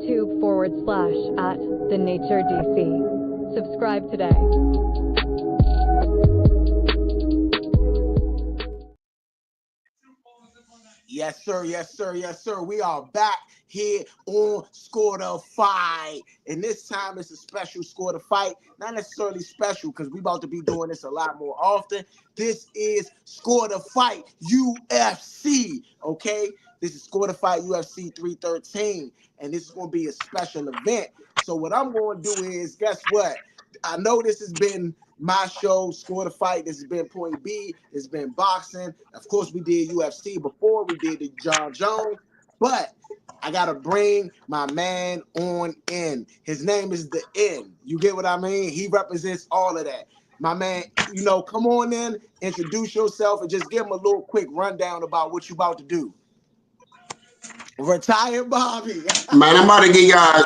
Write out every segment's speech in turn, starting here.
YouTube/@TheNatureDC. Subscribe today. Yes, sir. Yes, sir. Yes, sir. We are back here on Score the Fight. And this time it's a special Score the Fight. Not necessarily special because we're about to be doing this a lot more often. This is Score the Fight UFC. Okay? This is Score the Fight UFC 313. And this is going to be a special event. So what I'm going to do is, guess what? I know this has been my show, Score the Fight. This has been Point B. It's been boxing. Of course, we did UFC before. We did the John Jones. But I got to bring my man on in. His name is The N. You get what I mean? He represents all of that. My man, you know, come on in, introduce yourself, and just give him a little quick rundown about what you about to do. Retire Bobby. Man, I'm about to get y'all.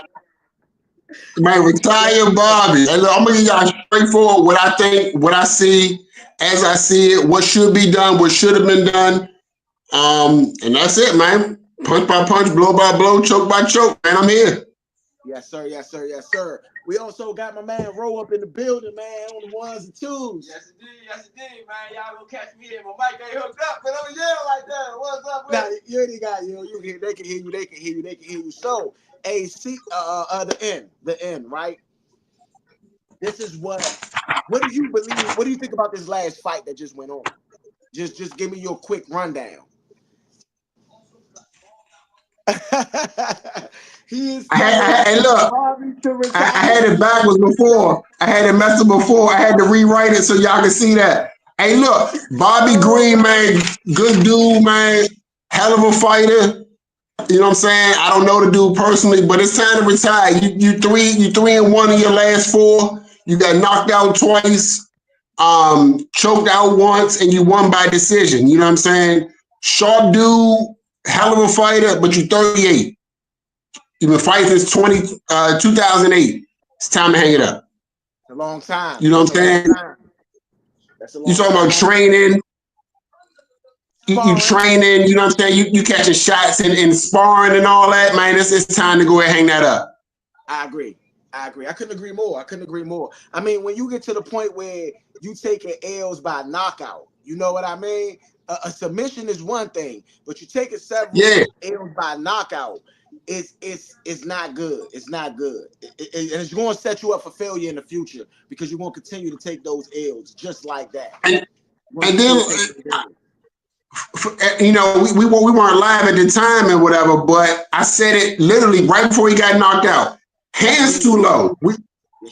Man, retire Bobby. And look, I'm gonna give y'all straightforward what I think, what I see, as I see it, what should be done, what should have been done. And that's it, man. Punch by punch, blow by blow, choke by choke, man. I'm here. Yes, sir. Yes, sir. Yes, sir. We also got my man Roll up in the building, man, on the ones and twos. Yes, indeed. Yes, indeed, man. Y'all gonna catch me in my mic ain't hooked up, but I'm yelling like that. What's up, man? Nah, you already got you. They can hear you. They can hear you. They can hear you. So, the end, right? This is what do you believe? What do you think about this last fight that just went on? Just give me your quick rundown. He is. I had it backwards before. I had it messed up before. I had to rewrite it so y'all can see that. Hey, look, Bobby Green, man, good dude, man, hell of a fighter. You know what I'm saying? I don't know the dude personally, but it's time to retire. You 3-1 in your last 4. You got knocked out twice, choked out once, and you won by decision. You know what I'm saying? Sharp dude, hell of a fighter, but you're 38. You've been fighting since 2008. It's time to hang it up. It's a long time. You know what I'm saying? You talking about training. You training, you know what I'm saying? You catching shots and sparring and all that, man. It's time to go ahead and hang that up. I agree. I couldn't agree more. I mean, when you get to the point where you taking L's by knockout, you know what I mean? A submission is one thing, but you taking several L's by knockout. It's not good. It's not good. And it's going to set you up for failure in the future because you're going to continue to take those L's just like that. And then, you know, we weren't live at the time and whatever, but I said it literally right before he got knocked out. Hands too low.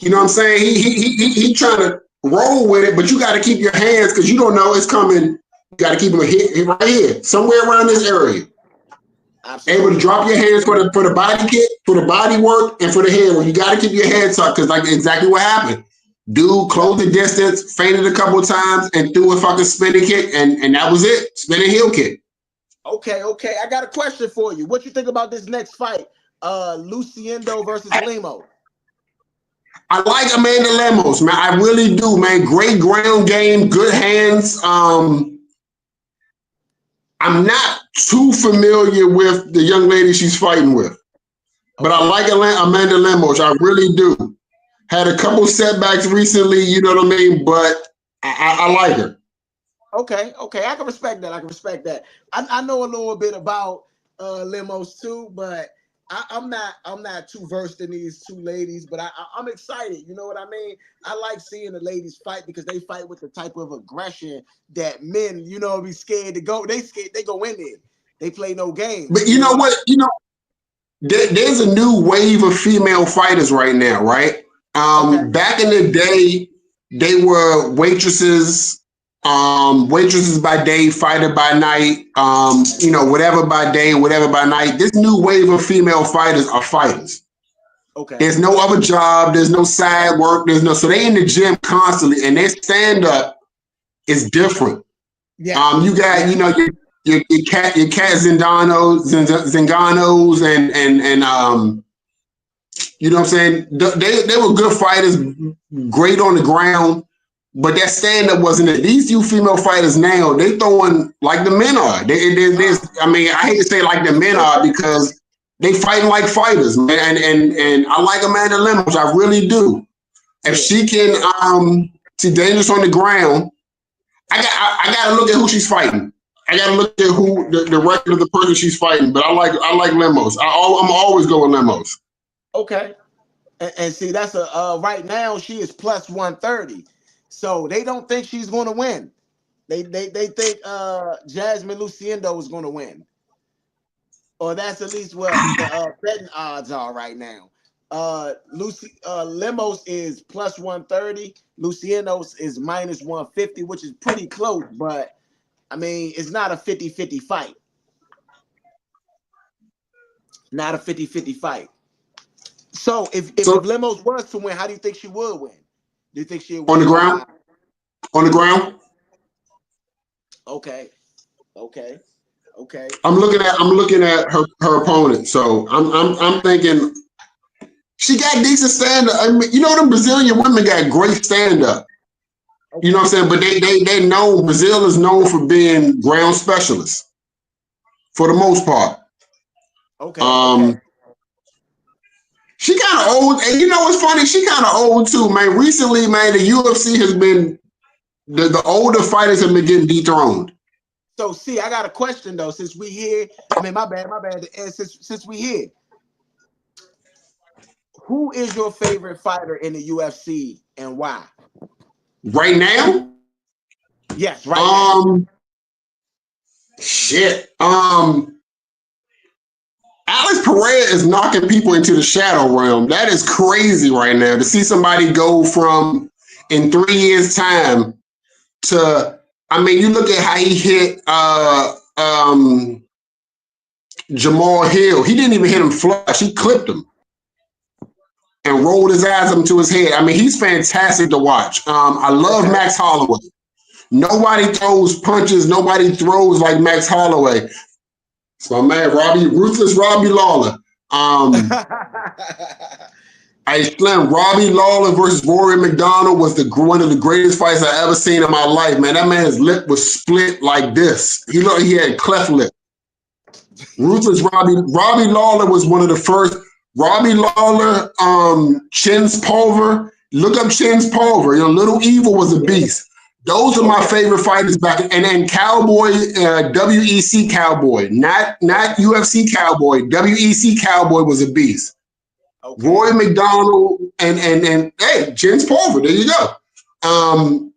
You know what I'm saying? He trying to roll with it, but you got to keep your hands because you don't know it's coming. You got to keep them hit right here, somewhere around this area. Absolutely. Able to drop your hands for the body kick, for the body work, and for the head work. You got to keep your heads up because like exactly what happened. Dude closed the distance, feinted a couple of times, and threw a fucking spinning kick, and that was it. Spinning heel kick. Okay. I got a question for you. What you think about this next fight? LUCINDO versus LEMOS. I like Amanda Lemos, man. I really do, man. Great ground game, good hands. I'm not too familiar with the young lady she's fighting with, but I like Amanda Lemos. I really do. Had a couple setbacks recently, you know what I mean? But I like her. Okay. I can respect that. I know a little bit about Lemos too, but I'm not too versed in these two ladies, but I'm excited. You know what I mean? I like seeing the ladies fight because they fight with the type of aggression that men, you know, be scared to go. They go in there. They play no games. But you know what? You know, there's a new wave of female fighters right now, right? Back in the day, they were waitresses. Waitresses by day, fighter by night, you know, whatever by day, whatever by night. This new wave of female fighters are fighters. Okay. There's no other job, there's no side work, so they in the gym constantly, and their stand-up is different. Yeah. You got, you know, your cat Zenganos and you know what I'm saying? They were good fighters, great on the ground. But that stand-up wasn't it. These two female fighters now, they throwing like the men are. I mean, I hate to say like the men are because they fighting like fighters, man. And I like Amanda Lemos, I really do. If she can see dangerous on the ground, I gotta look at who she's fighting. I gotta look at who the record of the person she's fighting. But I like Lemos. I'm always going Lemos. Okay. And see, that's right now she is plus 130. So they don't think she's going to win. They think Jasmine Lucindo is going to win. Or that's at least what the betting odds are right now. Lemos is plus 130. Luciendo's is minus 150, which is pretty close, but I mean, it's not a 50-50 fight. Not a 50-50 fight. So if Lemos was to win, how do you think she would win? Do you think she would on the ground? On the ground? Okay. I'm looking at her opponent. So I'm thinking she got decent stand up. I mean, you know, the Brazilian women got great stand up. Okay. You know what I'm saying? But they know Brazil is known for being ground specialists for the most part. Okay. She kind of old, and you know what's funny? She kind of old too, man. Recently, man, the UFC has been the older fighters have been getting dethroned. So, see, I got a question though. Since we here, I mean, my bad. And since we here, who is your favorite fighter in the UFC and why? Right now? Yes, right now. Shit. Alex Pereira is knocking people into the shadow realm. That is crazy right now to see somebody go from in 3 years' time to, I mean, you look at how he hit Jamal Hill. He didn't even hit him flush. He clipped him and rolled his eyes up to his head. I mean, he's fantastic to watch. I love Max Holloway. Nobody throws punches. Nobody throws like Max Holloway. So my man, Ruthless Robbie Lawler. I explained Robbie Lawler versus Rory McDonald was one of the greatest fights I ever seen in my life, man. That man's lip was split like this. He looked like he had cleft lip. Ruthless Robbie Lawler was one of the first. Robbie Lawler, Chins Pulver. Look up Chins Pulver. You know, Little Evil was a beast. Those are my favorite fighters back. And then Cowboy, WEC Cowboy, not UFC Cowboy. WEC Cowboy was a beast. Okay. Roy McDonald and hey, Chins Pulver. There you go.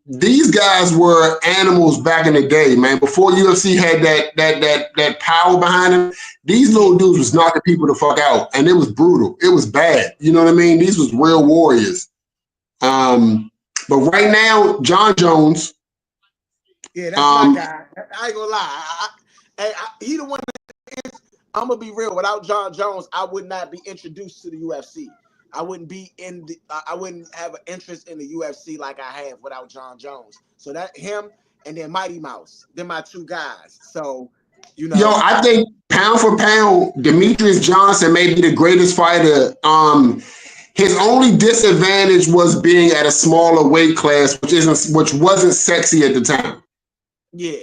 These guys were animals back in the day, man. Before UFC had that power behind them, these little dudes was knocking people the fuck out, and it was brutal. It was bad. You know what I mean? These was real warriors. But right now, John Jones. Yeah, that's my guy. I ain't gonna lie. He the one. I'm gonna be real. Without John Jones, I would not be introduced to the UFC. I wouldn't have an interest in the UFC like I have without John Jones. So that him and then Mighty Mouse, they're my two guys. So, you know. Yo, I think pound for pound, Demetrius Johnson may be the greatest fighter. His only disadvantage was being at a smaller weight class, which wasn't sexy at the time. Yeah.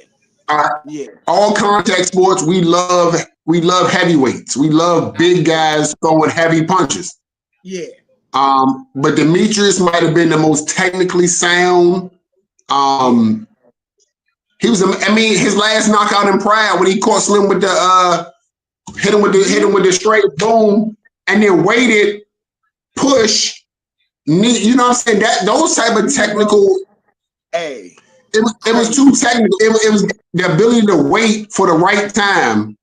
All contact sports, we love heavyweights. We love big guys throwing heavy punches. Yeah. But Demetrius might have been the most technically sound. He was. I mean, his last knockout in Pride when he caught Slim with the hit him with the straight boom, and then waited, push, knee. You know what I'm saying? Those type of technical. Hey. It was too technical. It was the ability to wait for the right time.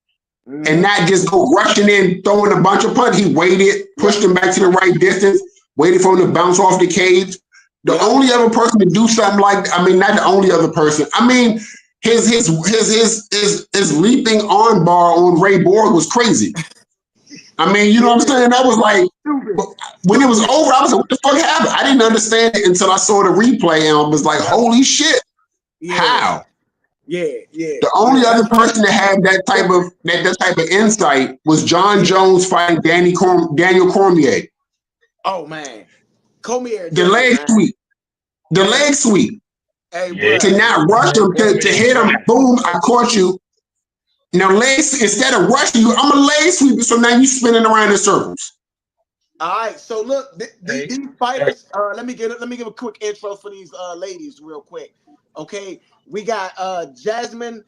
And not just go rushing in, throwing a bunch of punches. He waited, pushed him back to the right distance, waited for him to bounce off the cage. The only other person to do something like, I mean, not the only other person. I mean, his leaping arm bar on Ray Borg was crazy. I mean, you know what I'm saying? That was like, when it was over, I was like, what the fuck happened? I didn't understand it until I saw the replay and I was like, holy shit, how? Yeah. The only other person that had that type of insight was John Jones fighting Daniel Cormier. Oh man, Cormier. The leg sweep. Hey, to not rush him to hit him. Boom! I caught you. Now, leg, instead of rushing you, I'm a leg sweeper, so now you spinning around in circles. All right, so look, these fighters. Let me give a quick intro for these ladies real quick. Okay, we got Jasmine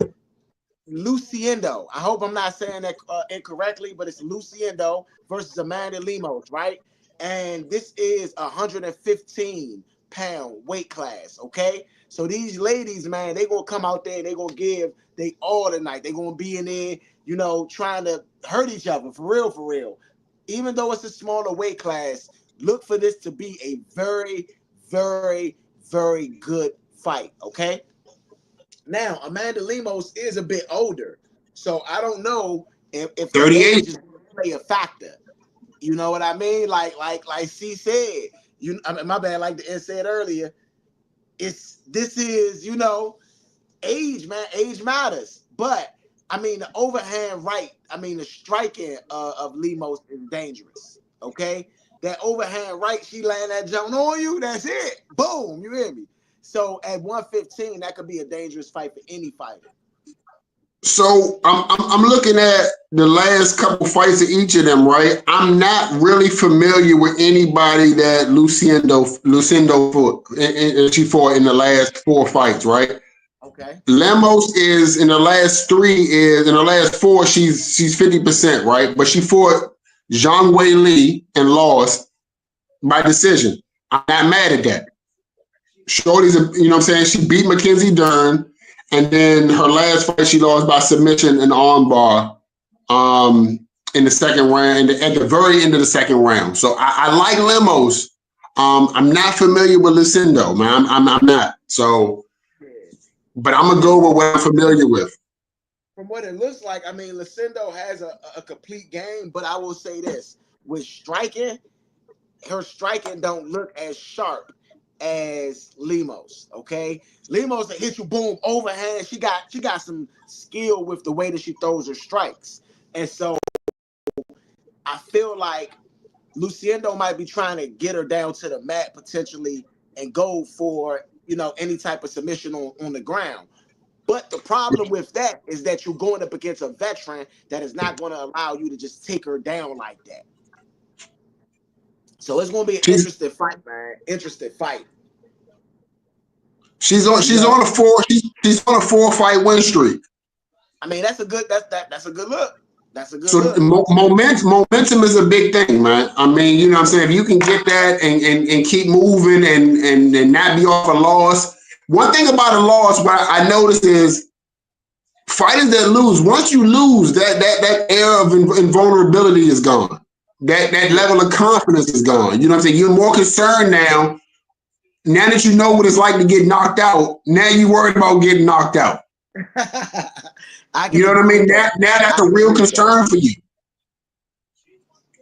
LUCINDO. I hope I'm not saying that incorrectly, but it's LUCINDO versus Amanda Lemos, right? And this is a 115-pound weight class. Okay, so these ladies, man, they gonna come out there and they gonna give they all tonight. They gonna be in there, you know, trying to hurt each other for real, for real. Even though it's a smaller weight class, look for this to be a very, very, very good fight, okay? Now, Amanda Lemos is a bit older, so I don't know if 38 is going to play a factor. You know what I mean? Like C said, I mean, my bad, like the N said earlier, this is, you know, age, man. Age matters. But I mean, the overhand right, I mean, the striking of Lemos is dangerous, okay? That overhand right, she laying that jump on you, that's it. Boom, you hear me? So at 115, that could be a dangerous fight for any fighter. So I'm looking at the last couple fights of each of them, right? I'm not really familiar with anybody that LUCINDO fought, and she fought in the last 4 fights, right? Okay. Lemos is in the last 4, she's 50%, right? But she fought Zhang Wei Li and lost by decision. I'm not mad at that. Shorty's, you know what I'm saying? She beat Mackenzie Dern, and then her last fight she lost by submission and armbar in the second round, at the very end of the second round. So I like Lemos. I'm not familiar with LUCINDO, man. I'm not. So. But I'm gonna go with what I'm familiar with. From what it looks like, I mean, LUCINDO has a complete game, but I will say this: with striking, her striking don't look as sharp as Lemos. Okay, Lemos that hit you boom overhand. She got some skill with the way that she throws her strikes, and so I feel like LUCINDO might be trying to get her down to the mat potentially and go for, you know, any type of submission on the ground. But the problem with that is that you're going up against a veteran that is not going to allow you to just take her down like that. So it's going to be an interesting fight, man. Interesting fight. She's on a 4-fight win streak. I mean, that's a good that's a good look. That's a good so look. Momentum is a big thing, man. I mean, you know what I'm saying? If you can get that and keep moving and not be off a loss. One thing about a loss, what I noticed is fighters that lose, once you lose, that air of invulnerability is gone. That level of confidence is gone. You know what I'm saying? You're more concerned now. Now that you know what it's like to get knocked out, now you're worried about getting knocked out. You know what I mean? Now that's a real concern for you.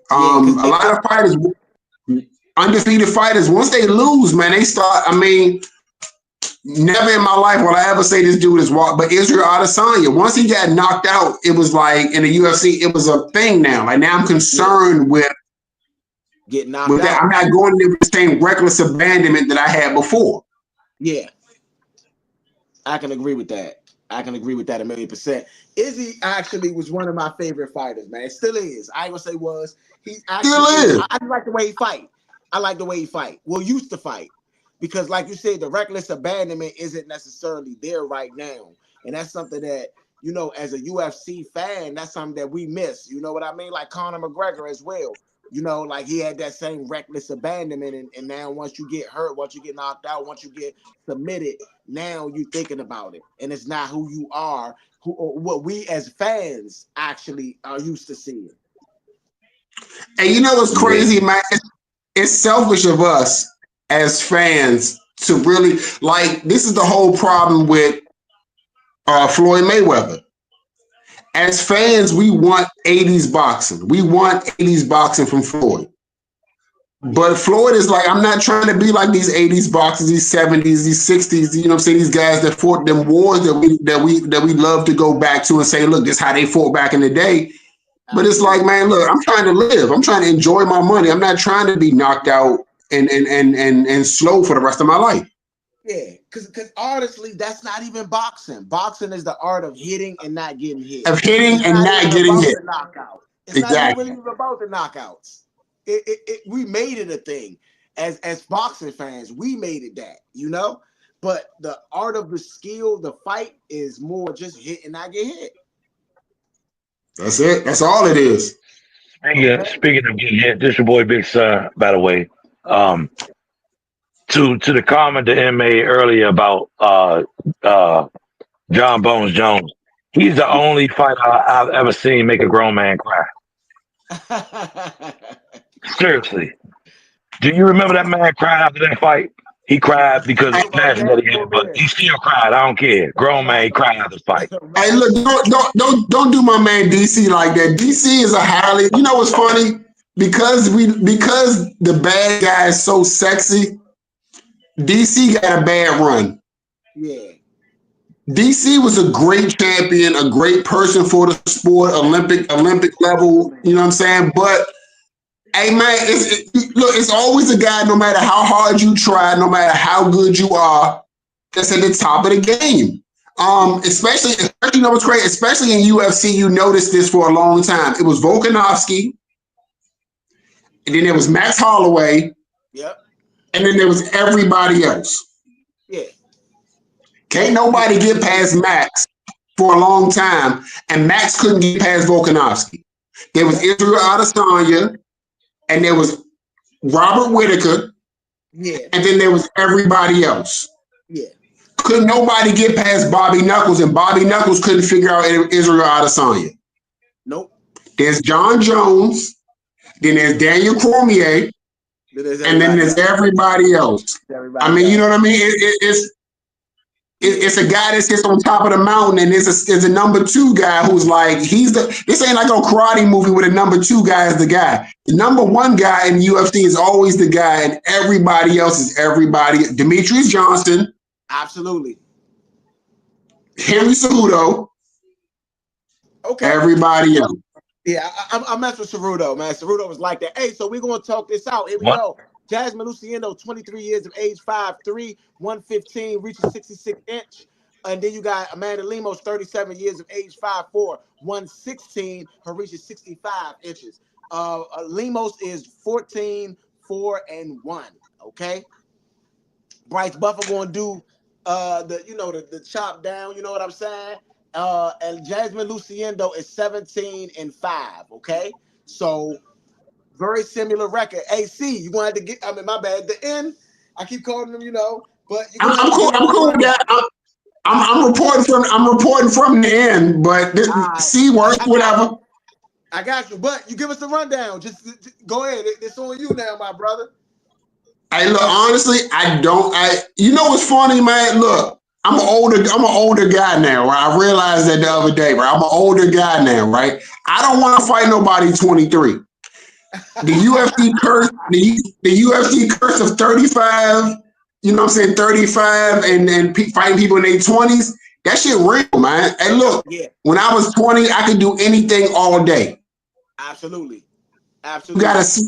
A lot of fighters, undefeated fighters, once they lose, man, they start, I mean, never in my life will I ever say this dude is walk, but Israel Adesanya, once he got knocked out, it was like in the UFC, it was a thing now. Like now I'm concerned with getting knocked out. That. I'm not going there with the same reckless abandonment that I had before. Yeah. I can agree with that. I can agree with that 1,000,000%. Izzy actually was one of my favorite fighters, man. Still is. I ain't gonna say was. He actually still is. I like the way he fight. I like the way he fight. Well, used to fight. Because like you said, the reckless abandonment isn't necessarily there right now. And that's something that, you know, as a UFC fan, that's something that we miss. You know what I mean? Like Conor McGregor as well. You know, like he had that same reckless abandonment. And now once you get hurt, once you get knocked out, once you get submitted, now you're thinking about it. And it's not who you are, or what we as fans actually are used to seeing. And you know what's crazy, man? It's selfish of us as fans to really, like, this is the whole problem with Floyd Mayweather. As fans, we want 80s boxing. We want 80s boxing from Floyd. But Floyd is like, I'm not trying to be like these 80s boxers, these 70s, these 60s, you know what I'm saying? These guys that fought them wars that we love to go back to and say, look, this is how they fought back in the day. But it's like, man, look, I'm trying to live. I'm trying to enjoy my money. I'm not trying to be knocked out and slow for the rest of my life. Yeah, because honestly, that's not even boxing. Boxing is the art of hitting and not getting hit. Of hitting and not getting hit. Knockout. It's not even really about the knockouts. We made it a thing as boxing fans. We made it that, you know. But the art of the skill, the fight, is more just hit and not get hit. That's it. That's all it is. Speaking of getting hit, this is your boy Big Son, by the way. To the comment that M made earlier about John Bones Jones, he's the only fighter I've ever seen make a grown man cry. Seriously. Do you remember that man cried after that fight? He cried because of the passion that he had, but he still cried. I don't care. Grown man, he cried after the fight. Hey, look, don't do my man DC like that. DC is a highly, you know what's funny? Because the bad guy is so sexy, DC got a bad run. Yeah. DC was a great champion, a great person for the sport, Olympic level, you know what I'm saying? But hey man, it's always a guy, no matter how hard you try, no matter how good you are, that's at the top of the game. Especially you know what's great, especially in UFC, you noticed this for a long time. It was Volkanovski, and then there was Max Holloway, yep, and then there was everybody else. Yeah. Can't nobody get past Max for a long time, and Max couldn't get past Volkanovski. There was Israel Adesanya, and there was Robert Whittaker, yeah, and then there was everybody else. Yeah. Couldn't nobody get past Bobby Knuckles, and Bobby Knuckles couldn't figure out Israel Adesanya. Nope. There's John Jones, then there's Daniel Cormier, and then there's everybody else. I mean, you know what I mean? It's a guy that sits on top of the mountain, and there's a number two guy who's like, this ain't like a karate movie where the number two guy is the guy. The number one guy in UFC is always the guy, and everybody else is everybody. Demetrius Johnson. Absolutely. Henry Cejudo. Okay. Everybody else. Yeah, I mess with Cejudo, man. Cejudo was like that. Hey, so we're going to talk this out. Here we go. Jasmine Lucindo, 23 years of age, 5'3", 115, reaches 66 inch. And then you got Amanda Lemos, 37 years of age, 5'4", 116, her reaches 65 inches. Lemos is 14, 4, and 1. Okay. Bryce Buffer going to do the chop down, you know what I'm saying? And Jasmine Lucindo is 17 and 5. Okay. So very similar record. AC, you wanted to get, I mean, my bad. The end, I keep calling them, but I'm cool with that. I'm reporting from the end, but this C work, whatever. I got you, but you give us a rundown. Just go ahead. It's on you now, my brother. Hey, look, honestly, you know what's funny, man? Look, I'm an older guy now, right? I realized that the other day, right? I'm an older guy now, right? I don't want to fight nobody 23. The UFC curse, the UFC curse of 35, you know what I'm saying, 35 and fighting people in their 20s, that shit real, man. And look, when I was 20, I could do anything all day. Absolutely. You gotta see.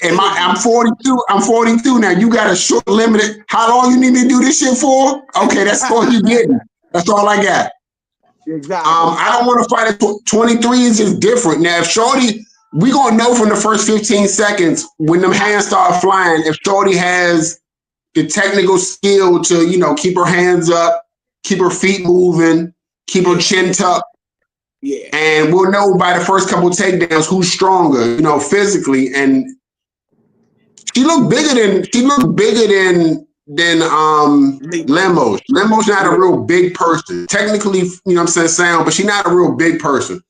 I'm 42. I'm 42 now. You got a short, limited. How long you need me to do this shit for? Okay, that's all you getting. That's all I got. Exactly. I don't want to fight at 23. Is just different. Now, if Shorty, we gonna know from the first 15 seconds when them hands start flying if Shorty has the technical skill to, keep her hands up, keep her feet moving, keep her chin tucked. Yeah. And we'll know by the first couple of takedowns who's stronger, physically. And she looked bigger than Lemos. Lemos not a real big person. Technically, sound, but she's not a real big person.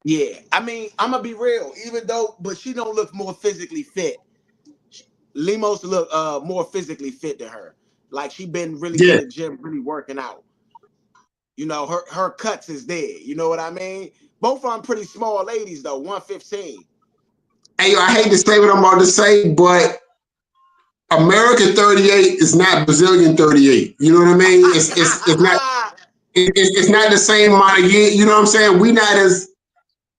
Yeah, I mean, I'm gonna be real. But she don't look more physically fit. Lemos look more physically fit than her. Like she been really in the gym, really working out. Her cuts is there. You know what I mean? Both of them pretty small ladies though. 115. Hey, I hate to say what I'm about to say, but American 38 is not Brazilian 38. You know what I mean? It's not. It's not the same amount of years. You know what I'm saying?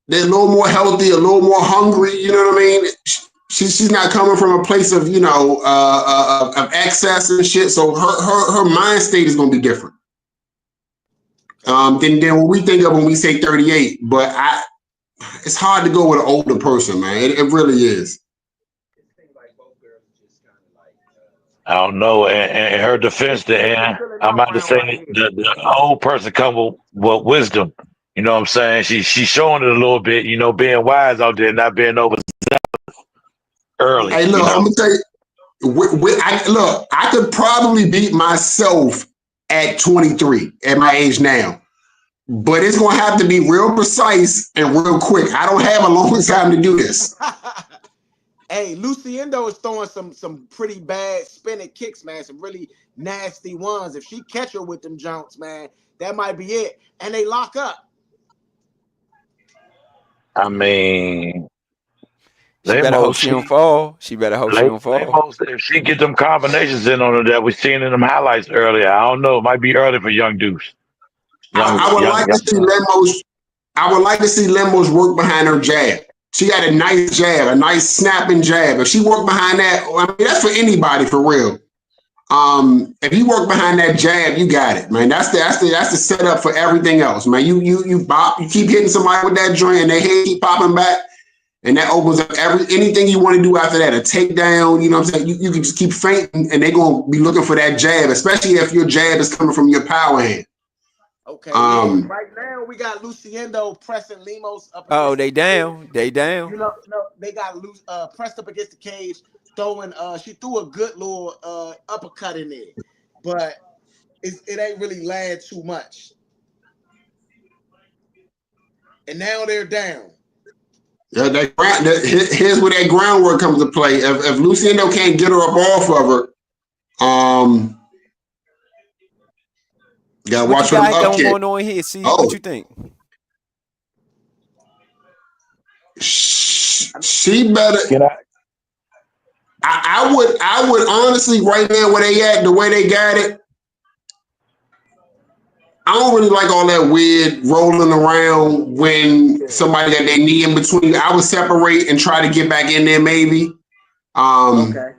They're a little more healthy, a little more hungry. You know what I mean? she's not coming from a place of, you know, of excess and shit. So her mind state is gonna be different. Than what we think of when we say 38. But it's hard to go with an older person, man. It really is. I don't know. And her defense, I'm about to say the old person come with wisdom. You know what I'm saying? She's showing it a little bit, you know, being wise out there, not being overzealous early. Hey, look, I'm gonna tell you. Look, I could probably beat myself at 23 at my age now, but it's gonna have to be real precise and real quick. I don't have a long time to do this. Hey, LUCINDO is throwing some pretty bad spinning kicks, man. Some really nasty ones. If she catch her with them jumps, man, that might be it. And they lock up. I mean, she better hope she don't fall. She better hope she don't fall. LEMOS, if she get them combinations in on her that we seen in them highlights earlier, I don't know. It might be early for young Deuce. I would like to see LEMOS. I would like to see LEMOS work behind her jab. She got a nice jab, a nice snapping jab. If she work behind that, I mean, that's for anybody for real. If you work behind that jab, you got it, man. That's the setup for everything else, man. You keep hitting somebody with that joint, and their head keep popping back, and that opens up anything you want to do after that. A takedown, you know what I'm saying? You can just keep feinting, and they're gonna be looking for that jab, especially if your jab is coming from your power hand. Okay. Right now we got LUCINDO pressing LEMOS up. Oh, they down. They down. You know, no, they got pressed up against the cage, throwing. She threw a good little uppercut in there, but it ain't really land too much. And now they're down. Yeah, here's where that groundwork comes to play. If LUCINDO can't get her up off of her, gotta watch her up kick. Going on here. See what you think. She better. I would honestly right now where they at, the way they got it. I don't really like all that weird rolling around when somebody got their knee in between. I would separate and try to get back in there maybe. Okay.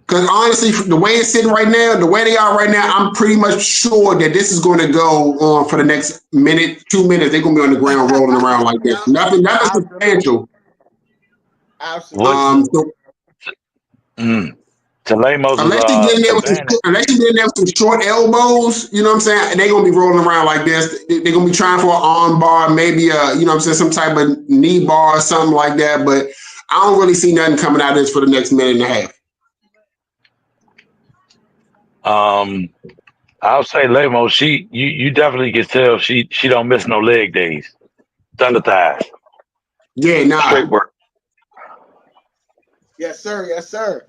Because honestly, the way it's sitting right now, the way they are right now, I'm pretty much sure that this is going to go on for the next minute, 2 minutes. They're going to be on the ground rolling around like this. Nothing substantial. Absolutely. Unless you get in there with some short elbows, you know what I'm saying? They're going to be rolling around like this. They're going to be trying for an arm bar, maybe you know what I'm saying, some type of knee bar or something like that. But I don't really see nothing coming out of this for the next minute and a half. I'll say LEMOS, you definitely can tell she don't miss no leg days. Thunder thighs. Yeah, nah. Straight work. Yes, sir. Yes, sir.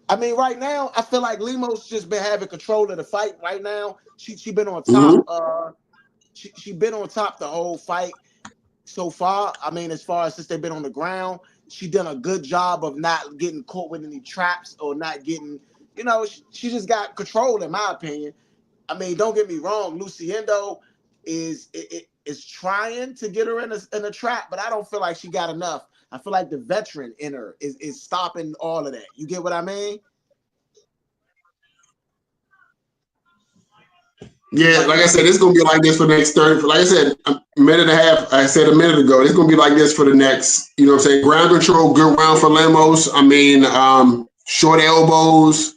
I mean, right now, I feel like LEMOS just been having control of the fight right now. She been on top. She been on top the whole fight so far. I mean, as far as since they've been on the ground, she done a good job of not getting caught with any traps or not getting, you know, she just got control, in my opinion. I mean, don't get me wrong, LUCINDO is trying to get her in a trap, but I don't feel like she got enough. I feel like the veteran in her is stopping all of that. You get what I mean? Yeah, like I said, it's going to be like this for the next 30. Like I said, a minute and a half, I said a minute ago, it's going to be like this for the next, you know what I'm saying, ground control, good round for LEMOS. I mean, short elbows.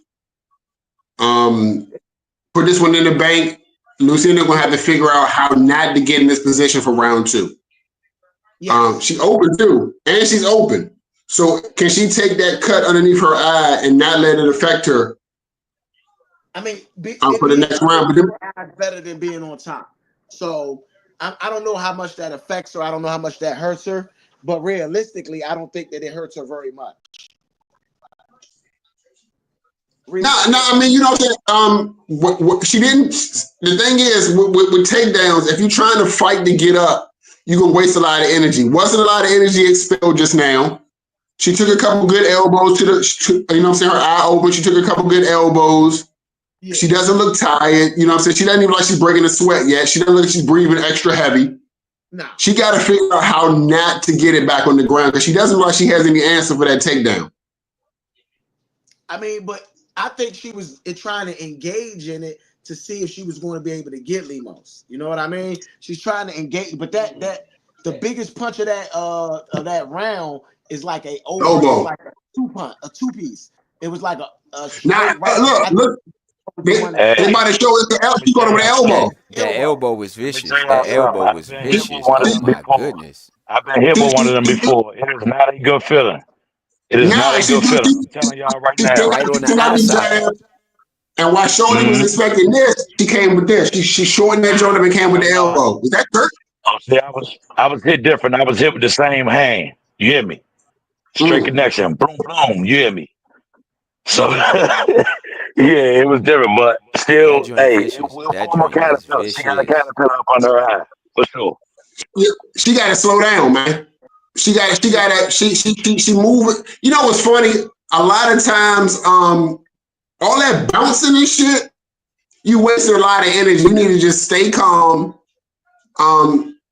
Put this one in the bank. LUCINDO going to have to figure out how not to get in this position for round 2. Yes. She's open too, and she's open. So can she take that cut underneath her eye and not let it affect her? I mean, for the next round, but better than being on top. So I don't know how much that affects her. I don't know how much that hurts her. But realistically, I don't think that it hurts her very much. No, I mean, you know what I'm saying? She didn't. The thing is, with takedowns, if you're trying to fight to get up, you're going to waste a lot of energy. Wasn't a lot of energy expelled just now. She took a couple good elbows to you know what I'm saying? Her eye open. She took a couple good elbows. Yeah. She doesn't look tired. You know what I'm saying? She doesn't even look like she's breaking a sweat yet. She doesn't look like she's breathing extra heavy. Nah. She got to figure out how not to get it back on the ground because she doesn't look like she has any answer for that takedown. I mean, but I think she was trying to engage in it to see if she was going to be able to get Lemos. You know what I mean? She's trying to engage, but the biggest punch of that round is like a elbow, like a two piece. It was like a now right. Look. They about to show us the elbow. She going with the elbow. That elbow was vicious. That elbow was vicious. Oh my goodness. I've been hit with one of them before. It is not a good feeling. It is not a good feeling. I'm telling y'all right now. Right on the outside. And while Shorty was expecting this, she came with this. She shortened that joint and came with the elbow. Is that good? Oh, see, I was hit different. I was hit with the same hand. You hear me? Straight connection. Boom, boom. You hear me? So yeah, it was different, but still, hey, we'll form a caterpillar. She got a caterpillar up under her eye for sure. Yeah, she got to slow down, man. She moving. You know what's funny? A lot of times, all that bouncing and shit, you wasting a lot of energy. You need to just stay calm.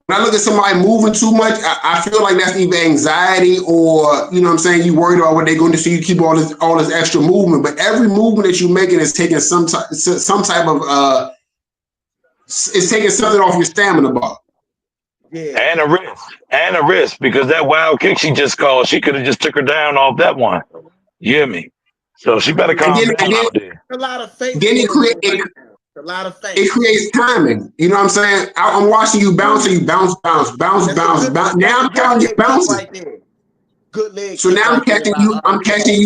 When I look at somebody moving too much, I feel like that's either anxiety or, you know what I'm saying, you worried about what they're going to see. You keep all this extra movement, but every movement that you're making is taking some type of it's taking something off your stamina bar. Yeah. And a risk because that wild kick she just called, she could have just took her down off that one. You hear me? So she better calm down out there. A lot of faith. Then a lot of faith. It creates timing. You know what I'm saying? I'm watching you bounce, and you bounce. Now I'm counting you bouncing. Right there. Good leg. So now I'm catching you. I'm catching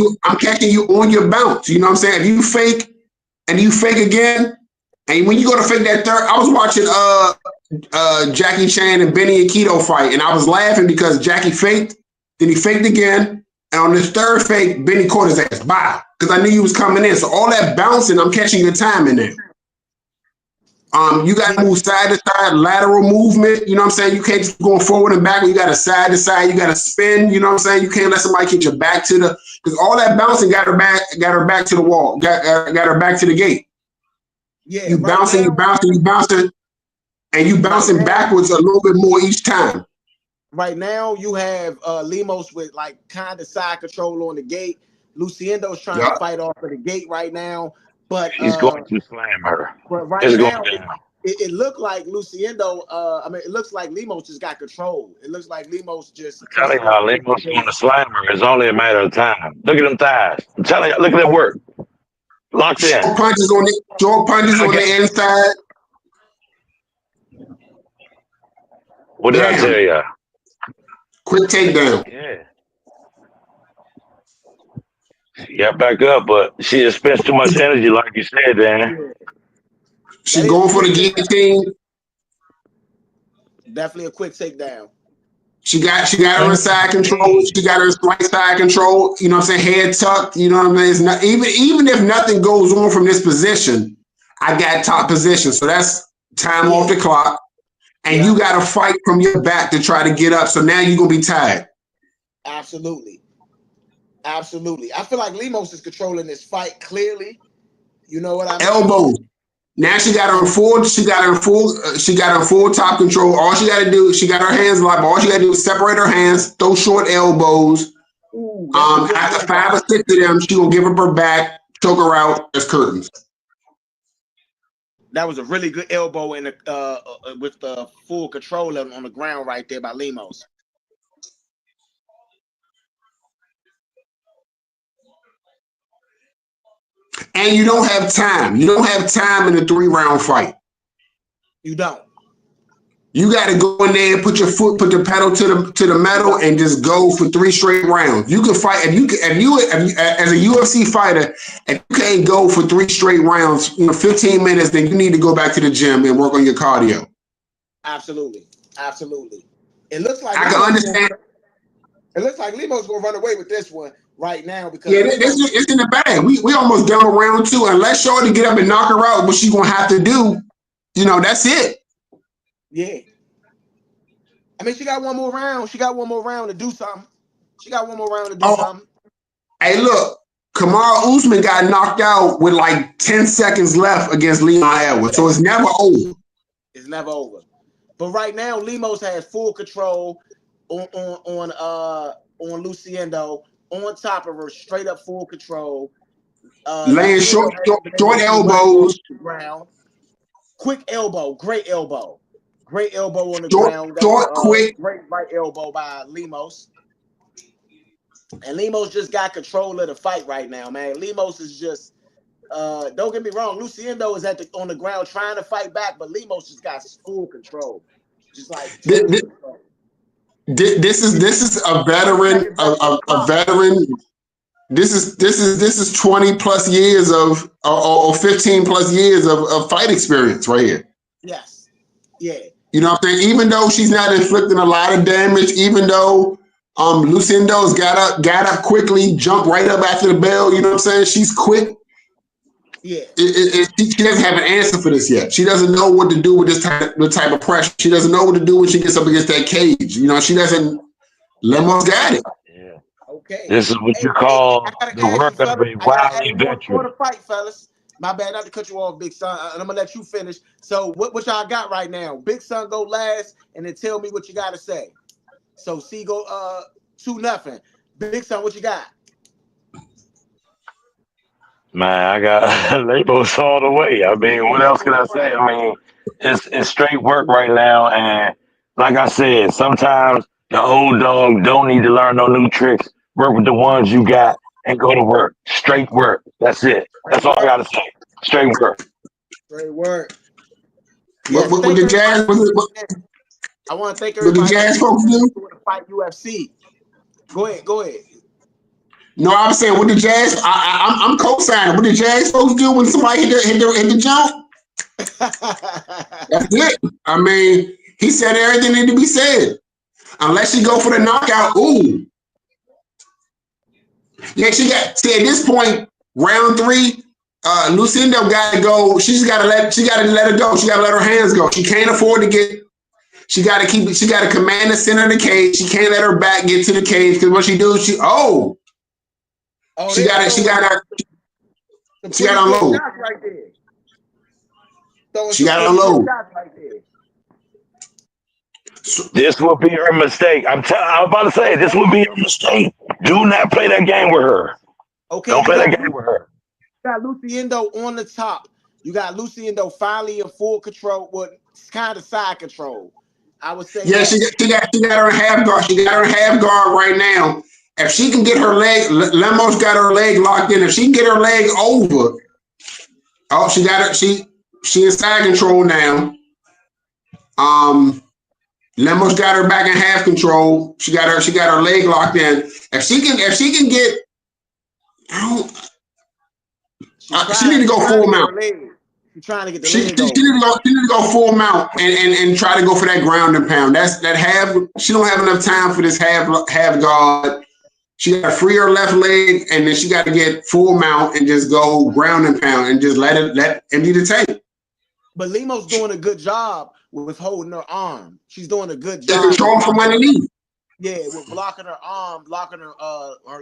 you on your bounce. You know what I'm saying? If you fake and you fake again, and when you go to fake that third, I was watching Jackie Chan and Benny Aikido fight, and I was laughing because Jackie faked, then he faked again, and on this third fake, Benny caught his ass. Bye, because I knew you was coming in. So all that bouncing, I'm catching your time in there. You got to move side to side, lateral movement. You know what I'm saying? You can't just go forward and back. You got to side to side. You got to spin. You know what I'm saying? You can't let somebody get your back to the, because all that bouncing got her back to the wall, got her back to the gate. Yeah, you bouncing, and you bouncing backwards a little bit more each time. Right now, you have Lemos with like kind of side control on the gate. Lucindo's trying to fight off of the gate right now. But he's going to slam her. But right now, it looked like Lucindo. It looks like Lemos just got control. It looks like Lemos just. I'm telling y'all, Lemos going to slam her. It's only a matter of time. Look at them thighs. I'm telling you, look at that work. Locked in. Short punches on the inside. What did I tell you? Quick takedown. Yeah. Yeah, back up, but she just spends too much energy, like you said, Dan. She's going for the guillotine. Definitely a quick takedown. She got her side control. She got her right side control. You know what I'm saying? Head tucked. You know what I mean? It's not, even if nothing goes on from this position, I got top position. So that's time off the clock. And you got to fight from your back to try to get up. So now you're going to be tired. Absolutely. Absolutely. I feel like Lemos is controlling this fight clearly. You know what I mean? Elbows. Now she got her full top control. All she got to do, she got her hands locked. All she got to do is separate her hands, throw short elbows. Ooh, after 5 or 6 of them, she gonna give up her back, choke her out. There's curtains. That was a really good elbow in the with the full control on the ground right there by Lemos. And you don't have time. You don't have time in a 3-round fight. You don't. You got to go in there and put the pedal to the metal, and just go for 3 straight rounds. You can fight if you as a UFC fighter, if you can't go for 3 straight rounds, 15 minutes, then you need to go back to the gym and work on your cardio. Absolutely, absolutely. It looks like I can understand. It looks like Lemos gonna run away with this one right now because it's in the bag. We almost done with round 2. Unless Shorty get up and knock her out, what she gonna have to do, that's it. Yeah. I mean, she got one more round. She got one more round to do something. Something. Hey, look, Kamaru Usman got knocked out with like 10 seconds left against Leon Edwards, so it's never over. It's never over. But right now, Lemos has full control on LUCINDO, on top of her, straight up full control. Laying short elbows. Ground. Quick elbow, great elbow. Great elbow on the Short, ground. quick. Great right elbow by Lemos. And Lemos just got control of the fight right now, man. Lemos is just, don't get me wrong, LUCINDO is on the ground trying to fight back, but Lemos just got full control. Just like this is a veteran, a veteran. This is 20 plus years of or 15 plus years of fight experience right here. Yes. Yeah. You know what I'm saying? Even though she's not inflicting a lot of damage, even though LUCINDO's got up quickly, jumped right up after the bell, you know what I'm saying? She's quick. Yeah. She doesn't have an answer for this yet. She doesn't know what to do with this type of pressure. She doesn't know what to do when she gets up against that cage. You know, she doesn't. Lemos got it. Yeah. Okay. This is what you call the work of a wily veteran. The fight, fellas. My bad, not to cut you off, Big Son. And I'm gonna let you finish. So what y'all got right now? Big Son go last, and then tell me what you gotta say. So C go 2-0. Big Son, what you got? Man, I got Lemos all the way. I mean, what else can I say? I mean, it's straight work right now, and like I said, sometimes the old dog don't need to learn no new tricks. Work with the ones you got and go to work. Straight work. That's it. That's all I gotta say. Straight work. Straight work. What the Jazz? I want to thank everybody. What the Jazz folks do? To fight UFC. Go ahead. No, I'm saying what the Jazz. I'm co-signing. What the Jazz folks do when somebody hit the jump? That's it. I mean, he said everything needed to be said. Unless you go for the knockout, ooh. Yeah, see, at this point, round 3, LUCINDO got to go. She got to let her go. She got to let her hands go. She can't afford to get. She got to keep it. She got to command the center of the cage. She can't let her back get to the cage because what she do, she got to unload. Right there. She got to unload. Right there. This will be her mistake. I'm about to say this will be her mistake. Do not play that game with her. Okay. Don't play that game with her. You got LUCINDO on the top. You got LUCINDO finally in full control. Well, it's kind of side control. I would say. Yeah, she got her half guard. She got her half guard right now. If she can get her leg, Lemos got her leg locked in. If she can get her leg over, she got her. She in side control now. Lemos got her back in half control. She got her leg locked in. If she can get, she need to go full mount. She's trying to get the she leg need to go full mount and try to go for that ground and pound. That half. She don't have enough time for this half guard. She got to free her left leg, and then she got to get full mount and just go ground and pound and just let empty the tank. But Lemos doing a good job with holding her arm. She's doing a good job. Control from underneath. Yeah, with blocking her arm, blocking her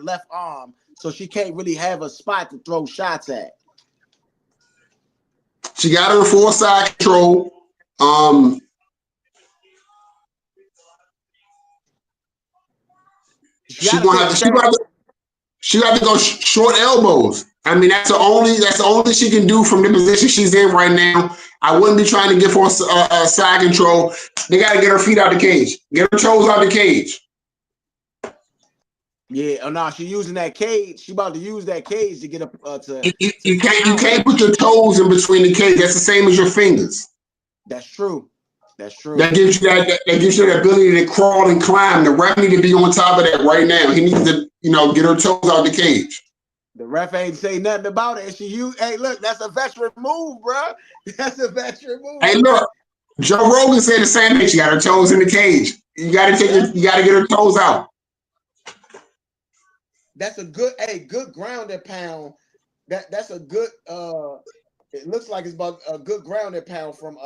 left arm, so she can't really have a spot to throw shots at. She got her full side control. She got to go short elbows. I mean, that's the only she can do from the position she's in right now. I wouldn't be trying to give her a side control. They got to get her feet out the cage, get her toes out the cage. Yeah, oh no, she's using that cage. She about to use that cage to get up to. You can't put your toes in between the cage. That's the same as your fingers. That's true. That's true. That gives you the ability to crawl and climb. The ref need to be on top of that right now. He needs to, get her toes out the cage. The ref ain't say nothing about it. Hey, look, that's a veteran move, bro. That's a veteran move. Hey, look, Joe Rogan said the same thing. She got her toes in the cage. You got to get her toes out. That's a good ground and pound. That's a good. It looks like it's about a good ground and pound from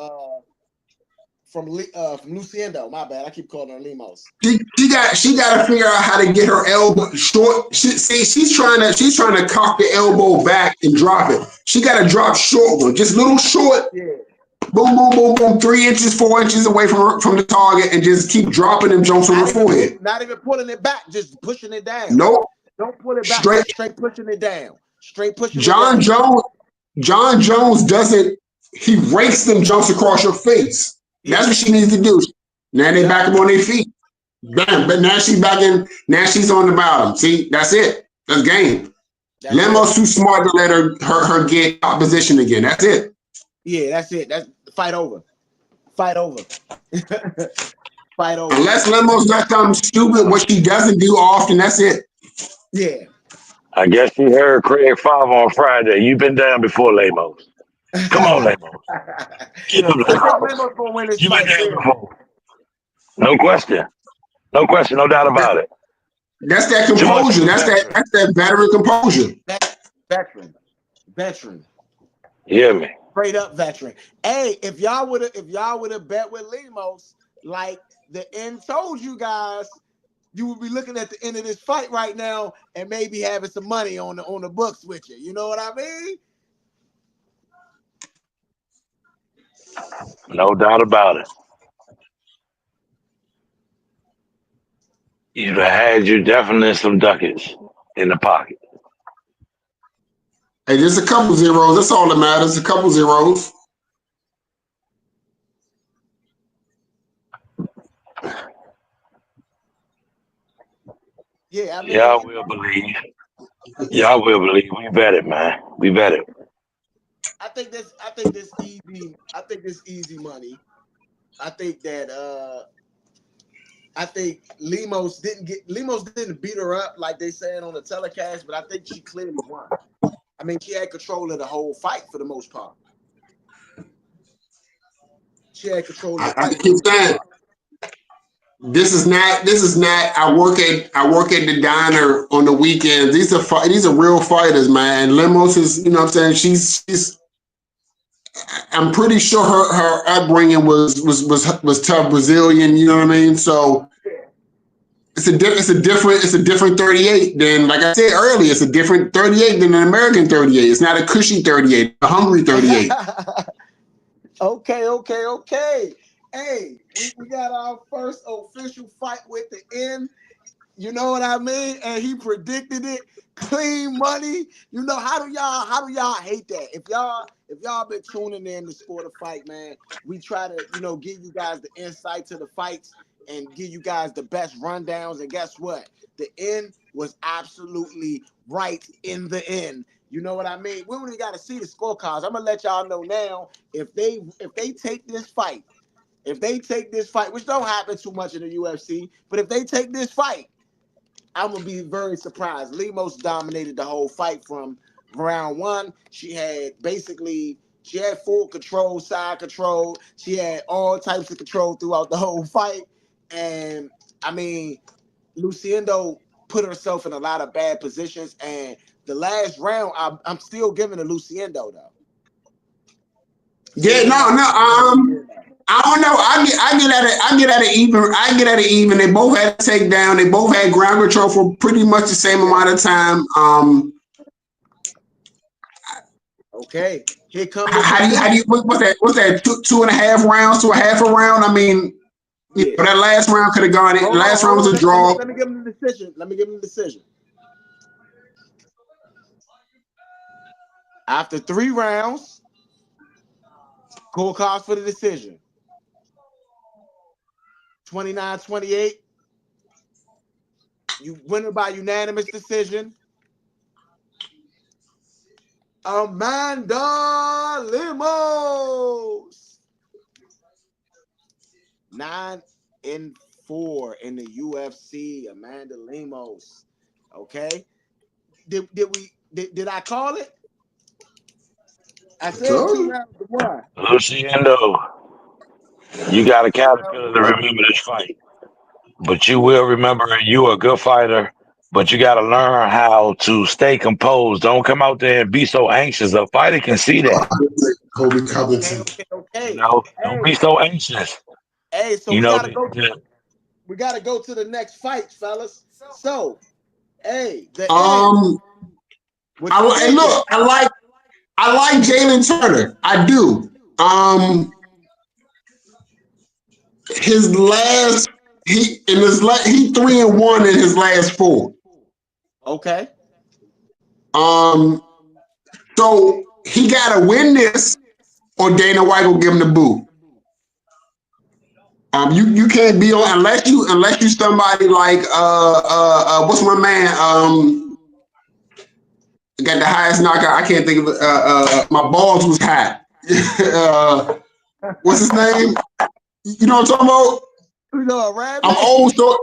LUCINDO. My bad, I keep calling her Lemos. She got to figure out how to get her elbow short. She's trying to cock the elbow back and drop it. She got to drop short one, just little short. Yeah. boom, boom, boom, boom, 3 inches, 4 inches away from the target, and just keep dropping them jumps on the forehead. Not even pulling it back, just pushing it down. Nope. Don't pull it back. Straight pushing it down. Straight pushing John it down. John Jones doesn't. He rakes them jumps across your face. That's what she needs to do. Now they back up on their feet. Bam. But now she's back in. Now she's on the bottom. See, that's it. That's game. Lemos too smart to let her get opposition again. That's it. Yeah, that's it. That's fight over. Fight over. Fight over. Unless Lemos does something stupid, what she doesn't do often, that's it. Yeah. I guess you heard Craig 5 on Friday. You've been down before, Lemos. Come on, Lemos. Get up, Lemos. You've been down before. No question. No question. No doubt about it. That's that composure. That's that veteran composure. Veteran. You hear me? Straight up veteran. Hey, if y'all would have bet with Lemos, like the end told you guys, you would be looking at the end of this fight right now and maybe having some money on the books with you. You know what I mean? No doubt about it. You'd have had you definitely some ducats in the pocket. Hey, just a couple zeros. That's all that matters. A couple zeros. Yeah, I mean, y'all will believe. Y'all will believe. We bet it, man. We bet it. I think this easy. I think this easy money. I think that I think Lemos didn't beat her up like they said on the telecast, but I think she clearly won. I mean, she had control of the whole fight for the most part. She had control of the fight. I keep saying, this is not. I work at the diner on the weekends. These are real fighters, man. Lemos is, you know what I'm saying? She's. I'm pretty sure her upbringing was tough Brazilian. You know what I mean? So it's a different 38 than, like I said earlier. It's a different 38 than an American 38. It's not a cushy 38, a hungry 38. Okay. Hey, we got our first official fight with the end. You know what I mean? And he predicted it. Clean money. You know, how do y'all hate that? If y'all been tuning in to Score the Fight, man, we try to, give you guys the insight to the fights and give you guys the best rundowns. And guess what? The end was absolutely right in the end. You know what I mean? We only got to see the scorecards. I'm gonna let y'all know now, if they take this fight, which don't happen too much in the UFC, but if they take this fight, I'm gonna be very surprised. Lemos dominated the whole fight from round one. She had full control, side control. She had all types of control throughout the whole fight. And I mean, LUCINDO put herself in a lot of bad positions. And the last round, I'm still giving to LUCINDO though. Yeah, no. I don't know. I get at it even. They both had a takedown. They both had ground control for pretty much the same amount of time. Okay. Here comes. How do you what's that 2.5 rounds to a half a round? I mean, yeah. That last round could have gone in. The last round was a draw. Let me give him the decision. After 3 rounds, cool cards for the decision. 29-28. You winner by unanimous decision. Amanda Lemos. 9-4 in the UFC. Amanda Lemos. Okay. Did I call it? I said 2 rounds to 1. LUCINDO, you got a caterpillar to remember this fight. But you will remember you're a good fighter, but you got to learn how to stay composed. Don't come out there and be so anxious. A fighter can see that. Okay. Don't be so anxious. Hey, so we gotta go to the next fight, fellas. So, hey, I like JALIN Turner. I do. his last he 3-1 in his last 4. Okay. So he gotta win this, or Dana White will give him the boot. You can't be on unless you somebody like what's my man got the highest knockout. I can't think of it. My balls was hot. What's his name? You know what I'm talking about? You know, Rabbit? I'm old, so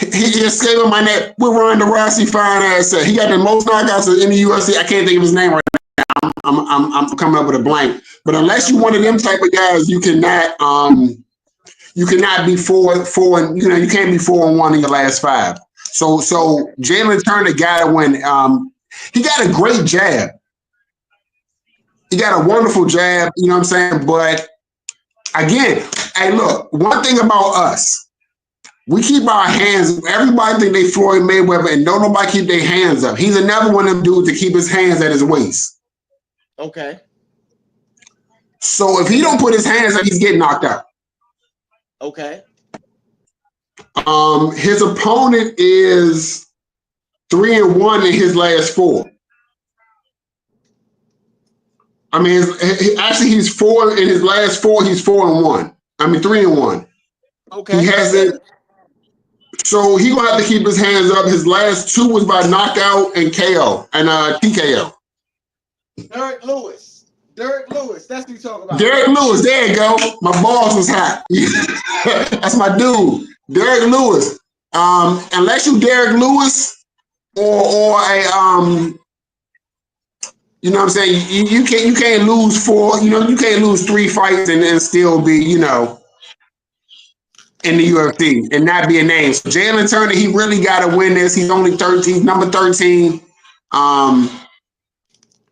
he escaped my neck. We're running the Rossi fine ass. He got the most knockouts in the UFC. I can't think of his name right now. I'm coming up with a blank. But unless you one of them type of guys, you cannot be 4 and you can't be 4-1 in your last 5. So Jalin Turner got to win. He got a great jab. He got a wonderful jab. You know what I'm saying? But again, hey, look. One thing about us, we keep our hands. Everybody think they Floyd Mayweather, and don't nobody keep their hands up. He's another one of them dudes to keep his hands at his waist. Okay. So if he don't put his hands up, he's getting knocked out. Okay. His opponent is 3-1 in his last 4. I mean, he's 4 in his last 4. He's 4-1. I mean, 3-1. Okay. He hasn't. So he gonna have to keep his hands up. His last 2 was by knockout and KO and TKO. Derek Lewis. That's what you talking about. Derek Lewis. There you go. My balls was hot. That's my dude. Derek Lewis. Unless you Derek Lewis or a you know what I'm saying? You can't lose 4. You can't lose 3 fights and still be in the UFC and not be a name. So Jalin Turner, he really got to win this. He's only 13, number 13.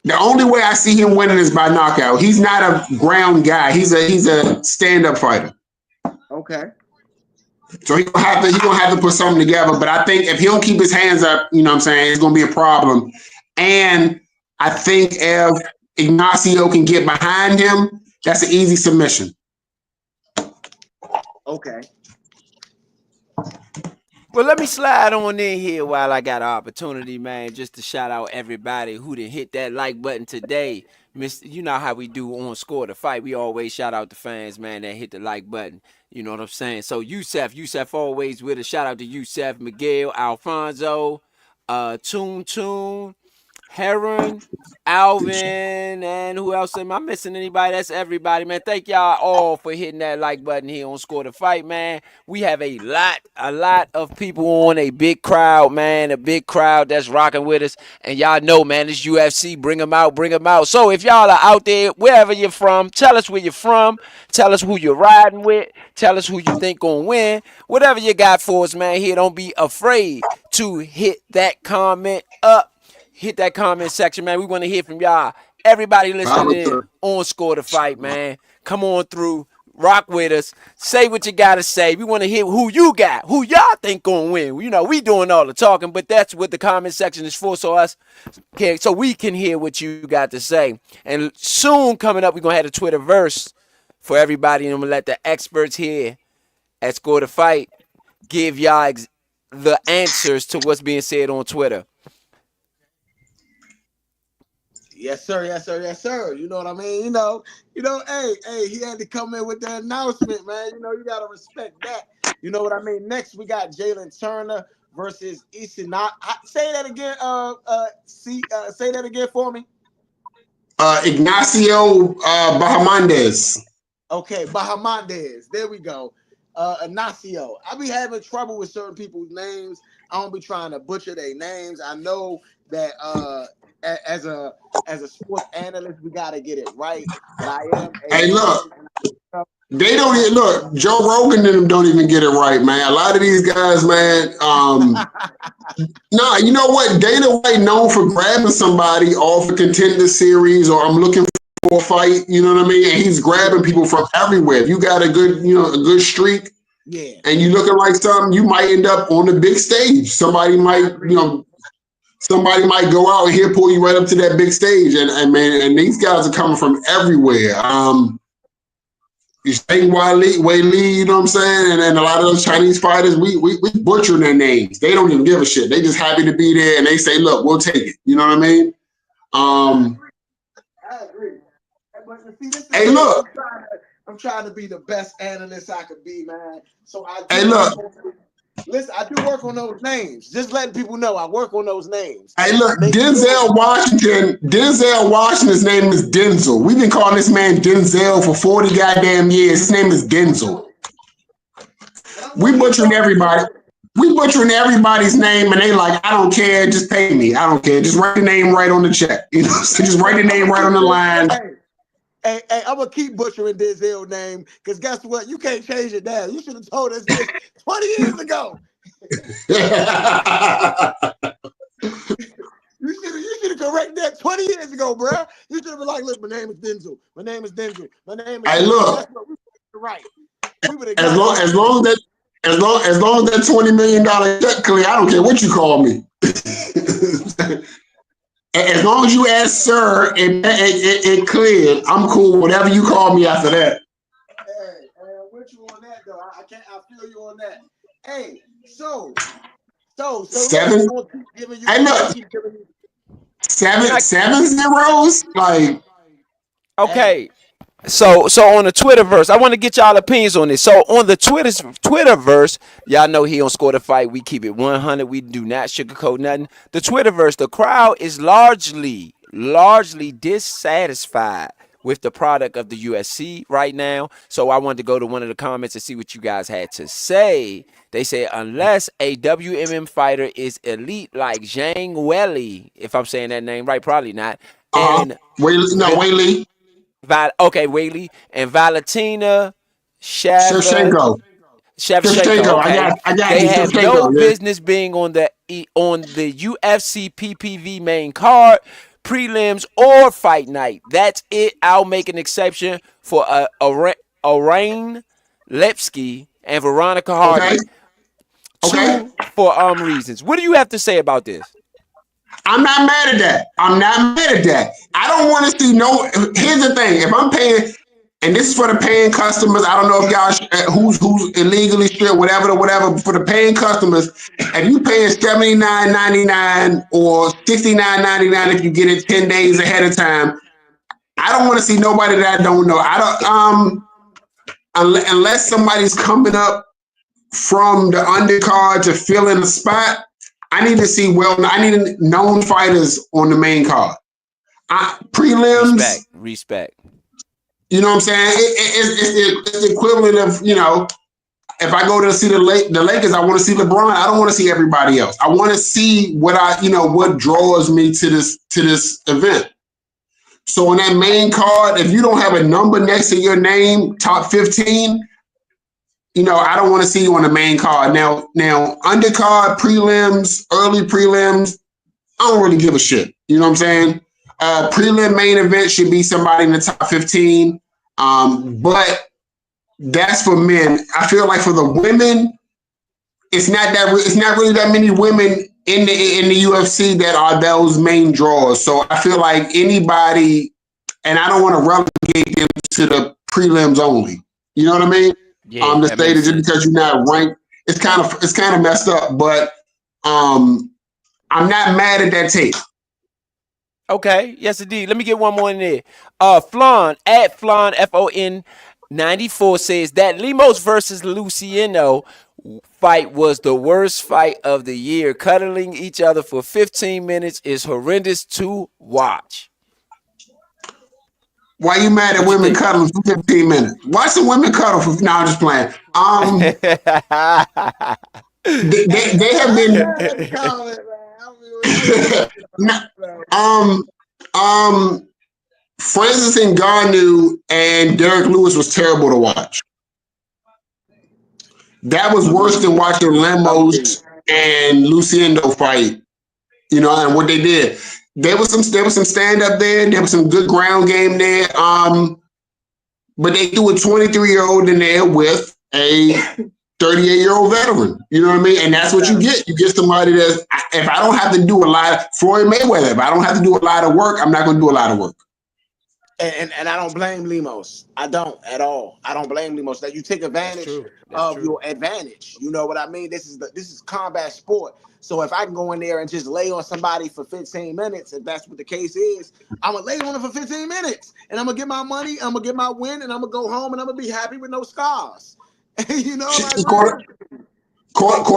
The only way I see him winning is by knockout. He's not a ground guy. He's a stand-up fighter. Okay. So he gonna have to put something together. But I think if he don't keep his hands up, you know what I'm saying, it's gonna be a problem. And I think if Ignacio can get behind him, that's an easy submission. Okay. Well, let me slide on in here while I got an opportunity, man, just to shout out everybody who done hit that like button today. You know how we do on Score the Fight. We always shout out the fans, man, that hit the like button. You know what I'm saying? So Yusef always with us. Shout out to Yusef, Miguel, Alfonso, Toon, Heron, Alvin, and who else am I missing? Anybody? That's everybody, man. Thank y'all all for hitting that like button here on Score the Fight, man. We have a lot of people on, a big crowd, man, a big crowd that's rocking with us. And y'all know, man, this UFC, bring them out. So if y'all are out there, wherever you're from, tell us where you're from. Tell us who you're riding with. Tell us who you think gonna win. Whatever you got for us, man, here, don't be afraid to hit that comment up. Hit that comment section, man. We want to hear from y'all. Everybody listening in on Score the Fight, man. Come on through. Rock with us. Say what you got to say. We want to hear who you got. Who y'all think going to win. You know, we doing all the talking, but that's what the comment section is for, so we can hear what you got to say. And soon coming up, we're going to have a Twitterverse for everybody, and I'm going to let the experts here at Score the Fight give y'all the answers to what's being said on Twitter. Yes, sir. You know what I mean? Hey, he had to come in with the announcement, man. You gotta respect that. You know what I mean? Next, we got Jalin Turner versus Isinat. Say that again. Say that again for me. Ignacio Bahamondes. Okay, Bahamondes. There we go. Ignacio. I be having trouble with certain people's names. I don't be trying to butcher their names. I know that as a sports analyst, we gotta get it right. But I am. Hey, look, they don't even look. Joe Rogan and them don't even get it right, man. A lot of these guys, man. You know what? Dana White known for grabbing somebody off a contender series, or I'm looking for a fight. You know what I mean? And he's grabbing people from everywhere. If you got a good streak, yeah, and you looking like something, you might end up on the big stage. Somebody might go out and he'll pull you right up to that big stage. And these guys are coming from everywhere. You say Wei Li, you know what I'm saying? And then a lot of those Chinese fighters, we butcher their names. They don't even give a shit. They just happy to be there and they say, look, we'll take it. You know what I mean? I agree. But see, this is hey, look. I'm trying to be the best analyst I could be, man. So I do hey, look. Listen, I do work on those names. Just letting people know I work on those names. Hey, look, Denzel Washington's name is Denzel. We've been calling this man Denzel for 40 goddamn years. His name is Denzel. We butchering everybody. We butchering everybody's name, and they like, I don't care, just pay me. I don't care. Just write the name right on the check. You know, so just write the name right on the line. Hey, I'm gonna keep butchering Denzel's name because guess what? You can't change it now. You should have told us this 20 years ago. You should have corrected that 20 years ago, bro. You should have been like, look, my name is Denzel. My name is Denzel. My name is. Hey, look. That's what we right. As long as that $20 million check clear, I don't care what you call me. As long as you ask sir, it cleared. I'm cool. Whatever you call me after that. Hey, I'm with you on that though. I feel you on that. Hey, so seven. Hey, look. 7 zeros. Like, okay. So on the Twitterverse, I want to get y'all opinions on this. So on the Twitterverse, y'all know he on Score the Fight. We keep it 100. We do not sugarcoat nothing. The Twitterverse, the crowd is largely dissatisfied with the product of the UFC right now. So I wanted to go to one of the comments and see what you guys had to say. They say unless a WMM fighter is elite like Zhang Weili, if I'm saying that name right, probably not. And Weili. Weili and Valentina Shevchenko. Okay. I got they have no yeah. business being on the UFC PPV main card, prelims, or fight night. That's it. I'll make an exception for Orain Lipsky and Veronica Hardy. Okay. For reasons. What do you have to say about this? I'm not mad at that. I don't want to see no. Here's the thing: if I'm paying, and this is for the paying customers, I don't know if y'all who's illegally stripped, whatever. For the paying customers, if you paying $79.99 or $69.99 if you get it 10 days ahead of time, I don't want to see nobody that I don't know. Unless somebody's coming up from the undercard to fill in a spot. I need to see I need known fighters on the main card. Prelims. Respect. You know what I'm saying? It's the equivalent of, you know, if I go to see the Lakers, I want to see LeBron. I don't want to see everybody else. I want to see what draws me to this event. So on that main card, if you don't have a number next to your name, top 15, you know, I don't want to see you on the main card. Now, undercard, prelims, early prelims, I don't really give a shit. You know what I'm saying? Prelim main event should be somebody in the top 15. But that's for men. I feel like for the women, it's not really that many women in the UFC that are those main draws. So I feel like anybody, and I don't want to relegate them to the prelims only. You know what I mean? Yeah, the status just because you're not ranked, it's kind of messed up. But I'm not mad at that take. Okay, yes indeed. Let me get one more in there. Flan FON 94 says that Lemos versus Lucindo fight was the worst fight of the year. Cuddling each other for 15 minutes is horrendous to watch. Why you mad at women cuddling for 15 minutes? Why some women cuddle for? No, I'm just playing. They have been. Francis Ngannou and Derek Lewis was terrible to watch. That was worse than watching Lemos and Lucindo fight. You know, and what they did. There was some stand up there. There was some good ground game there. But they threw a 23-year-old in there with a 38-year-old veteran. You know what I mean? And that's what you get. You get somebody that's, if I don't have to do a lot, Floyd Mayweather, if I don't have to do a lot of work, I'm not going to do a lot of work. And I don't blame Lemos. I don't at all. I don't blame Lemos. That you take advantage of your advantage. You know what I mean? This is combat sport. So if I can go in there and just lay on somebody for 15 minutes, if that's what the case is, I'm gonna lay on them for 15 minutes, and I'm gonna get my money, I'm gonna get my win, and I'm gonna go home and I'm gonna be happy with no scars. You know, like caught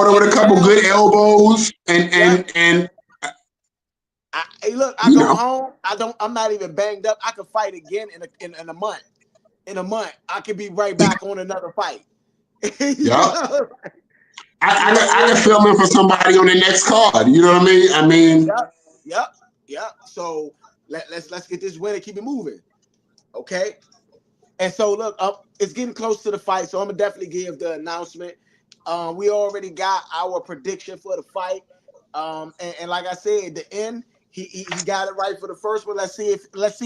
her with a couple good elbows, and hey, look, I go home. I'm not even banged up. I could fight again in a month. In a month, I could be right back on another fight. Yeah. I can film in for somebody on the next card. You know what I mean? Yep. So let's get this win and keep it moving. Okay. And so look, it's getting close to the fight, so I'm gonna definitely give the announcement. We already got our prediction for the fight. And like I said, the end. He got it right for the first one. Let's see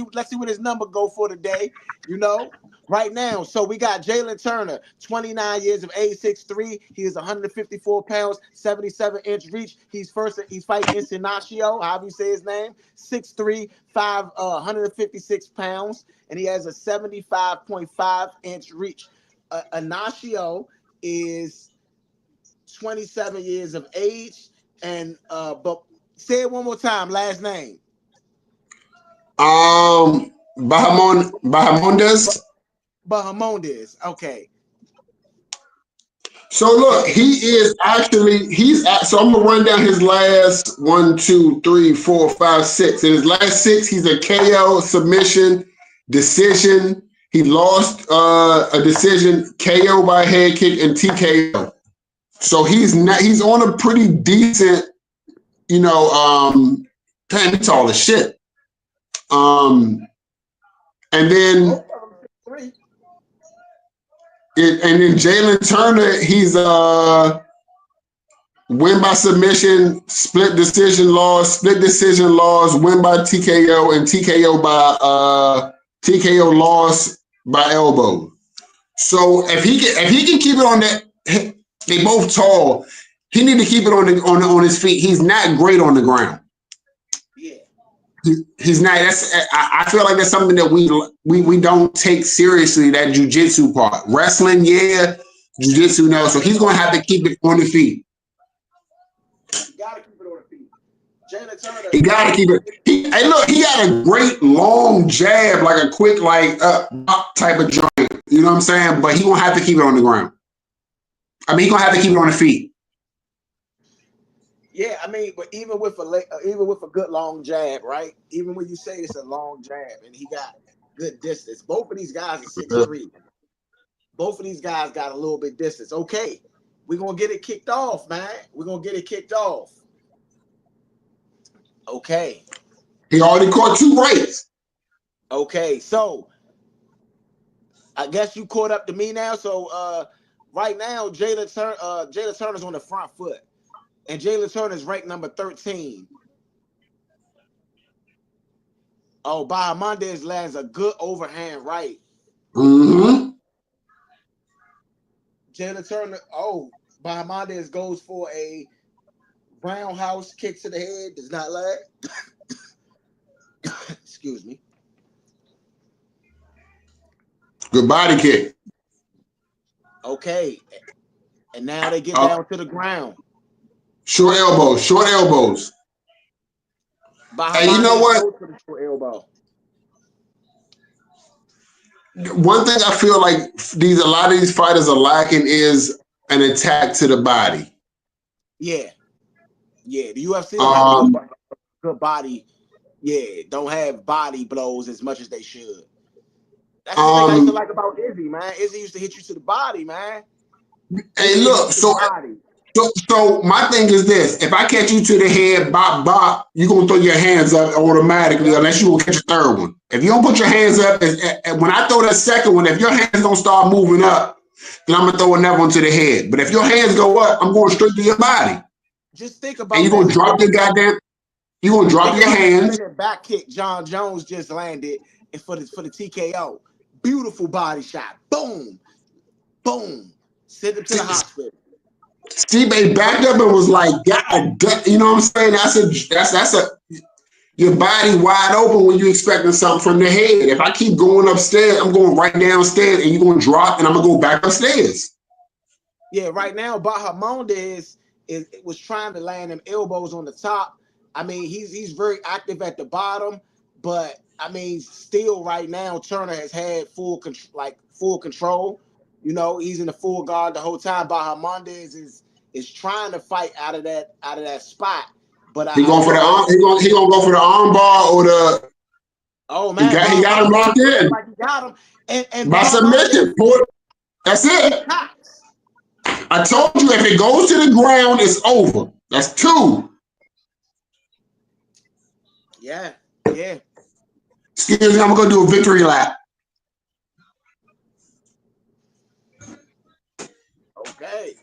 what his number go for today. You know, right now. So we got Jalin Turner, 29 years of age, 6'3". He is 154 pounds, 77-inch reach. He's fighting IGNACIO, however you say his name, 6'3", 156 pounds, and he has a 75.5-inch reach. IGNACIO is 27 years of age, and but. Say it one more time. Last name. Bahamondes. Bahamondes. Okay. So look, he's so I'm gonna run down his last 1, 2, 3, 4, 5, 6. In his last 6, he's a KO, submission, decision. He lost a decision, KO by head kick, and TKO. So he's on a pretty decent. You know, damn, he's tall as shit. And then Jalin Turner, he's win by submission, split decision loss, win by TKO, and TKO loss by elbow. So if he can keep it on that, they both tall. He need to keep it on his feet. He's not great on the ground. Yeah, he's not. I feel like that's something that we don't take seriously. That jiu-jitsu part, wrestling, yeah, jiu-jitsu, no. So he's gonna have to keep it on the feet. You gotta keep it on the feet. Jalin Turner. He gotta keep it. Hey, look, he got a great long jab, like a quick type of joint. You know what I'm saying? But he gonna have to keep it on the ground. I mean, he gonna have to keep it on the feet. Yeah, I mean, but even with a good long jab, right? Even when you say it's a long jab and he got good distance, both of these guys are 6'3". Both of these guys got a little bit distance. Okay, we're gonna get it kicked off, man. We're gonna get it kicked off. Okay. He already caught 2 rights. Okay, so I guess you caught up to me now. So right now, Jalin Turner's on the front foot. And Jalin Turner is ranked number 13. Oh, Bahamondes lands a good overhand right. Mm-hmm. Jalin Turner, Bahamondes goes for a roundhouse kick to the head. Does not lag. Excuse me. Good body kick. Okay. And now they get down to the ground. Short elbows. Hey, you know what? One thing I feel like a lot of these fighters are lacking is an attack to the body. Yeah. The UFC don't have a good body. Yeah, don't have body blows as much as they should. That's the thing I used to like about Izzy, man. Izzy used to hit you to the body, man. Hey, look, so my thing is this: if I catch you to the head, bop, you're gonna throw your hands up automatically, unless you will catch a third one. If you don't put your hands up, when I throw that second one, if your hands don't start moving up, then I'm gonna throw another one to the head. But if your hands go up, I'm going straight to your body. Just think about. And you're gonna drop your goddamn. You're gonna drop your hands. Back kick John Jones just landed for the TKO. Beautiful body shot. Boom. Send him to the hospital. Steve backed up and was like, God, you know what I'm saying? your body wide open when you're expecting something from the head. If I keep going upstairs, I'm going right downstairs, and you're going to drop, and I'm going to go back upstairs. Yeah, right now, Bahamondes was trying to land them elbows on the top. I mean, he's very active at the bottom, but I mean, still right now, Turner has had full control. You know, he's in the full guard the whole time. Bahamondes is trying to fight out of that spot. But He going for the arm. He gonna go for the arm bar or the. Oh man, he got him locked in. Like he got him, and by submission. That's it. I told you if it goes to the ground, it's over. That's 2. Yeah. Excuse me, I'm gonna do a victory lap. Okay.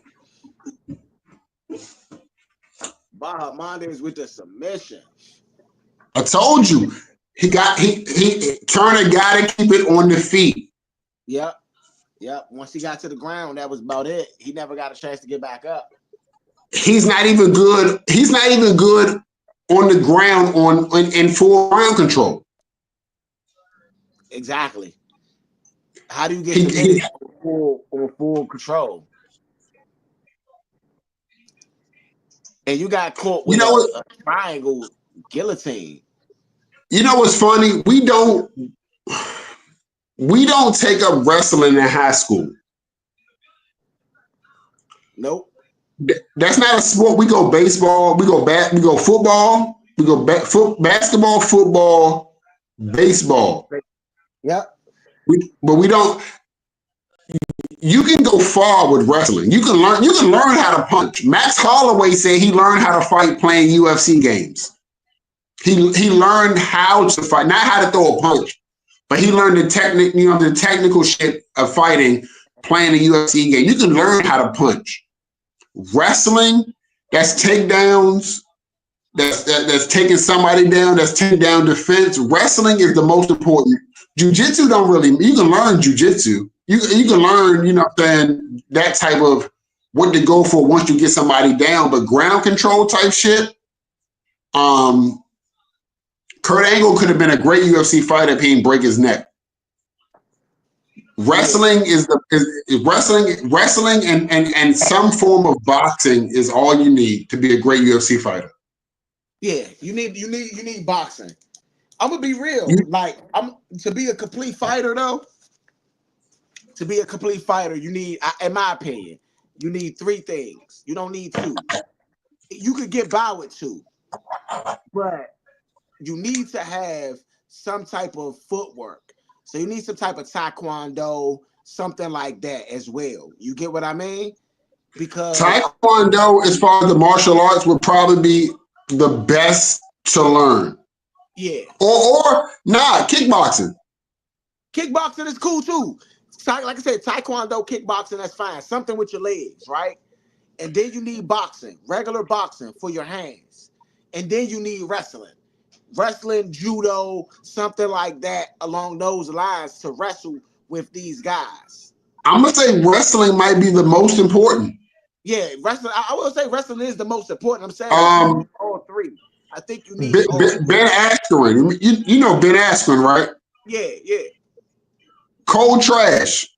Bahamondes with the submission. I told you, Turner got to keep it on the feet. Yep. Once he got to the ground, that was about it. He never got a chance to get back up. He's not even good. He's not even good on the ground in full ground control. Exactly. How do you get on full control? And you got caught with a triangle guillotine. You know what's funny? We don't take up wrestling in high school. Nope. That's not a sport. We go baseball. We go football. We go basketball, football, baseball. Yep. But we don't. You can go far with wrestling. You can learn how to punch. Max Holloway said he learned how to fight playing UFC games. He learned how to fight, not how to throw a punch, but he learned the technical shit of fighting playing a UFC game. You can learn how to punch. Wrestling, that's takedowns. That's taking somebody down. That's taking down defense. Wrestling is the most important. Jiu-jitsu don't really. You can learn jiu-jitsu. You can learn, you know what I'm saying, that type of what to go for once you get somebody down. But ground control type shit, Kurt Angle could have been a great UFC fighter if he didn't break his neck. Wrestling wrestling and some form of boxing is all you need to be a great UFC fighter. Yeah, you need boxing. I'm gonna be real. To be a complete fighter though. To be a complete fighter, you need, in my opinion, you need 3 things. You don't need 2. You could get by with 2, but you need to have some type of footwork. So you need some type of taekwondo, something like that as well. You get what I mean? Because taekwondo, as far as the martial arts, would probably be the best to learn. Yeah. Or kickboxing. Kickboxing is cool too. Like I said, taekwondo, kickboxing, that's fine. Something with your legs, right? And then you need boxing, regular boxing for your hands. And then you need wrestling. Wrestling, judo, something like that along those lines to wrestle with these guys. I'm going to say wrestling might be the most important. Yeah, wrestling. I will say wrestling is the most important. I'm saying all 3. I think you need Ben Askren. You know Ben Askren, right? Yeah. Cold trash.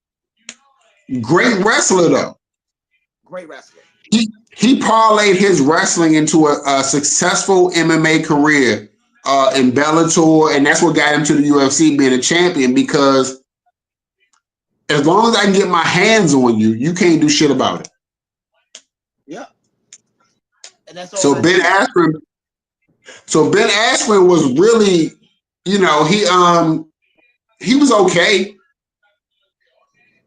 Great wrestler, though. Great wrestler. He parlayed his wrestling into a successful MMA career in Bellator, and that's what got him to the UFC, being a champion, because as long as I can get my hands on you, you can't do shit about it. Yeah. And that's all. So Ben Askren was really, he was okay.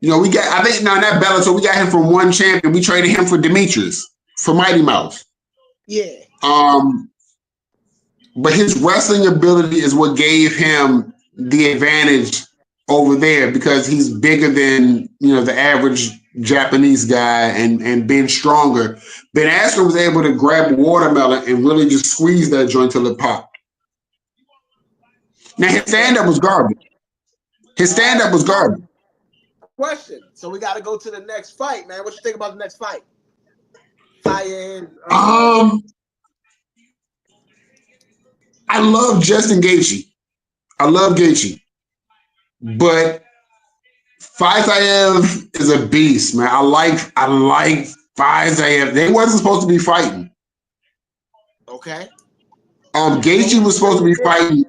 You know, that Bellator, we got him from one champion. We traded him for Demetrius, for Mighty Mouse. Yeah. But his wrestling ability is what gave him the advantage over there, because he's bigger than, the average Japanese guy and being stronger. Ben Askren was able to grab a watermelon and really just squeeze that joint till it popped. Now, his stand-up was garbage. Question. So we got to go to the next fight, man. What you think about the next fight? I love Justin Gaethje. I love Gaethje, but Fiziev is a beast, man. I like Fiziev. They wasn't supposed to be fighting. Okay. Gaethje was supposed to be fighting.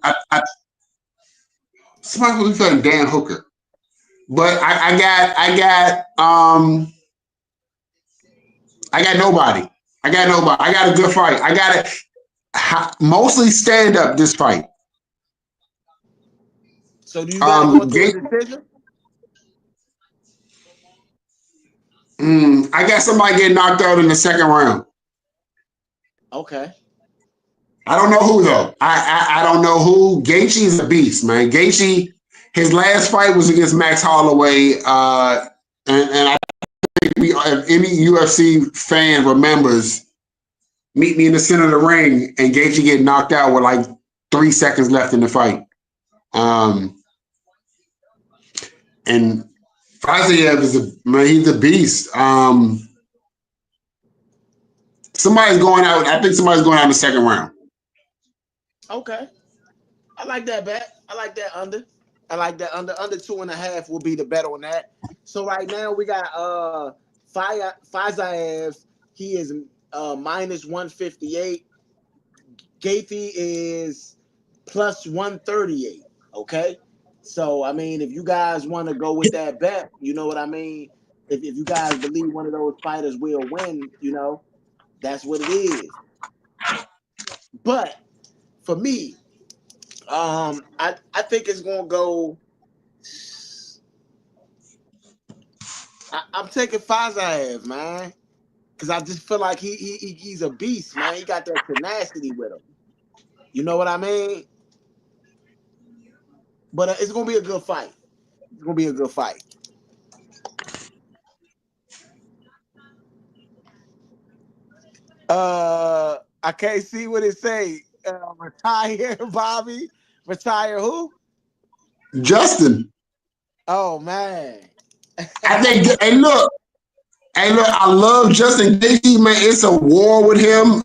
Somebody was fighting Dan Hooker, but I got nobody. I got nobody. I got a good fight. I got it mostly stand up this fight. So do you got to go to a decision? I got somebody getting knocked out in the second round. Okay. I don't know who though. I don't know who. Gaethje is a beast, man. Gaethje, his last fight was against Max Holloway, and I think if any UFC fan remembers, meet me in the center of the ring, and Gaethje get knocked out with like 3 seconds left in the fight. And Fiziev is he's a beast. Somebody's going out. I think somebody's going out in the second round. Okay. I like that bet. I like that under. I like that under 2.5 will be the bet on that. So right now we got Fiziev. He is minus 158. Gaethje is plus 138. Okay. So I mean, if you guys want to go with that bet, you know what I mean. If you guys believe one of those fighters will win, you know, that's what it is. But for me, I think it's gonna go. I'm taking Fiziev, man, because I just feel like he's a beast, man. He got that tenacity with him. You know what I mean? But it's gonna be a good fight. It's gonna be a good fight. I can't see what it say. Retire, Bobby. Retire who? Justin. Oh man. I think. Hey, look. I love Justin Gaethje, man. It's a war with him.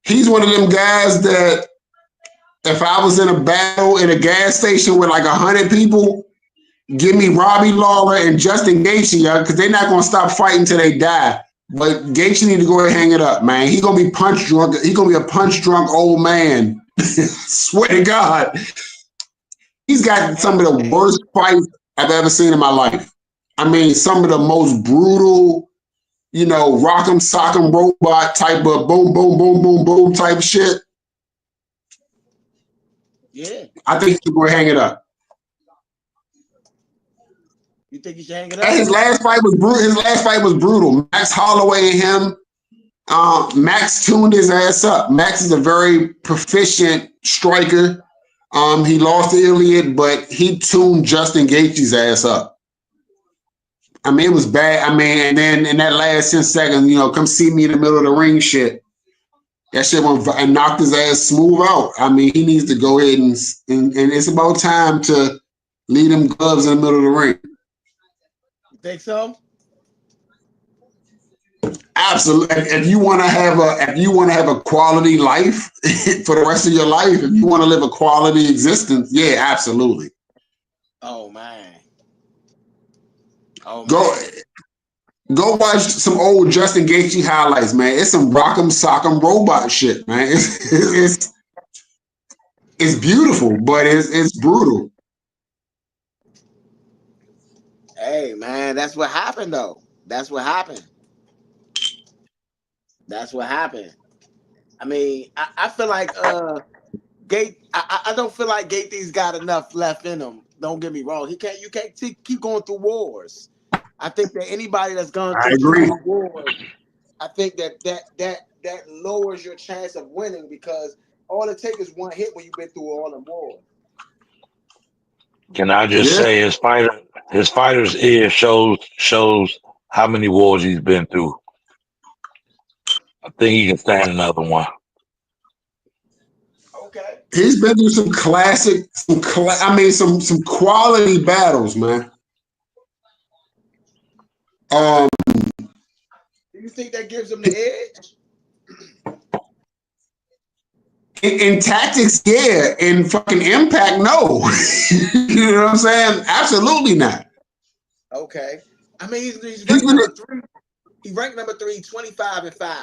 He's one of them guys that if I was in a battle in a gas station with like 100 people, give me Robbie Lawler and Justin Gaethje, because they're not gonna stop fighting till they die. But Gaethje need to go ahead and hang it up, man. He's gonna be punch drunk. He's gonna be a punch drunk old man. Swear to God. He's got some of the worst fights I've ever seen in my life. I mean, some of the most brutal, you know, rock'em sock'em robot type of boom, boom, boom, boom, boom type shit. Yeah. I think he should go ahead and hang it up. You think he should hang it up? And his last fight was brutal. His last fight was brutal. Max Holloway and him. Max tuned his ass up. Max is a very proficient striker. He lost to Iliad, but he tuned Justin Gaethje's ass up. I mean, it was bad. I mean, and then in that last 10 seconds, you know, come see me in the middle of the ring shit. That shit went and knocked his ass smooth out. I mean, he needs to go ahead and it's about time to leave them gloves in the middle of the ring. You think so? Absolutely. If you want to have a quality life for the rest of your life, if you want to live a quality existence, yeah, absolutely. Oh man. Oh man. Go watch some old Justin Gaethje highlights, man. It's some rock'em sock'em robot shit, man. It's beautiful, but it's brutal. Hey man, that's what happened though. That's what happened. That's what happened. I mean, I feel like I don't feel like Gaethje's got enough left in him. Don't get me wrong. You can't keep going through wars. I think that anybody that's gone through wars, I think that lowers your chance of winning, because all it takes is one hit when you've been through all the wars. Can I just say his fighter's ear shows how many wars he's been through. I think he can stand another one. Okay. He's been through some classic, some quality battles, man. Do you think that gives him the edge? In tactics, yeah. In fucking impact, no. You know what I'm saying? Absolutely not. Okay. I mean, he's ranked number 3. He ranked number 3, 25-5.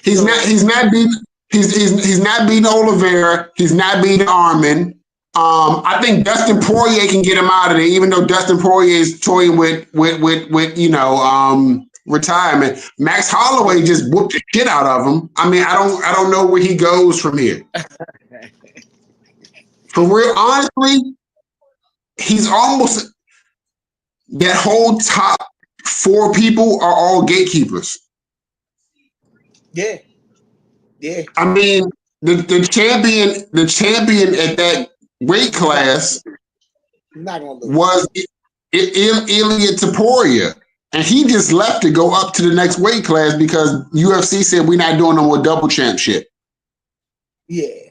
He's not beating Oliveira. He's not beating Armin. I think Dustin Poirier can get him out of there, even though Dustin Poirier is toying with retirement. Max Holloway just whooped the shit out of him. I mean, I don't know where he goes from here. For real, honestly, he's almost that whole top 4 people are all gatekeepers. Yeah. Yeah. I mean, the champion at that weight class was Ilia Topuria, and he just left to go up to the next weight class because UFC said we're not doing no more double champ shit. Yeah,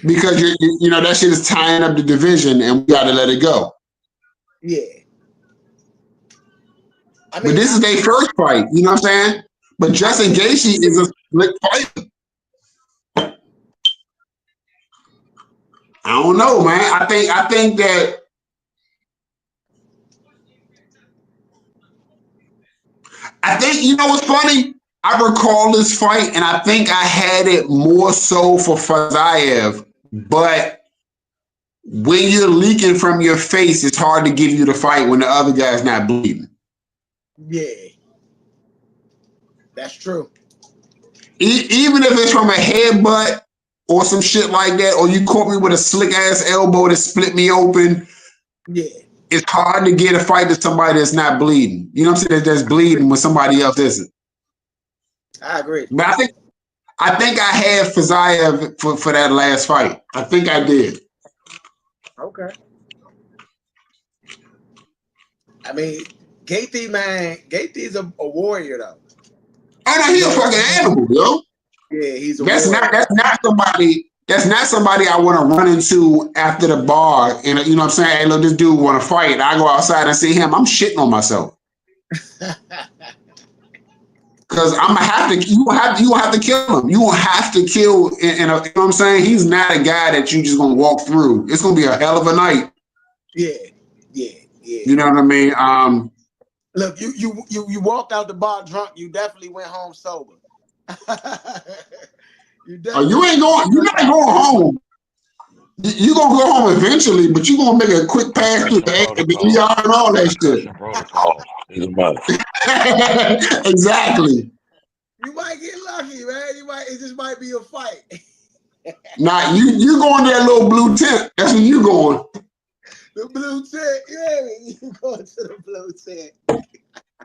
because you know that shit is tying up the division, and we got to let it go. Yeah, I mean, but this is their first fight. You know what I'm saying? But Justin Gaethje is a slick fighter. I don't know, man. I think that you know what's funny? I recall this fight, and I think I had it more so for Fiziev, but when you're leaking from your face, it's hard to give you the fight when the other guy's not bleeding. Yeah, that's true. Even if it's from a headbutt or some shit like that, or you caught me with a slick ass elbow that split me open. Yeah, it's hard to get a fight to somebody that's not bleeding. You know what I'm saying? That's bleeding when somebody else isn't. I agree. But I think I had Fiziev for that last fight. I think I did. Okay. I mean, Gaethje, man, Gaethje's a warrior though. Oh no, he's a fucking animal, yo. Yeah, he's a warrior. That's not somebody I want to run into after the bar. And you know what I'm saying? Hey, look, this dude want to fight. I go outside and see him. I'm shitting on myself. Because I'm gonna have to. You gonna have to kill him. You gonna have to kill. You know what I'm saying? He's not a guy that you just gonna walk through. It's gonna be a hell of a night. Yeah. You know what I mean? Look, you walked out the bar drunk. You definitely went home sober. You ain't going. You're not going home. You're gonna go home eventually, but you're gonna make a quick pass through the ER and all that shit. Exactly. You might get lucky, man. It just might be a fight. Nah, you going to that little blue tent. That's where you going. The blue tent, yeah. You going to the blue tent.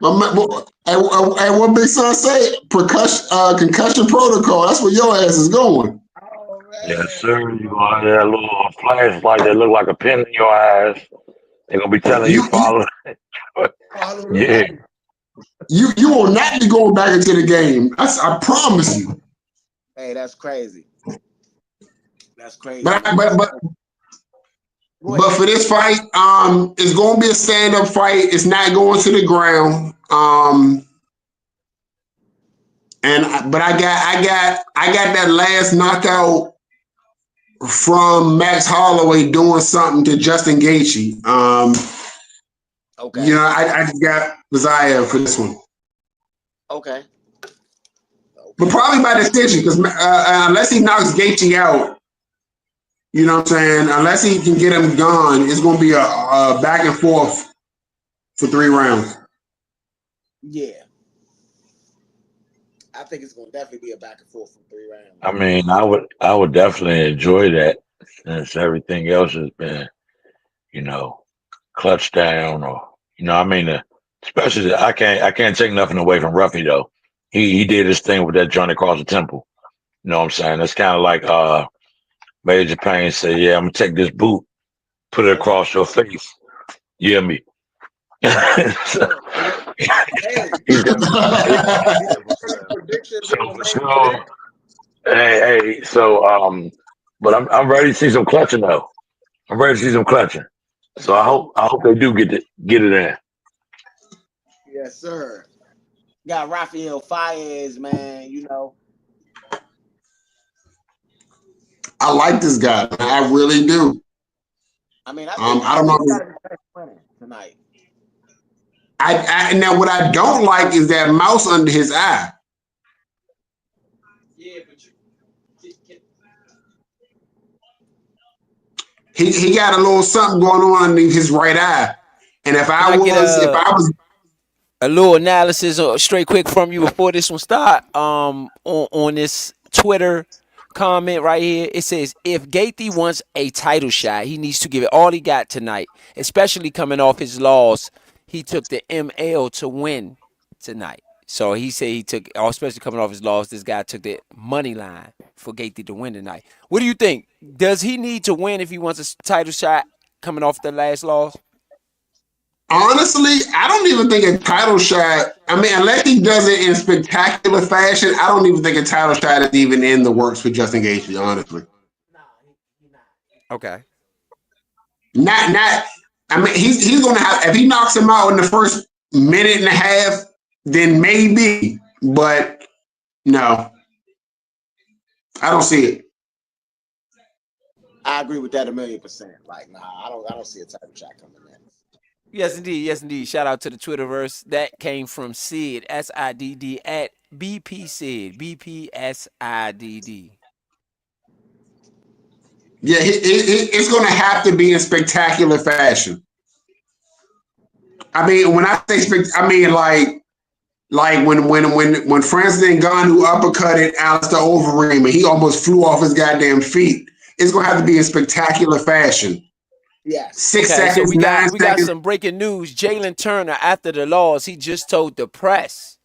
And what Big Son say? Concussion protocol. That's where your ass is going. Oh, man. Yes, sir. You gonna have that little flashlight that look like a pin in your eyes. They're gonna be telling you follow. Yeah. You will not be going back into the game. I promise you. Hey, that's crazy. That's crazy. But for this fight, it's going to be a stand-up fight. It's not going to the ground. But I got that last knockout from Max Holloway doing something to Justin Gaethje. Okay. You know, I just got Fiziev for this one. Okay. But probably by decision, because unless he knocks Gaethje out, you know what I'm saying? Unless he can get him gone, it's going to be a back and forth for 3 rounds. Yeah. I think it's going to definitely be a back and forth for 3 rounds. I mean, I would definitely enjoy that since everything else has been, you know, clutched down or, you know, I mean, especially I can't take nothing away from Ruffy though. He did his thing with that joint across the temple. You know what I'm saying? It's kind of like Major Payne said, yeah, I'm gonna take this boot, put it across your face. You hear me? So for sure. Hey, so but I'm ready to see some clutching though. I'm ready to see some clutching. So I hope they do get it in. Yes, sir. Got Rafael Fiziev, man, you know. I like this guy. I really do. I mean, I don't know. he got to be best winner tonight. Now what I don't like is that mouse under his eye. Yeah, but He got a little something going on underneath his right eye. And if I was a little analysis straight quick from you before this one start, on this Twitter comment right here, it says, if Gaethje wants a title shot, he needs to give it all he got tonight, especially coming off his loss. He took the ML to win tonight. So he said he took, especially coming off his loss, this guy took the money line for Gaethje to win tonight. What do you think? Does he need to win if he wants a title shot coming off the last loss? Honestly, I don't even think a title shot, I mean, unless he does it in spectacular fashion, I don't even think a title shot is even in the works for Justin Gaethje, honestly. Okay. Not. I mean, he's gonna have, if he knocks him out in the first minute and a half, then maybe. But no, I don't see it. I agree with that 1,000,000%. Like, nah, I don't see a title shot coming in. Yes, indeed. Yes, indeed. Shout out to the Twitterverse. That came from Sid, SIDD, at BP Sid, BPSIDD. Yeah, it's going to have to be in spectacular fashion. I mean, when I say I mean like when Francis Ngannou uppercutted Alistair Overeem and he almost flew off his goddamn feet. It's going to have to be in spectacular fashion. Yes. 6 seconds, so we 9 got seconds. some breaking news. Jalen Turner, after the loss, he just told the press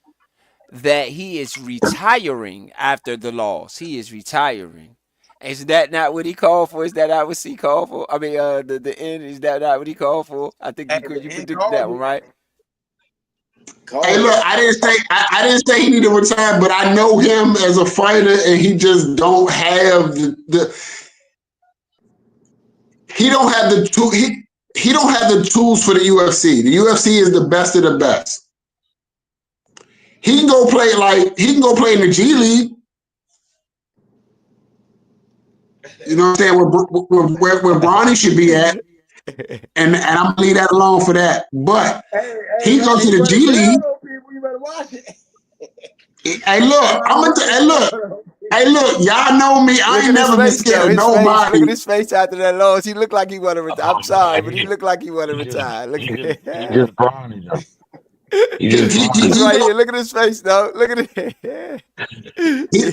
that he is retiring after the loss. He is retiring. Is that not what he called for? Is that not what he called for? I mean, the end, is that not what he called for? I think you predicted that one, right? Hey, look, I didn't say he needed to retire, but I know him as a fighter, and he just don't have he don't have the tools for the UFC. The UFC is the best of the best. He can go play in the G League. You know what I'm saying? Where Bronny should be at. And I'm gonna leave that alone for that. But he goes to the G League. You better watch it. Hey, look, y'all know me. I ain't never been scared of nobody. Look at his face after that loss. He looked like he wanted to retire. I'm sorry, but he looked like he wanted to retire. Look at it. He just brawny though. Look at his face though. Look at it. He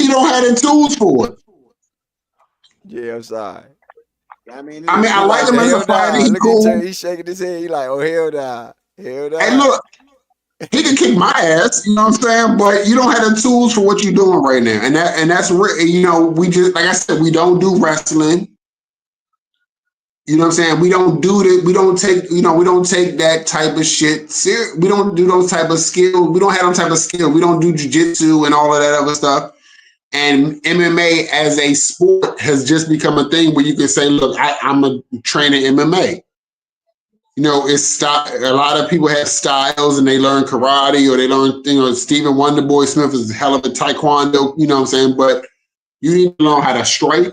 don't have the tools for it. Yeah, I'm sorry. I mean, I like him as a fighter. He's cool. He's shaking his head. He like, oh, hell nah. Hell nah. Hey, look, he can kick my ass, you know what I'm saying? But you don't have the tools for what you're doing right now. And that's you know, we just, like I said, we don't do wrestling. You know what I'm saying? We don't do that. We don't take that type of shit serious. We don't do those type of skills. We don't have those type of skills. We don't do jiu-jitsu and all of that other stuff. And MMA as a sport has just become a thing where you can say, look, I'm a trainer in MMA. You know, a lot of people have styles and they learn karate or they learn, you know, Stephen Wonderboy Smith is a hell of a taekwondo, you know what I'm saying? But you need to learn how to strike,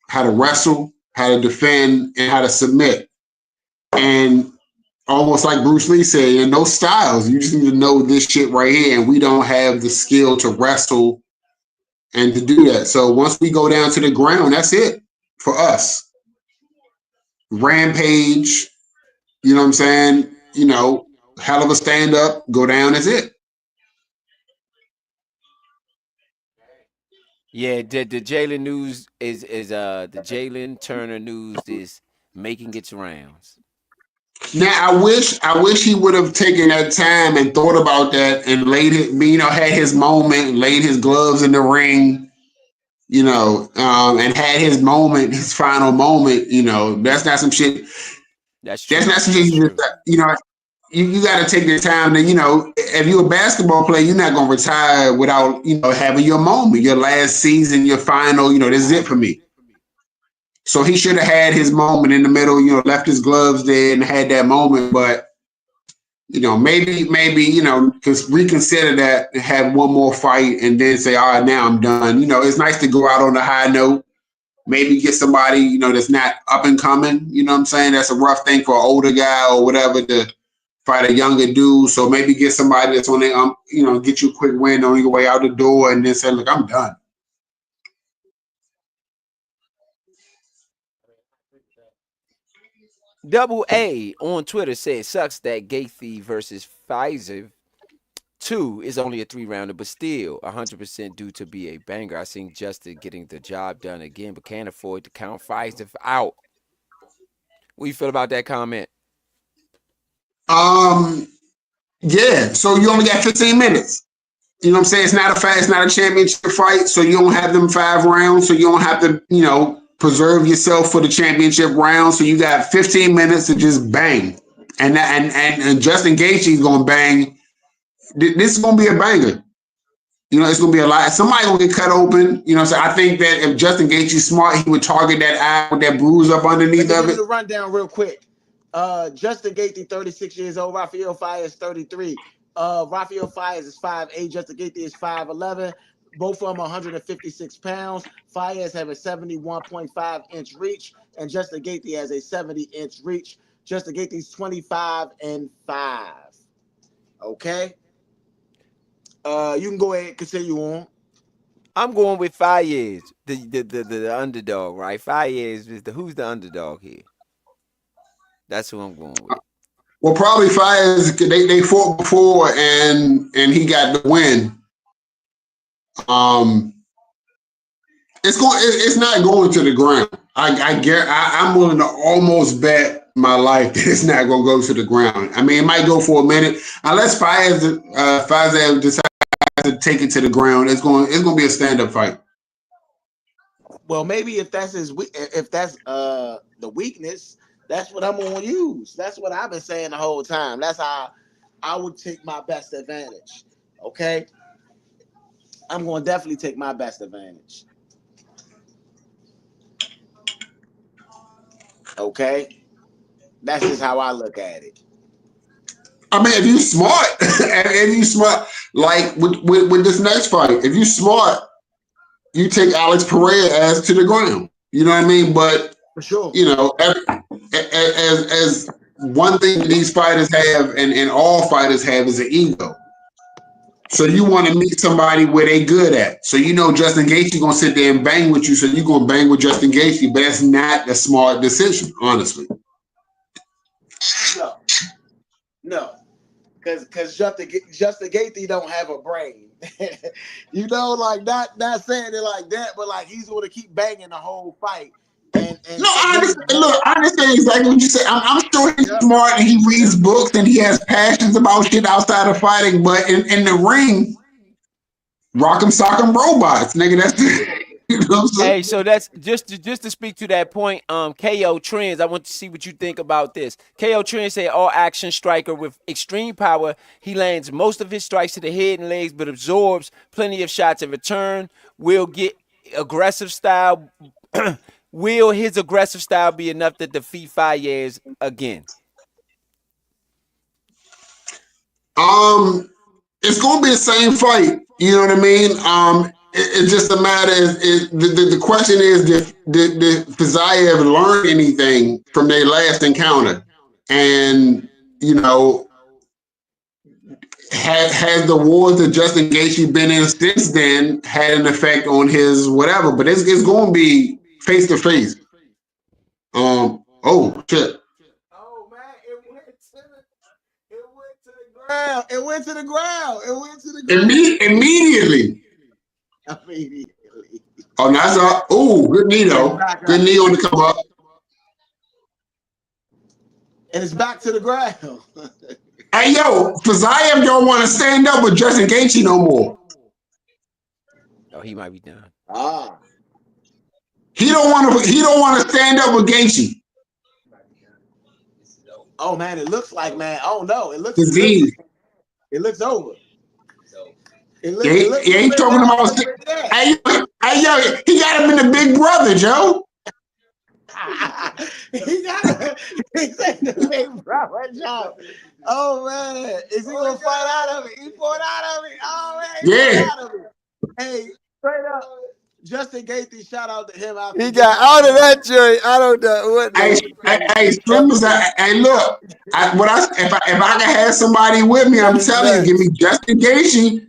how to wrestle, how to defend, and how to submit. And almost like Bruce Lee said, you know, no styles. You just need to know this shit right here. And we don't have the skill to wrestle and to do that. So once we go down to the ground, that's it for us. Rampage, you know what I'm saying? You know, hell of a stand-up, go down, that's it. Yeah, the Jalen news is the Jalen Turner news is making its rounds. Now I wish he would have taken that time and thought about that and laid it, you know, had his moment, laid his gloves in the ring, you know, and had his moment, his final moment. You know, that's not some shit. That's true. That's not some shit. You know, you got to take the time to, you know, if you're a basketball player, you're not gonna retire without, you know, having your moment, your last season, your final. You know, this is it for me. So he should have had his moment in the middle, you know, left his gloves there and had that moment. But maybe, reconsider that and have one more fight and then say, all right, now I'm done. It's nice to go out on a high note. Maybe get somebody, that's not up and coming. You know what I'm saying? That's a rough thing for an older guy or whatever to fight a younger dude. So maybe get somebody that's on their, get you a quick win on your way out the door and then say, look, I'm done. Double A on Twitter said, sucks that Gaethje versus Fiziev 2 is only a 3-rounder, but still 100% due to be a banger. I seen Justin getting the job done again, but can't afford to count Fiziev out. What do you feel about that comment? Yeah. So you only got 15 minutes. You know what I'm saying? It's not a championship fight, so you don't have them 5 rounds, so you don't have to, preserve yourself for the championship round. So you got 15 minutes to just bang. And Justin Gaethje is gonna bang. This is gonna be a banger. It's gonna be a lot. Somebody gonna get cut open. So I think that if Justin Gaethje's smart, he would target that eye with that bruise up underneath of it. The rundown real quick. Justin Gaethje, 36 years old. Rafael Fiziev is 33. Rafael Fiziev is 5'8". Justin Gaethje is 5'11". Both of them 156 pounds. Fiziev have a 71.5-inch reach, and Justin Gaethje has a 70-inch reach. Justin Gaethje is 25-5. Okay. You can go ahead and continue on. I'm going with Fiziev, the underdog, right? Fiziev is who's the underdog here? That's who I'm going with. Well, probably Fiziev. They fought before, and he got the win. It's not going to the ground. I'm willing to almost bet my life that it's not going to go to the ground. I mean, it might go for a minute, unless Fiziev decides to take it to the ground. It's going to be a stand-up fight. Well, maybe if that's the weakness, that's what I'm going to use. That's what I've been saying the whole time. That's how I would take my best advantage. Okay. I'm going to definitely take my best advantage. Okay? That's just how I look at it. I mean, if you smart, like with this next fight, if you smart, you take Alex Pereira ass to the ground. You know what I mean? But, for sure, as one thing that these fighters have and all fighters have is an ego. So you want to meet somebody where they good at. So Justin Gaethje gonna sit there and bang with you, so you're gonna bang with Justin Gaethje, but that's not a smart decision, honestly. No. Because Justin Gaethje don't have a brain. Not saying it like that, but like he's gonna keep banging the whole fight. I understand exactly what you said. I'm sure he's smart and he reads books and he has passions about shit outside of fighting, but in the ring, rock'em sock'em robots, nigga. That's you know what I'm saying? Hey, so that's just to speak to that point. KO Trends, I want to see what you think about this. KO Trends say all action striker with extreme power. He lands most of his strikes to the head and legs, but absorbs plenty of shots in return. Will get aggressive style. Will his aggressive style be enough to defeat Fiziev again? It's gonna be the same fight. You know what I mean? It's just a matter. The question is, did Fiziev learn anything from their last encounter? And has the wars that Justin Gaethje been in since then had an effect on his whatever? But it's going to be face to face. Oh shit! Oh man, it went to the ground. It went to the ground. Immediately. Oh, that's all. Oh, good knee though. Good knee on the come up. And it's back to the ground. Hey yo, Fiziev don't want to stand up with Justin Gaethje no more. Oh, he might be done. He don't want to stand up with Gaethje. Oh man, it looks like, man. Oh no, it looks disease. It looks over. He ain't talking about. Hey yo, he got him in the Big Brother, Joe. He said the Big Brother, Joe. Oh man, is he gonna fight out of it? He fought out of it. Oh man, he Yeah. fought out of it. Hey, straight up, Justin Gaethje, shout out to him. He got out of that joint. I don't know what. Hey, Slimmers, hey, look. If I can have somebody with me, I'm telling you, give me Justin Gaethje,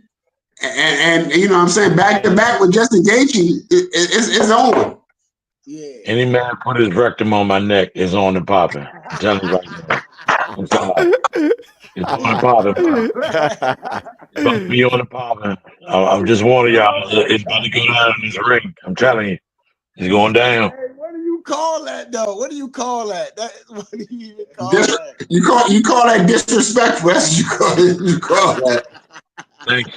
and you know what I'm saying, back to back with Justin Gaethje, it's on. Yeah. Any man put his rectum on my neck is on and popping. I'm telling you right now. I'm sorry. It's on and popping, bro. It's about to be on and popping. I'm just warning y'all. It's about to go down in this ring. I'm telling you. It's going down. Hey, what do you call that though? What do you call that? What do you even call that? You call that disrespectful. That's what you call that. Thank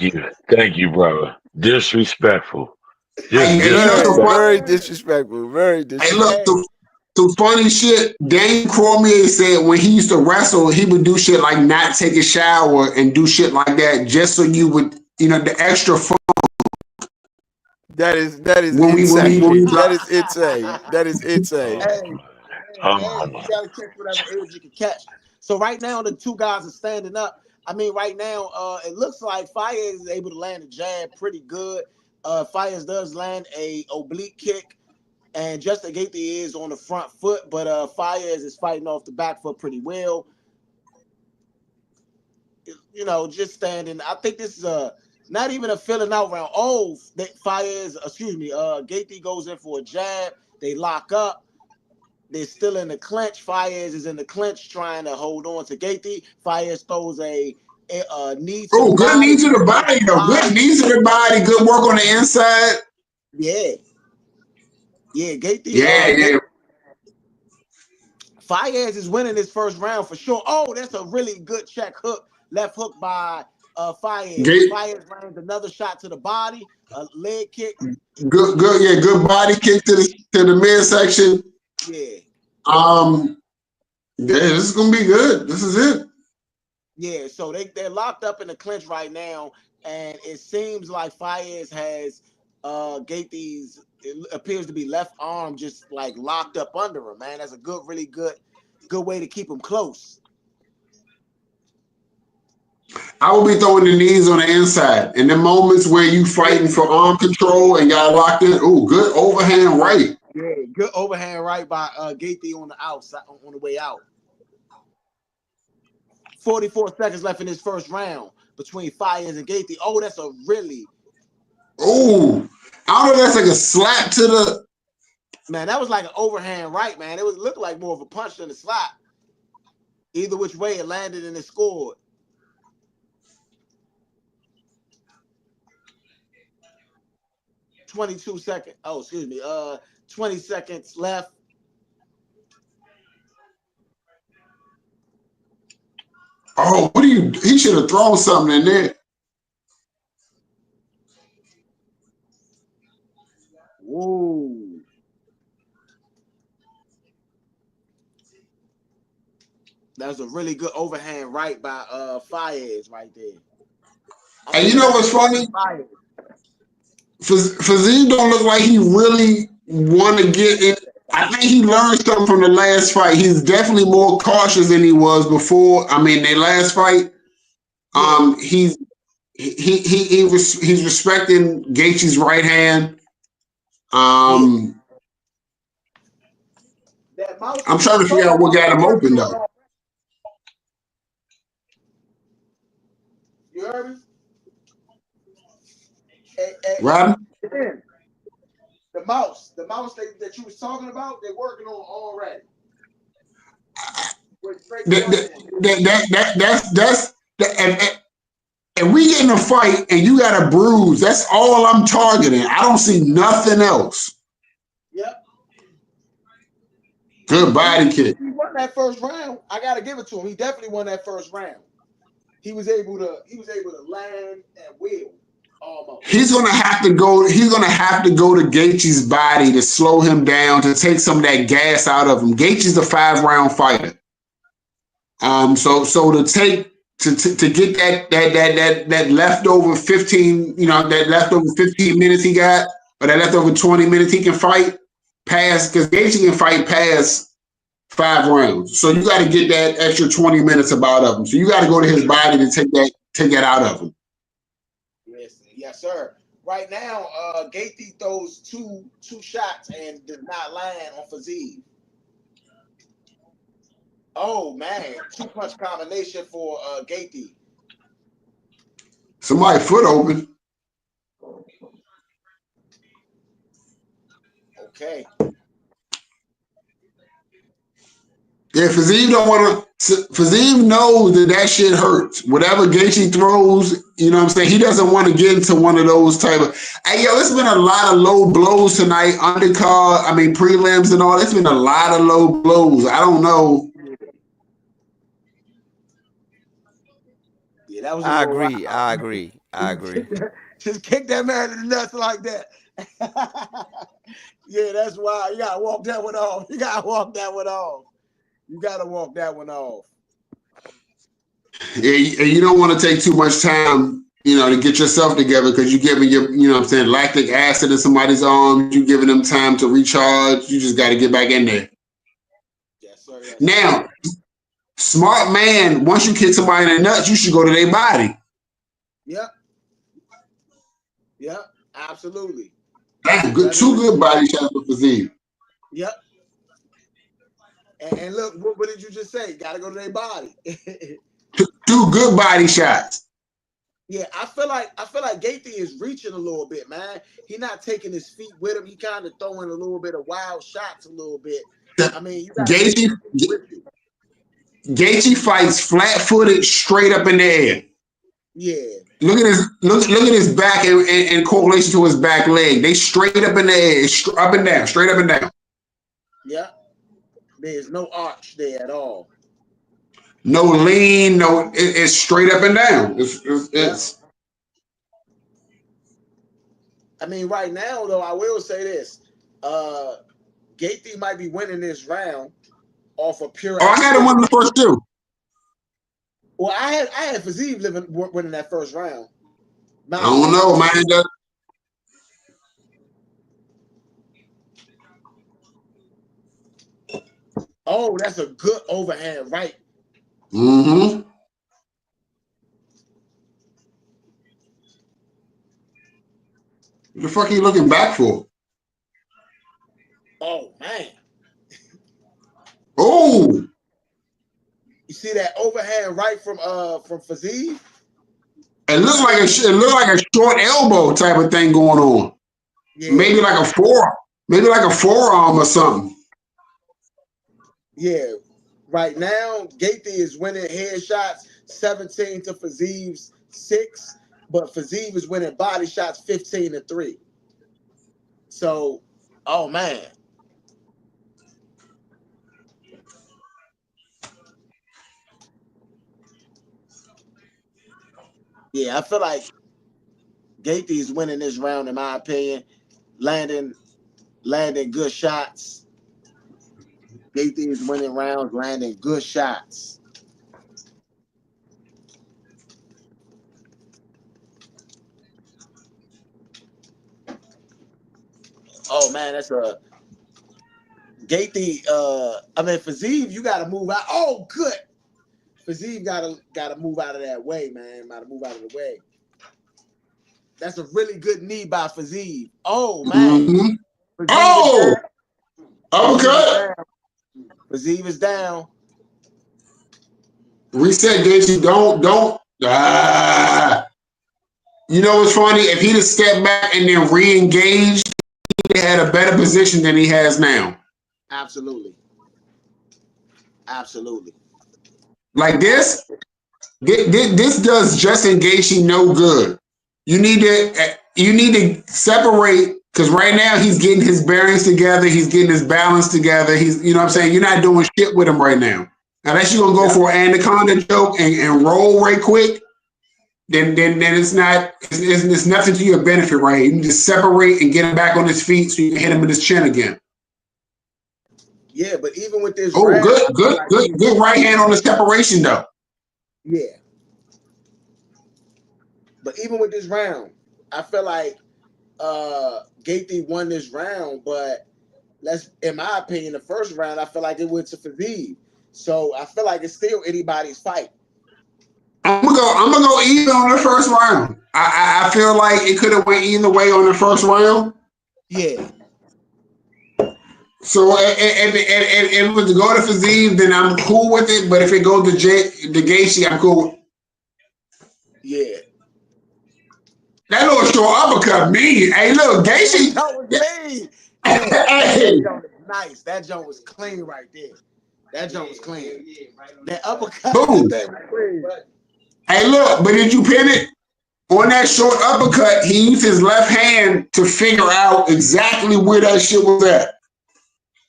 you, brother. Disrespectful. Very disrespectful. Very disrespectful. Hey, look, the funny shit. Dane Cormier said when he used to wrestle, he would do shit like not take a shower and do shit like that just so you would, the extra fun. That is insane. That is insane. That is insane. Hey, you gotta catch whatever edge you can catch. So right now the two guys are standing up. I mean, right now, it looks like Fires is able to land a jab pretty good. Fires does land a oblique kick, and Justin Gaethje is on the front foot, but Fires is fighting off the back foot pretty well. Just standing. I think this is not even a filling out round. Gaethje goes in for a jab. They lock up. They're still in the clinch. Fires is in the clinch trying to hold on to Gaethje. Fires throws a knee to the good body. knee to the body, though. Good knee to the body. Good work on the inside. Yeah. Yeah, Gaethje. Yeah. Fires is winning this first round for sure. Oh, that's a really good check hook. Left hook by Fires. Fires lands another shot to the body. A leg kick. Good body kick to the midsection. Yeah. This is gonna be good. This is it. Yeah, so they're locked up in the clinch right now, and it seems like Fires has Gaethje's, it appears to be left arm just like locked up under him, man. That's a really good way to keep him close. I will be throwing the knees on the inside. In the moments where you fighting for arm control and y'all locked in, good overhand right. Yeah, good overhand right by Gaethje on the outside, on the way out. 44 seconds left in this first round between Fires and Gaethje. Oh, that's a really... Oh, I don't know if that's like a slap to the... Man, that was like an overhand right, man. It looked like more of a punch than a slap. Either which way, it landed and it scored. $22 seconds. Oh, excuse me. 20 seconds left. Oh, he should have thrown something in there. Whoa. That's a really good overhand right by Fires right there. And you know what's funny? Fiziev don't look like he really want to get in. I think he learned something from the last fight. He's definitely more cautious than he was before. I mean, their last fight, he's respecting Gaethje's right hand. I'm trying to figure out what got him open though. You heard me? Robin? The mouse that you was talking about, they're working on already. And we get in a fight and you got a bruise. That's all I'm targeting. I don't see nothing else. Yep. Good body kick. He won that first round. I gotta give it to him. He definitely won that first round. He was able to land at will. Almost. He's gonna have to go to Gaethje's body to slow him down, to take some of that gas out of him. Gaethje's a 5-round fighter. So to get that leftover 15, that leftover 15 minutes he got, or that leftover 20 minutes he can fight past, because Gaethje can fight past 5 rounds. So you got to get that extra 20 minutes about of him. So you got to go to his body to take that out of him. Yes, sir. Right now, Gaethje throws two shots and does not land on Fiziev. Oh man, 2-punch combination for Gaethje. Somebody foot open. Okay. Yeah, Fiziev don't want to. Fiziev knows that shit hurts. Whatever Gaethje throws, you know what I'm saying? He doesn't want to get into one of those type of. Hey, yo, it's been a lot of low blows tonight. Undercard, I mean, prelims and all. It's been a lot of low blows. I don't know. Yeah, that was. I agree. Just kick that man in the nuts like that. Yeah, that's why you gotta walk that one off. You gotta walk that one off. Yeah, you don't want to take too much time, to get yourself together because you're giving your, lactic acid in somebody's arms. You're giving them time to recharge. You just got to get back in there. Yes, sir. Yes, now, smart man, once you kick somebody in the nuts, you should go to their body. Yep, absolutely. That's good. 2 good body shots for Fiziev. Yep. And look, what did you just say? Got to go to their body. 2 good body shots. Yeah, I feel like Gaethje is reaching a little bit, man. He's not taking his feet with him. He kind of throwing a little bit of wild shots a little bit. I mean, you Gaethje fights flat-footed, straight up in the air. Yeah. Look at his back in correlation to his back leg. They straight up in the air, up and down, straight up and down. Yeah. There's no arch there at all. No lean, it's straight up and down. It's I mean, right now though, I will say this: Gaethje might be winning this round off of pure. Oh, I had him win the first 2. Well, I had Fiziev winning that first round. I don't know, man. Oh, that's a good overhand right. Mm-hmm. What the fuck are you looking back for? Oh man. Oh. You see that overhand right from Fiziev? It looked like a short elbow type of thing going on. Yeah. Maybe like a forearm or something. Yeah. Right now, Gaethje is winning headshots 17 to Fiziev's 6, but Fiziev is winning body shots 15-3. So, oh man. Yeah, I feel like Gaethje is winning this round in my opinion, landing good shots. Gaethje is winning rounds, landing good shots. Oh man, that's a Gaethje. I mean, Fiziev, you got to move out. Oh, good. Fiziev got to move out of that way, man. Got to move out of the way. That's a really good knee by Fiziev. Oh man. Mm-hmm. Oh. Okay. Fiziev is down. Reset, Gaethje. Don't. You know what's funny? If he'd have stepped back and then re-engaged, he had a better position than he has now. Absolutely. Absolutely. Like this does Justin Gaethje no good. You need to separate, because right now he's getting his bearings together, he's getting his balance together. He's, you know what I'm saying? You're not doing shit with him right now. Unless you're gonna go for an anaconda joke and roll right quick, then it's nothing to your benefit right here. You can just separate and get him back on his feet so you can hit him in his chin again. Yeah, but even with this round, good right hand on the separation though. Yeah. But even with this round, I feel like Gaethje won this round, but in my opinion, the first round, I feel like it went to Fiziev. So I feel like it's still anybody's fight. I'm gonna go even on the first round. I feel like it could have went either way on the first round. Yeah. So if it was to go to Fiziev, then I'm cool with it. But if it goes to Gaethje, I'm cool. Yeah. That little short uppercut, mean. Hey, look, Gaethje. That was mean. That joint was nice. That joint was clean right there. That joint was clean. That uppercut. Boom. That was clean. Hey, look, but did you pin it? On that short uppercut, he used his left hand to figure out exactly where that shit was at.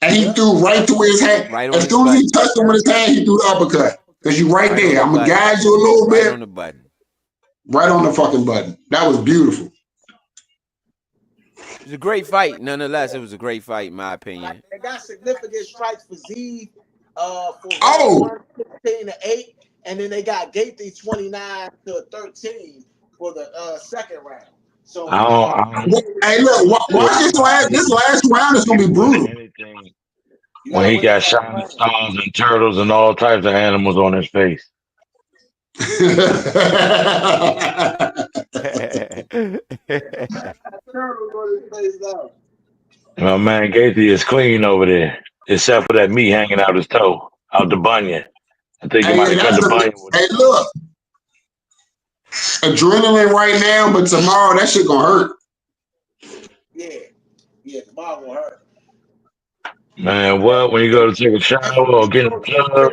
And he threw right through his hand. Right as soon as he touched him with his hand, he threw the uppercut. Because you right there. I'm going to guide you a little bit. Right on the button. Right on the fucking button. That was beautiful. It was a great fight. Nonetheless, it was a great fight, in my opinion. They got significant strikes for Fiziev for 115-8. And then they got Gaethje 29-13 for the second round. So hey, look, watch this last round is gonna be brutal. When he got shining stars and turtles and all types of animals on his face. My man Gaethje is clean over there, except for that meat hanging out his toe, out the bunion. I think he might have cut the bunion with Hey, look. Adrenaline right now, but tomorrow that shit gonna hurt. Yeah, tomorrow gonna hurt. Man, what? When you go to take a shower or get in the club,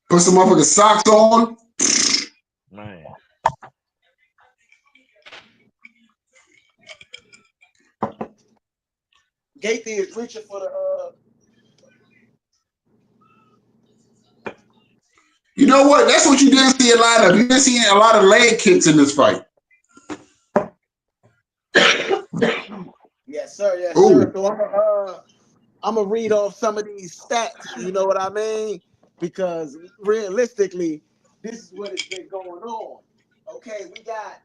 put some motherfucking socks on. man. Gaethje is reaching for the You know what? That's what you didn't see a lot of. You didn't see a lot of leg kicks in this fight. Yes, sir. Yes, sir. So I'm gonna read off some of these stats. You know what I mean? Because realistically, this is what has been going on. Okay, we got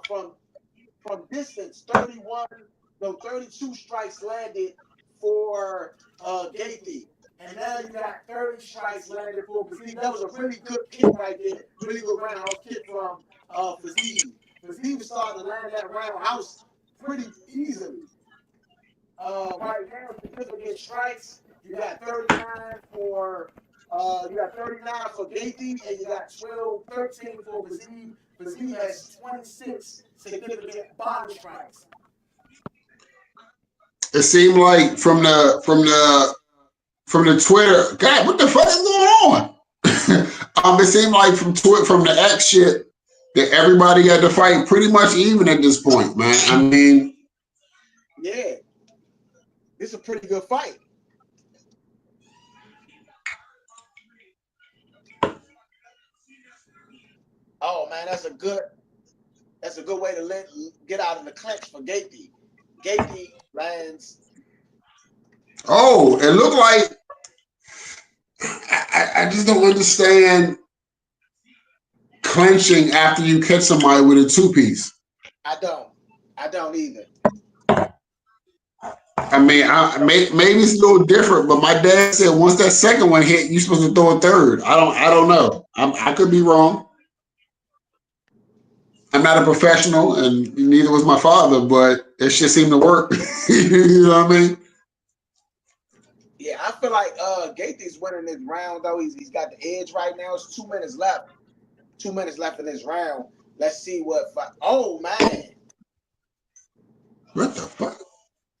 from distance 32 strikes landed for Gaethje. And now you got 30 strikes landed for Fiziev. That was a really good kick right there. Really good roundhouse kick from Fiziev. Fiziev was starting to land that roundhouse pretty easily. Right now, significant strikes. You got 39 for Gaethje, and you got 13 for Fiziev. Fiziev has 26 significant body strikes. It seemed like from the Twitter, God, what the fuck is going on? It seemed like from the X shit that everybody got to fight pretty much even at this point, man. I mean, yeah, it's a pretty good fight. Oh man, that's a good way to get out of the clinch for Gaethje. Gaethje lands. Oh, it looked like I just don't understand clinching after you catch somebody with a two-piece. I don't either. I mean, maybe it's a little different, but my dad said once that second one hit, you're supposed to throw a third. I don't know. I could be wrong. I'm not a professional, and neither was my father, but it shit seemed to work. You know what I mean? Yeah, I feel like Gaethje's winning this round, though. He's got the edge right now. It's 2 minutes left. 2 minutes left in this round. Let's see what. Oh, man. What the fuck?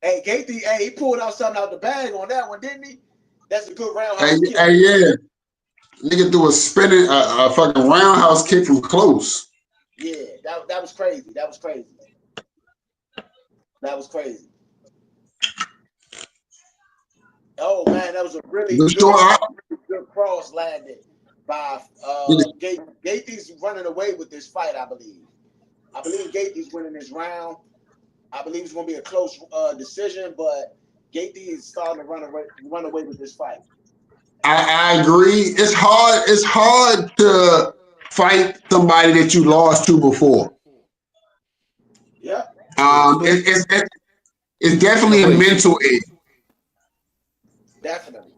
Hey, Gaethje, he pulled out something out the bag on that one, didn't he? That's a good roundhouse kick. Hey, yeah. Nigga threw a fucking roundhouse kick from close. Yeah, that was crazy. That was crazy. Oh man, that was a really good cross landed by Gaethje. Gaethje's running away with this fight, I believe. I believe Gaethje's winning this round. I believe it's going to be a close decision, but Gaethje is starting to run away with this fight. I agree. It's hard to fight somebody that you lost to before. Yeah. it's definitely a mental edge. Definitely.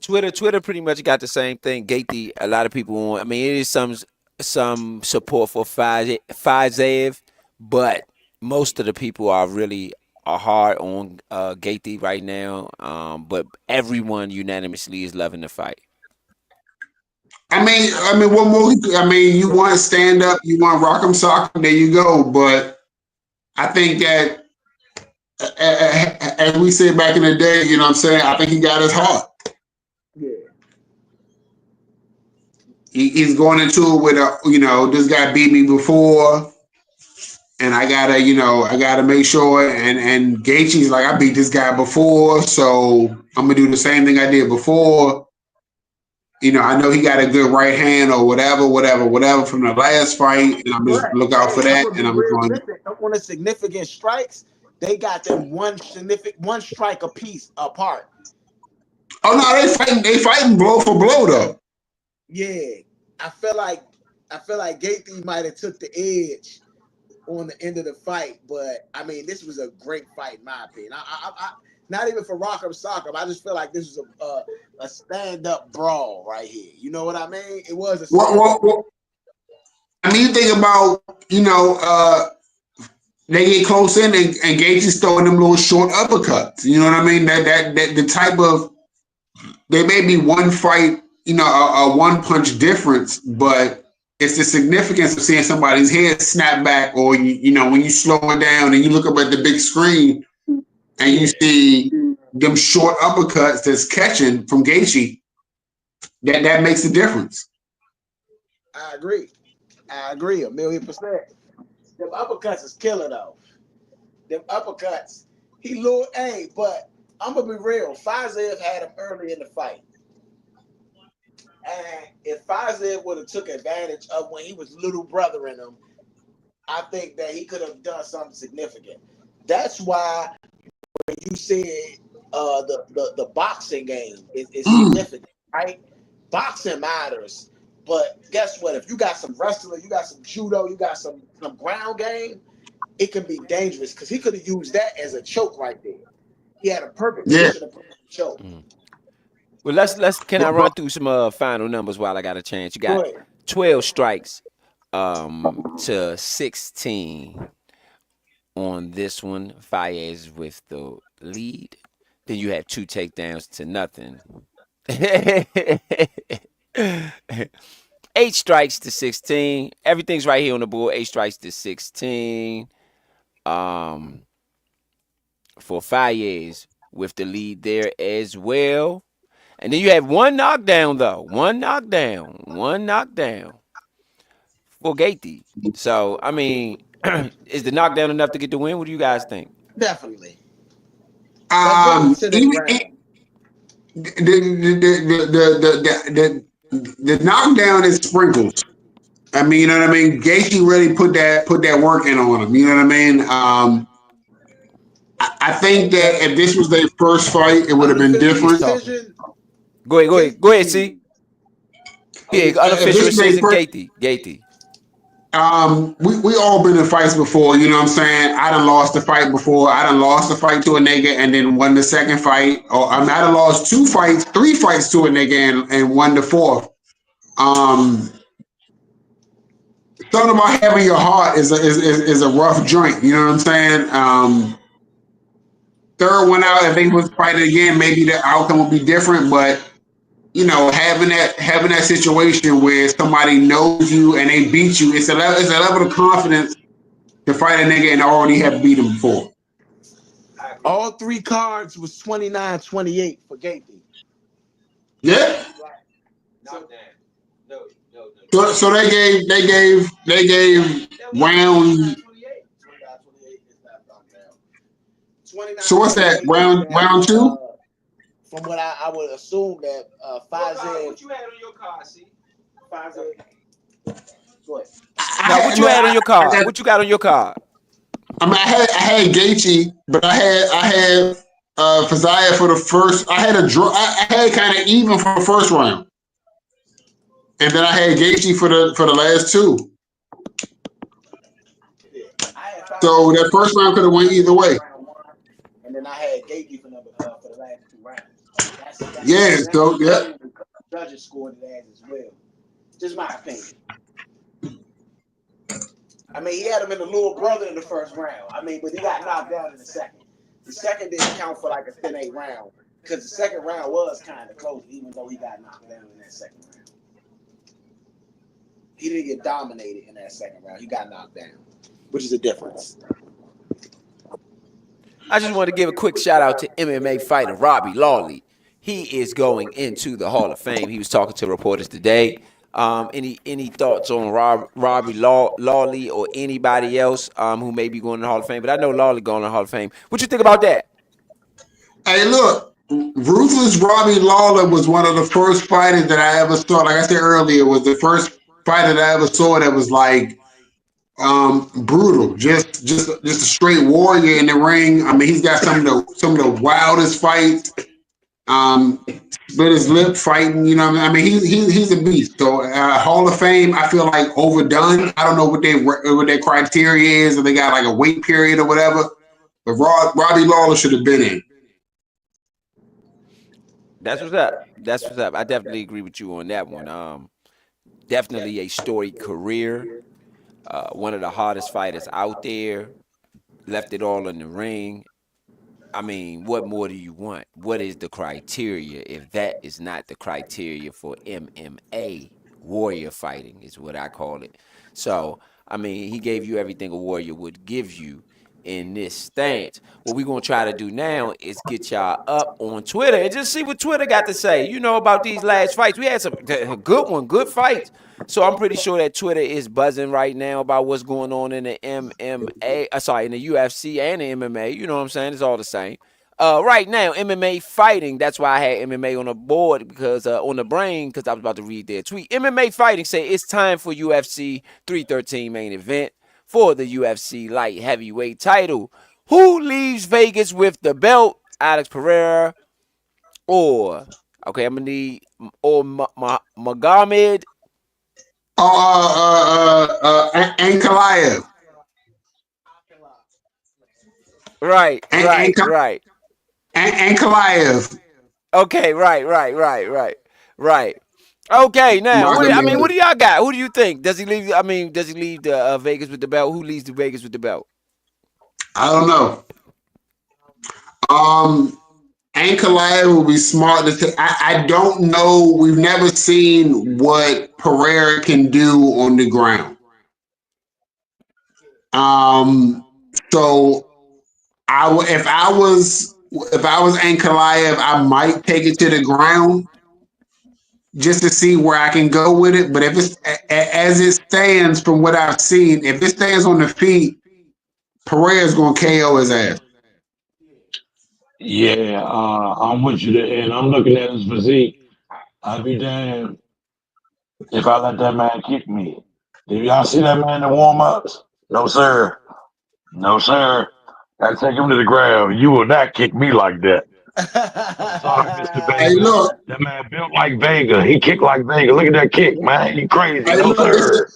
Twitter pretty much got the same thing. Gaethje, a lot of people want. I mean, it is some support for Fiziev, but most of the people are hard on Gaethje right now. But everyone unanimously is loving the fight. I mean, what more? I mean, you want to stand up, you want rock 'em, sock 'em, there you go. But I think that, as we said back in the day, you know what I'm saying? I think he got his heart. Yeah. He's going into it with this guy beat me before, and I gotta make sure. And Gaethje's like, I beat this guy before, so I'm gonna do the same thing I did before. I know he got a good right hand or whatever from the last fight, and I'm just look out for that. And I'm going on the significant strikes. They got them one strike a piece apart. Oh no, they fighting blow for blow though. Yeah, I feel like Gaethje might have took the edge on the end of the fight, but I mean, this was a great fight in my opinion. I not even for rock'em sock'em. I just feel like this was a stand-up brawl right here. You know what I mean? It was a well, I mean, you think about, they get close in and Gaethje's throwing them little short uppercuts. You know what I mean? That the type of, there may be one fight, a one punch difference, but it's the significance of seeing somebody's head snap back, or when you slow it down and you look up at the big screen and you see them short uppercuts that's catching from Gaethje. That makes a difference. I agree 1,000,000%. Them uppercuts is killer though. Them uppercuts, but I'm gonna be real. Fiziev had him early in the fight, and if Fiziev would have took advantage of when he was little brother in him, I think that he could have done something significant. That's why when you said the boxing game is significant, right? Boxing matters. But guess what? If you got some wrestling, you got some judo, you got some ground game, it can be dangerous because he could have used that as a choke right there. He had a perfect position to put a choke. Well, can I run through some final numbers while I got a chance? You got 12 strikes to 16 on this one. Fires with the lead. Then you have 2 takedowns to nothing. 8 strikes to 16. Everything's right here on the board. 8 strikes to 16. For Fires with the lead there as well. And then you have 1 knockdown though. 1 knockdown for Gaethje. So I mean, is the knockdown enough to get the win? What do you guys think? Definitely. The knockdown is sprinkles. I mean, you know what I mean? Gaethje really put that work in on him. You know what I mean? I think that if this was their first fight, it would have been different. Go ahead, see. Yeah, unofficial decision, Gaethje. We all been in fights before, you know what I'm saying? I done lost the fight before. I done lost the fight to a nigga and then won the second fight. Or I done lost 3 fights to a nigga and won the 4th. Something about having your heart is a rough joint, you know what I'm saying? Third one out, if they was fighting again, maybe the outcome would be different, but having that situation where somebody knows you and they beat you, it's a level of confidence to fight a nigga and already have beat him before. All 3 cards was 29-28 for Gaethje. Yeah. So they gave round. So what's that? Round 2? From what I would assume that Fiziev. What you had on your card, see? Fiziev. What? What you had on your card? What you got on your card? I mean, I had Gaethje, but I had Fiziev for the first. I had a draw. I had kind of even for the first round, and then I had Gaethje for the last 2. So that first round could have went either way. then I had Gaethje for the last 2 rounds. That's judges scored it as well. Just my opinion. I mean, he had him in the little brother in the first round. I mean, but he got knocked down in the second. The second didn't count for like a 10-8 round because the second round was kind of close, even though he got knocked down in that second round. He didn't get dominated in that second round. He got knocked down, which is a difference. I just want to give a quick shout out to MMA fighter Robbie Lawley. He is going into the Hall of Fame. He was talking to reporters today. Any thoughts on Robbie Lawley or anybody else who may be going to the Hall of Fame? But I know Lawley going to the Hall of Fame. What you think about that? Hey, look, Ruthless Robbie Lawler was one of the first fighters that I ever saw. Like I said earlier, was the first fighter that I ever saw that was like brutal, just a straight warrior in the ring. I mean, he's got some of the wildest fights. Split his lip fighting, you know what I mean? He's a beast. So Hall of Fame, I feel like overdone. I don't know what their criteria is, or they got like a wait period or whatever. But Robbie Lawler should have been in. That's what's up. That's what's up. I definitely agree with you on that one. Definitely a storied career. One of the hardest fighters out there. Left it all in the ring. I mean, what more do you want? What is the criteria if that is not the criteria for MMA? Warrior fighting is what I call it. So, I mean, he gave you everything a warrior would give you in this stance. What we're going to try to do now is get y'all up on Twitter and just see what Twitter got to say, you know, about these last fights. We had some good fights. So I'm pretty sure that Twitter is buzzing right now about what's going on in the in the UFC and the MMA. You know what I'm saying? It's all the same. Right now, MMA fighting. That's why I had MMA on the board because on the brain because I was about to read their tweet. MMA fighting say it's time for UFC 313 main event for the UFC light heavyweight title. Who leaves Vegas with the belt? Alex Pereira or I'm gonna need Magomed Ankalaev. Right. Ankalaev. Okay, right. Okay, now what do y'all got? Who do you think? Does he leave? Does he leave the Vegas with the belt? Who leaves the Vegas with the belt? I don't know. Ankalaev will be smart to say. I don't know. We've never seen what Pereira can do on the ground. So if I was Ankalaev, I might take it to the ground just to see where I can go with it. But if it's as it stands from what I've seen, if it stands on the feet, Pereira's gonna KO his ass. Yeah, I'm with you there, and I'm looking at his physique. I'd be damned if I let that man kick me. Did y'all see that man in the warm-ups? No, sir. No, sir. I take him to the ground. You will not kick me like that. Sorry, Mr. Vega. Hey, look. That man built like Vega. He kicked like Vega. Look at that kick, man. He crazy. Hey, no, look, sir.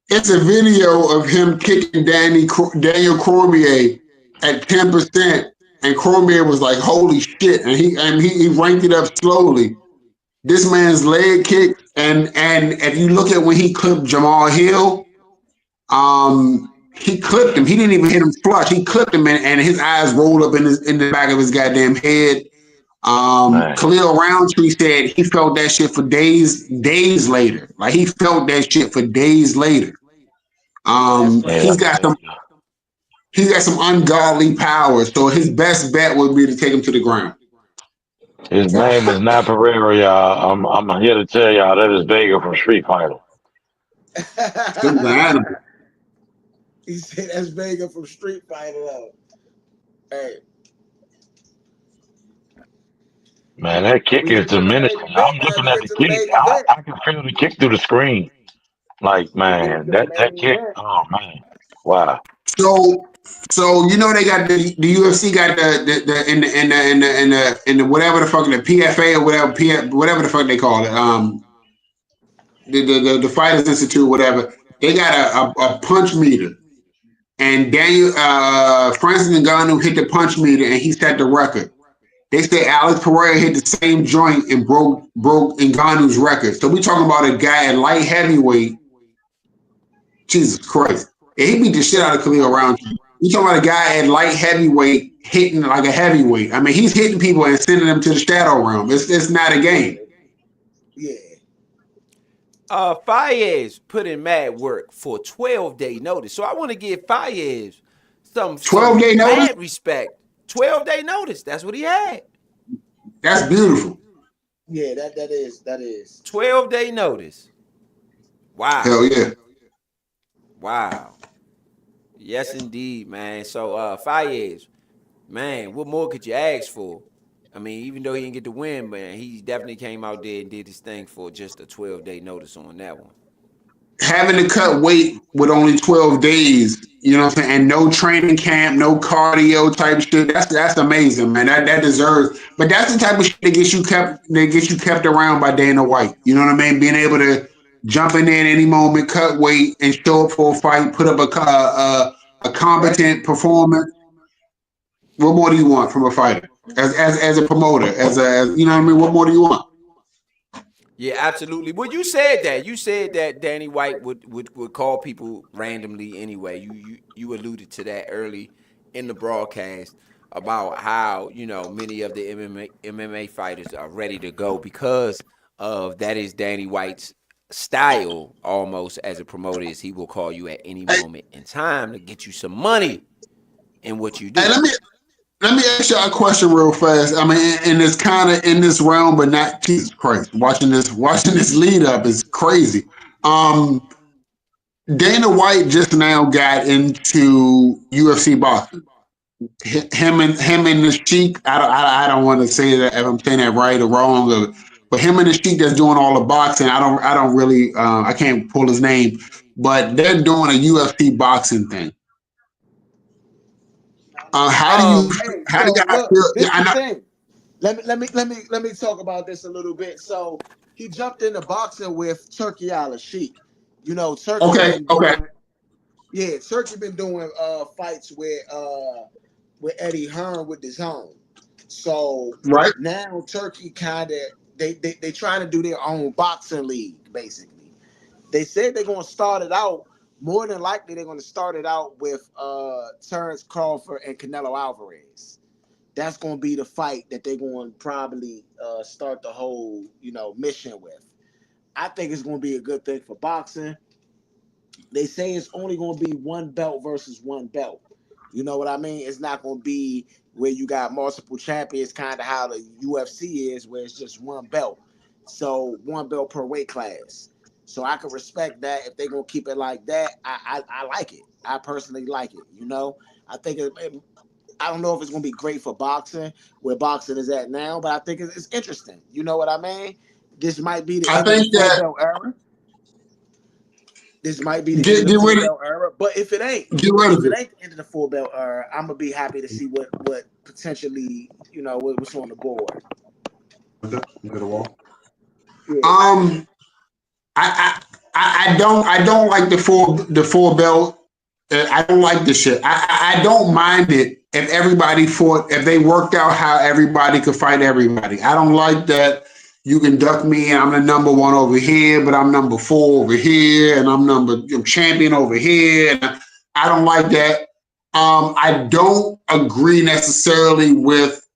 It's a video of him kicking Daniel Cormier at 10%, and Cormier was like, "Holy shit!" And he ranked it up slowly. This man's leg kick, and if you look at when he clipped Jamal Hill, he clipped him. He didn't even hit him flush. He clipped him, and his eyes rolled up in the back of his goddamn head. Khalil Roundtree said he felt that shit for days later. Like he felt that shit for days later. He's got some ungodly power. So his best bet would be to take him to the ground. His name is not Pereira, y'all. I'm here to tell y'all that is Vega from Street Fighter. He said that's Vega from Street Fighter. Hey. Man, that kick is diminishing. I'm looking at the kick. I can feel the kick through the screen. Like, man, that kick. Oh man, wow. So you know they got the UFC got the whatever the fuck the PFA or whatever the fuck they call it. The Fighters Institute, whatever. They got a punch meter, and Francis Ngannou hit the punch meter, and he set the record. They say Alex Pereira hit the same joint and broke Ngannou's record. So we talking about a guy at light heavyweight. Jesus Christ. And he beat the shit out of Khalil Roundtree. We talking about a guy at light heavyweight hitting like a heavyweight. I mean, he's hitting people and sending them to the shadow realm. It's not a game. Yeah. Fayez put in mad work for 12-day notice. So I want to give Fayez some 12-day notice? mad respect. 12-day notice. That's what he had. That's beautiful. Yeah, that is. 12-day notice. Wow. Hell yeah. Wow. Yes, indeed, man. So, Fayez, man, what more could you ask for? I mean, even though he didn't get the win, man, he definitely came out there and did his thing for just a 12-day notice on that one. Having to cut weight with only 12 days, you know what I'm saying, and no training camp, no cardio type shit. That's amazing, man. That deserves. But that's the type of shit that gets you kept around by Dana White. You know what I mean? Being able to jump in there at any moment, cut weight, and show up for a fight, put up a competent performance. What more do you want from a fighter? As a promoter, as you know what I mean? What more do you want? Yeah, absolutely. Well, you said that. You said that Danny White would call people randomly anyway. You alluded to that early in the broadcast about how, you know, many of the MMA fighters are ready to go because of that is Danny White's style almost as a promoter is he will call you at any moment in time to get you some money in what you do. Hey, let me ask y'all a question real fast. I mean, and it's kind of in this realm, but not Jesus Christ. Watching this lead up is crazy. Dana White just now got into UFC boxing. Him and the Sheik. I don't want to say that if I'm saying that right or wrong, but him and the Sheik that's doing all the boxing. I don't really. I can't pull his name, but they're doing a UFC boxing thing. How do you guys feel? This is the thing. Let me talk about this a little bit. So he jumped into boxing with Turki Al-Sheikh. You know, Turki. Okay. Yeah, Turki been doing fights with Eddie Hearn with his own. So right now Turki kind of they trying to do their own boxing league basically. They said they're gonna start it out. More than likely, they're going to start it out with Terrence Crawford and Canelo Alvarez. That's going to be the fight that they're going to probably start the whole, you know, mission with. I think it's going to be a good thing for boxing. They say it's only going to be one belt versus one belt. You know what I mean? It's not going to be where you got multiple champions, kind of how the UFC is, where it's just one belt. So one belt per weight class. So I can respect that. If they're going to keep it like that, I like it. I personally like it, you know? I think I don't know if it's going to be great for boxing, where boxing is at now, but I think it's interesting. You know what I mean? This might be the end of the four-belt era. This might be the end of the four-belt era. But if it ain't the end of the four-belt era, I'm going to be happy to see what potentially, you know, what's on the board. Yeah. I don't like the four belt. I don't like this shit. I don't mind it if they worked out how everybody could fight everybody. I don't like that you can duck me and I'm the number one over here, but I'm number 4 over here, and I'm champion over here. And I don't like that. I don't agree necessarily with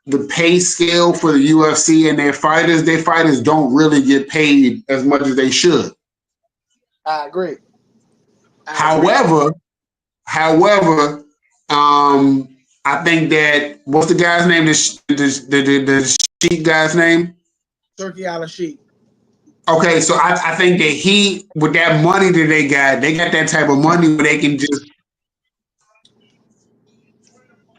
the pay scale for the UFC and their fighters. Their fighters don't really get paid as much as they should. I agree. However, I think that what's the guy's name? The Sheik guy's name? Turki Al-Sheikh. Okay, so I think that with that money that they got that type of money where they can just,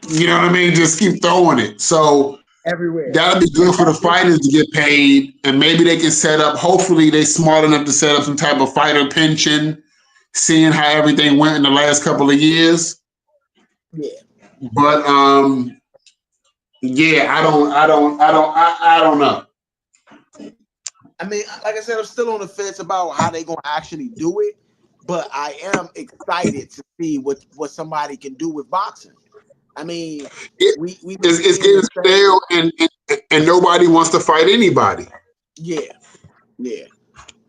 you know what I mean, just keep throwing it. So everywhere. That'll be good for the fighters to get paid, and maybe they can set up. Hopefully, they smart enough to set up some type of fighter pension, seeing how everything went in the last couple of years. Yeah, but yeah, I don't know. I mean, like I said, I'm still on the fence about how they gonna actually do it. but I am excited to see what somebody can do with boxing. I mean, we it's getting stale, and nobody wants to fight anybody. Yeah.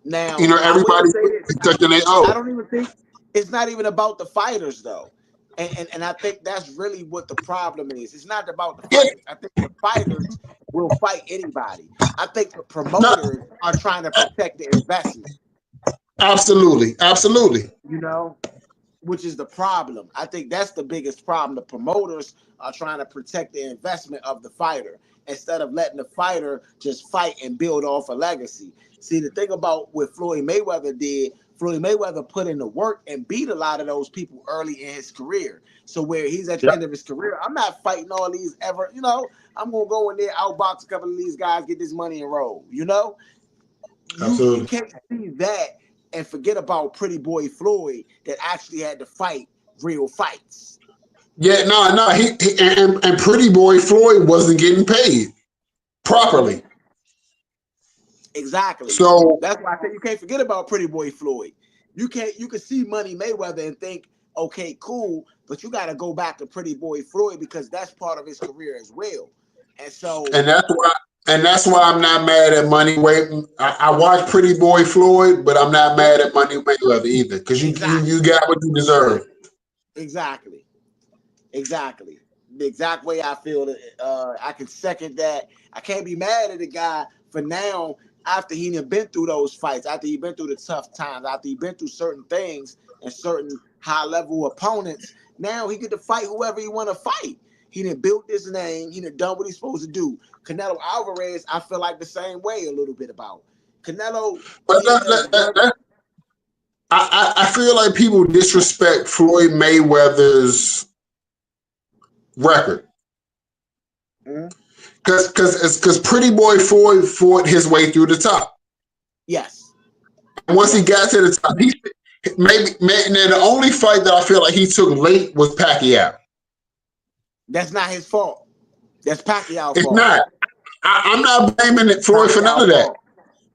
Now, You know, everybody's protecting their own. I don't even think it's not even about the fighters though, and I think that's really what the problem is. It's not about the fighters. I think the fighters will fight anybody. I think the promoters are trying to protect the investment. Absolutely. You know, which is the problem. I think that's the biggest problem. The promoters are trying to protect the investment of the fighter instead of letting the fighter just fight and build off a legacy. See, the thing about what Floyd Mayweather did, Floyd Mayweather put in the work and beat a lot of those people early in his career. So where he's at the end of his career, I'm not fighting all these ever, you know, I'm going to go in there, outbox a couple of these guys, get this money and roll, you know? You can't see that and forget about Pretty Boy Floyd that actually had to fight real fights. Yeah, no, he and Pretty Boy Floyd wasn't getting paid properly. Exactly. So that's why I say you can't forget about Pretty Boy Floyd. You can see Money Mayweather and think, okay, cool, but you got to go back to Pretty Boy Floyd because that's part of his career as well. And that's why I'm not mad at Money Mayweather. I watch Pretty Boy Floyd, but I'm not mad at Money Mayweather either because you got what you deserve. Exactly. The exact way I feel that I can second that. I can't be mad at the guy for now after he done been through those fights, after he been through the tough times, after he been through certain things and certain high level opponents. Now he get to fight whoever he want to fight. He done built his name. He done done what he's supposed to do. Canelo Alvarez, I feel like the same way a little bit about Canelo. But I feel like people disrespect Floyd Mayweather's record because Pretty Boy Floyd fought his way through the top. Yes. And once he got to the top, maybe the only fight that I feel like he took late was Pacquiao. That's not his fault. That's Pacquiao's fault. It's not. I'm not blaming Floyd for none of that.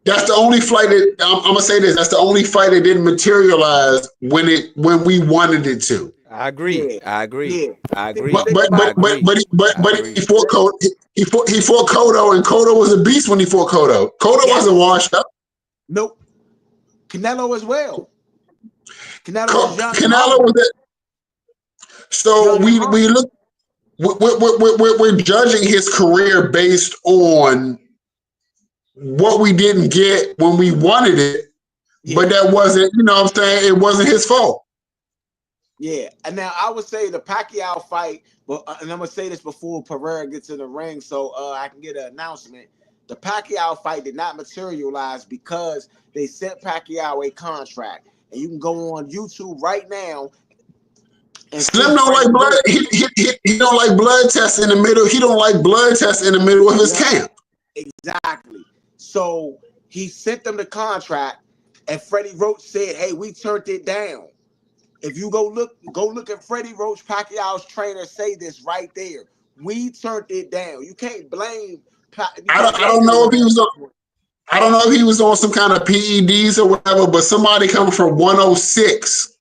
That's the only fight that I'm gonna say this. That's the only fight that didn't materialize when we wanted it to. I agree. Yeah. I agree. Yeah. I agree. But he fought Cotto, and Cotto was a beast when he fought Cotto. Cotto wasn't washed up. Nope. Canelo as well. Canelo was it. So we look. We're judging his career based on what we didn't get when we wanted it, but that wasn't, you know what I'm saying? It wasn't his fault. Yeah, and now I would say the Pacquiao fight, but and I'm gonna say this before Pereira gets in the ring, so I can get an announcement. The Pacquiao fight did not materialize because they sent Pacquiao a contract, and you can go on YouTube right now. And Slim don't like blood. He don't like blood tests in the middle. He don't like blood tests in the middle of his camp. Exactly. So he sent them the contract, and Freddie Roach said, "Hey, we turned it down." If you go look at Freddie Roach, Pacquiao's trainer, say this right there. We turned it down. You can't blame. I don't know if he was on. I don't know if he was on some kind of PEDs or whatever, but somebody coming from 106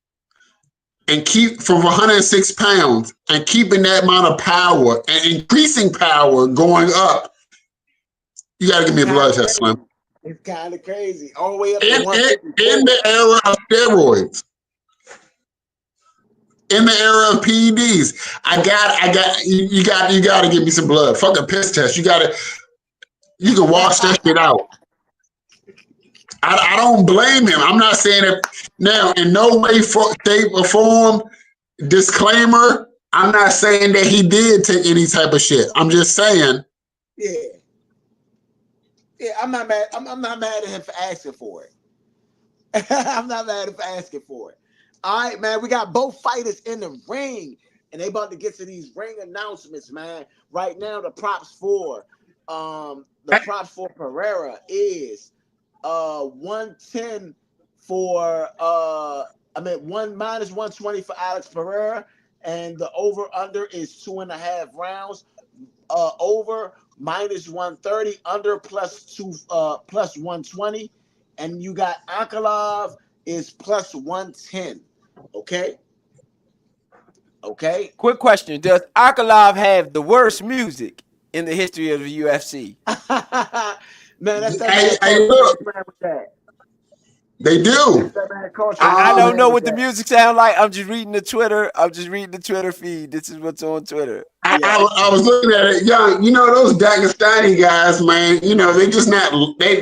and keep from 106 pounds and keeping that amount of power and increasing power going up. You got to give me a blood test, Slim. It's kind of crazy. All the way up in to the era of steroids. In the era of PEDs, you got to give me some blood. Fuck a piss test. You can wash that shit out. I don't blame him. I'm not saying it now in no way, shape, or form. Disclaimer: I'm not saying that he did take any type of shit. I'm just saying. Yeah, I'm not mad. I'm not mad at him for asking for it. I'm not mad at him for asking for it. All right, man. We got both fighters in the ring, and they about to get to these ring announcements, man. Right now, the props for Pereira is 110 for one minus 120 for Alex Pereira, and the over under is 2.5 rounds. Over minus 130, under plus 120, and you got Ankalaev is plus 110. Okay. Okay. Quick question: does Ankalaev have the worst music in the history of the UFC? Man, that's that Hey, man hey, culture. look, they That's do. that man culture. I don't know Man what with the that. music sound like. I'm just reading the Twitter. I'm just reading the Twitter feed. This is what's on Twitter. Yeah. I was looking at it, young. You know those Dagestani guys, man. You know they just not. They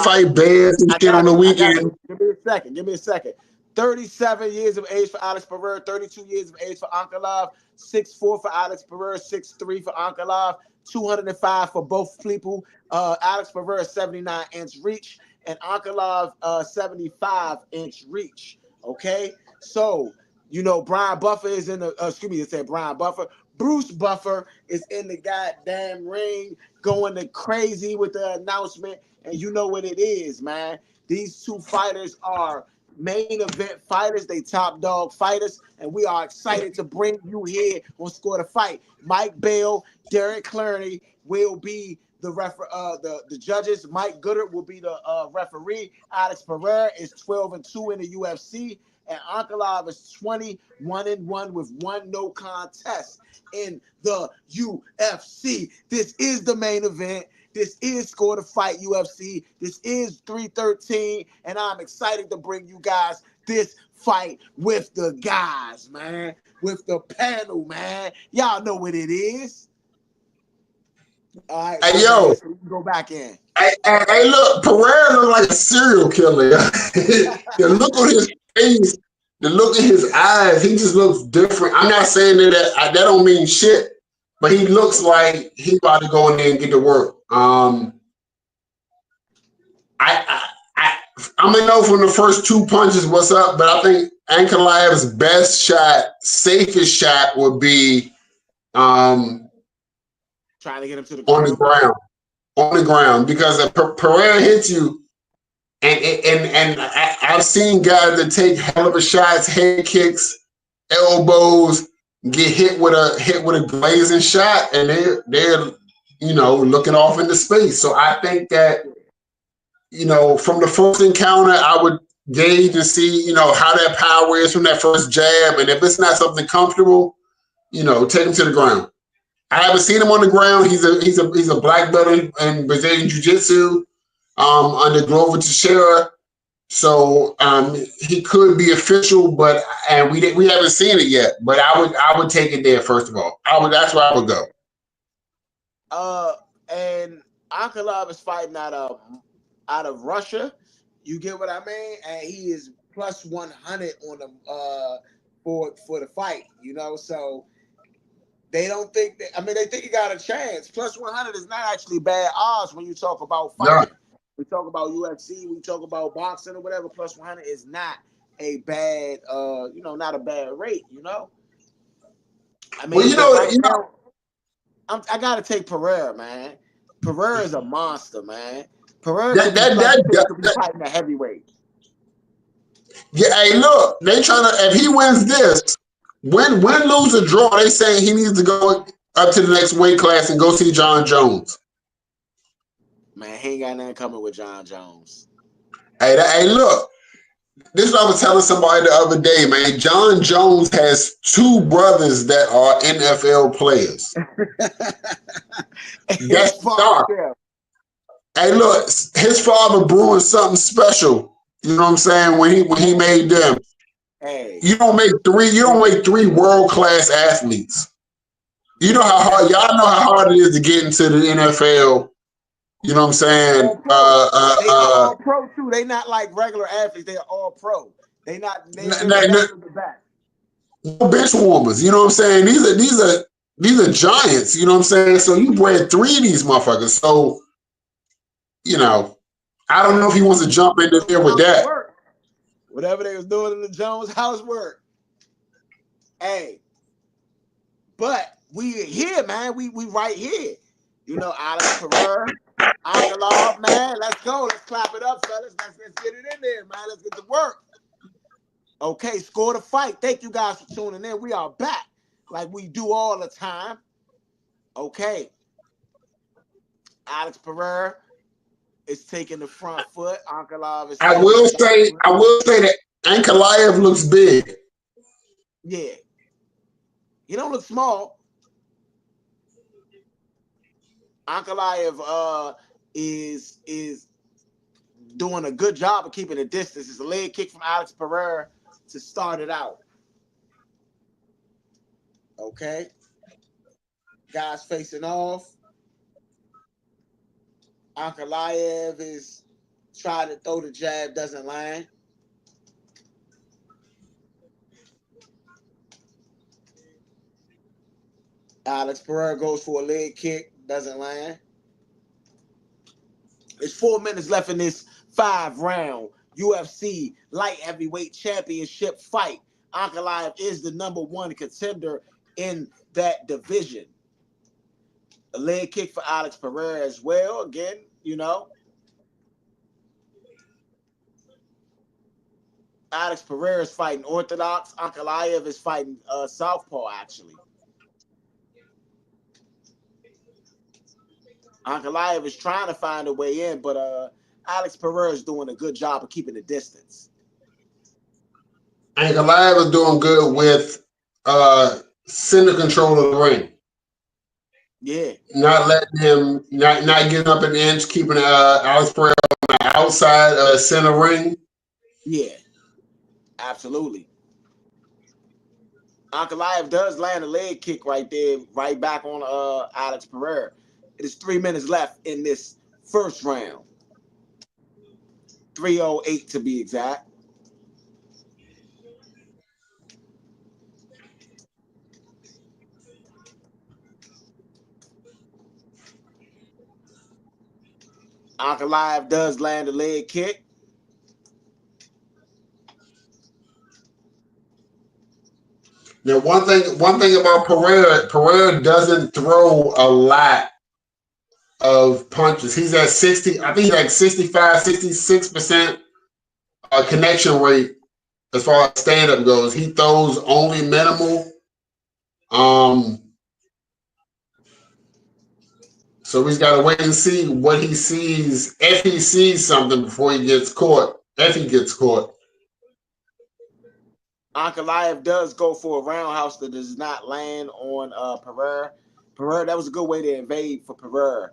fight bears and I shit on got the you. I got weekend. you. Give me a second. Give me a second. 37 years of age for Alex Pereira, 32 years of age for Ankalaev, 6'4" for Alex Pereira, 6'3" for Ankalaev, 205 for both people. Alex Pereira 79-inch reach and Ankalaev 75-inch reach. Okay, so you know Brian Buffer is in the. Excuse me, it said Brian Buffer. Bruce Buffer is in the goddamn ring, going to crazy with the announcement, and you know what it is, man. These two fighters are main event fighters. They top dog fighters, and we are excited to bring you here on Score the Fight. Mike Bell, Derek Cleary will be the judges. Mike Goodard will be the referee. Alex Pereira is 12-2 in the UFC, and Ankalaev is 21-1 with one no contest in the UFC. This is the main event. This is Score the Fight UFC. This is 313, and I'm excited to bring you guys this fight with the guys, man, with the panel, man. Y'all know what it is. All right, Hey yo, so we can go back in. hey, look, Pereira look like a serial killer. The look on his face, the look in his eyes, he just looks different. I'm not saying that don't mean shit, but he looks like he about to go in there and get to work. I'm gonna know from the first two punches what's up, but I think Ankalaev's best shot, safest shot would be Trying to get him to the on ground. the ground. On the ground, because if Pereira hits you, and I've seen guys that take hell of a shots, head kicks, elbows, get hit with a blazing shot, and they're looking off into space. So I think that from the first encounter, I would gauge and see how that power is from that first jab, and if it's not something comfortable, take him to the ground. I haven't seen him on the ground. He's a black belt in Brazilian Jiu-Jitsu under Glover Teixeira. So he could be official, and we haven't seen it yet. But I would take it there first of all. That's where I would go. And Ankalaev is fighting out of Russia. You get what I mean? And he is plus 100 on the for the fight. So. They don't think that. I mean, they think he got a chance. Plus 100 is not actually bad odds when you talk about fighting. Yeah. We talk about UFC, we talk about boxing or whatever. Plus 100 is not a bad, not a bad rate. I mean, now, I gotta take Pereira, man. Pereira is a monster, man. Pereira could be fighting a heavyweight. Yeah, hey, look, they trying to. If he wins this. Win, lose, or draw, they saying he needs to go up to the next weight class and go see John Jones. Man, he ain't got nothing coming with John Jones. Hey, look. This is what I was telling somebody the other day, man. John Jones has two brothers that are NFL players. That's dark. Hey, look, his father brewing something special. You know what I'm saying? When he made them. Hey. You don't make three world-class athletes. You know how hard y'all know how hard it is to get into the NFL. You know what I'm saying? They are all pro too. They not like regular athletes. They are all pro. They're the best. No bench warmers. You know what I'm saying? These are giants. You know what I'm saying? So you bred three of these motherfuckers. So I don't know if he wants to jump in there with that. Whatever they was doing in the Jones house work. Hey, but we here, man. We right here. Alex Pereira, Ankalaev, man. Let's go. Let's clap it up, fellas. Let's get it in there, man. Let's get to work. Okay, Score the Fight. Thank you guys for tuning in. We are back like we do all the time. Okay. Alex Pereira is taking the front foot. Ankalaev is. I will say that Ankalaev looks big. Yeah, he don't look small. Ankalaev is doing a good job of keeping the distance. It's a leg kick from Alex Pereira to start it out. Okay, guys facing off. Ankalaev is trying to throw the jab, doesn't land. Alex Pereira goes for a leg kick, doesn't land. There's 4 minutes left in this 5-round UFC light heavyweight championship fight. Ankalaev is the #1 contender in that division. A leg kick for Alex Pereira as well. Again, you know, Alex Pereira is fighting orthodox. Ankalaev is fighting southpaw, actually. Ankalaev is trying to find a way in, but Alex Pereira is doing a good job of keeping the distance. Ankalaev is doing good with center control of the ring. Yeah. Not letting him, not getting up an inch, keeping Alex Pereira on the outside center ring. Yeah, absolutely. Ankalaev does land a leg kick right there, right back on Alex Pereira. It is 3 minutes left in this first round. 3:08 to be exact. Ankalaev does land a leg kick. Now, one thing about Pereira doesn't throw a lot of punches. He's at 60, I think he's like 65, 66% connection rate as far as stand-up goes. He throws only minimal. So he's got to wait and see what he sees, if he sees something before he gets caught, if he gets caught. Ankalaev does go for a roundhouse that does not land on Pereira. Pereira, that was a good way to invade for Pereira.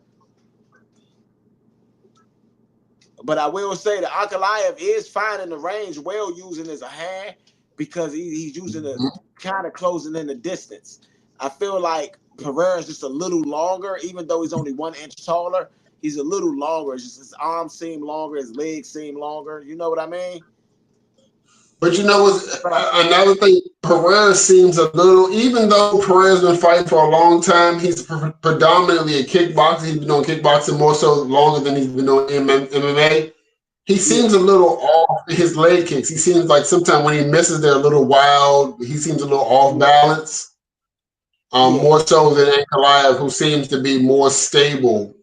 But I will say that Ankalaev is finding the range well using his hand because he's using the kind of closing in the distance. I feel like Pereira is just a little longer, even though he's only 1 inch taller. He's a little longer. It's just his arms seem longer, his legs seem longer. You know what I mean? But you know what's another thing? Pereira seems a little, even though Pereira's been fighting for a long time, he's predominantly a kickboxer. He's been doing kickboxing more so longer than he's been doing MMA. He seems a little off his leg kicks. He seems like sometimes when he misses, they're a little wild. He seems a little off balance. More so than Ankalaev, who seems to be more stable.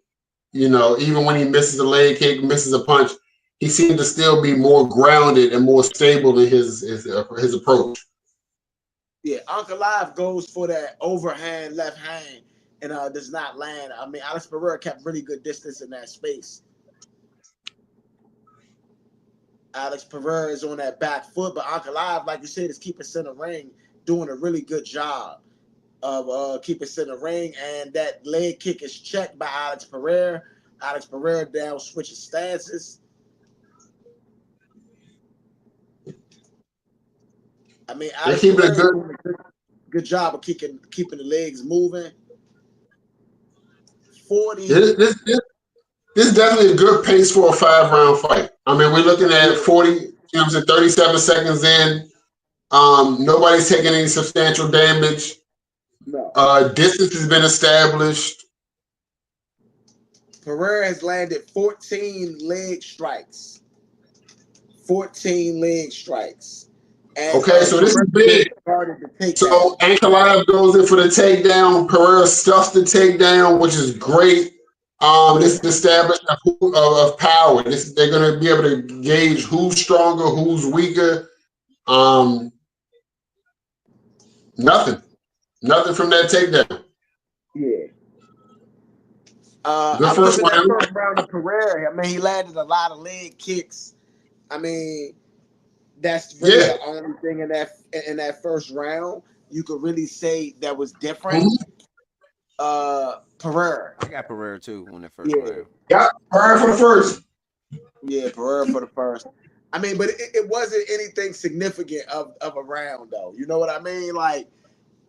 You know, even when he misses a leg kick, misses a punch, he seemed to still be more grounded and more stable in his approach. Yeah, Ankalaev goes for that overhand left hand and does not land. I mean, Alex Pereira kept really good distance in that space. Alex Pereira is on that back foot, but Ankalaev, like you said, is keeping center ring, doing a really good job of keeping center ring, and that leg kick is checked by Alex Pereira. Alex Pereira down switches stances. I mean, Alex Pereira doing a good job of keeping the legs moving. 40. This is definitely a good pace for a 5-round fight. I mean, we're looking at 37 seconds in. Nobody's taking any substantial damage. No. Distance has been established. Pereira has landed 14 leg strikes. 14 leg strikes. And, okay, so this is big. So Ankalaev goes in for the takedown. Pereira stuffs the takedown, which is great. This is established of power. They're going to be able to gauge who's stronger, who's weaker. Nothing from that takedown. Yeah. Good I'm first giving that round. first round to Pereira. I mean, he landed a lot of leg kicks. I mean, that's really Yeah. the only thing in that first round you could really say that was different. Pereira. I got Pereira too on that first Yeah. round. Yeah. Pereira for the first. Yeah, Pereira for the first. I mean, but it wasn't anything significant of a round, though. You know what I mean? Like,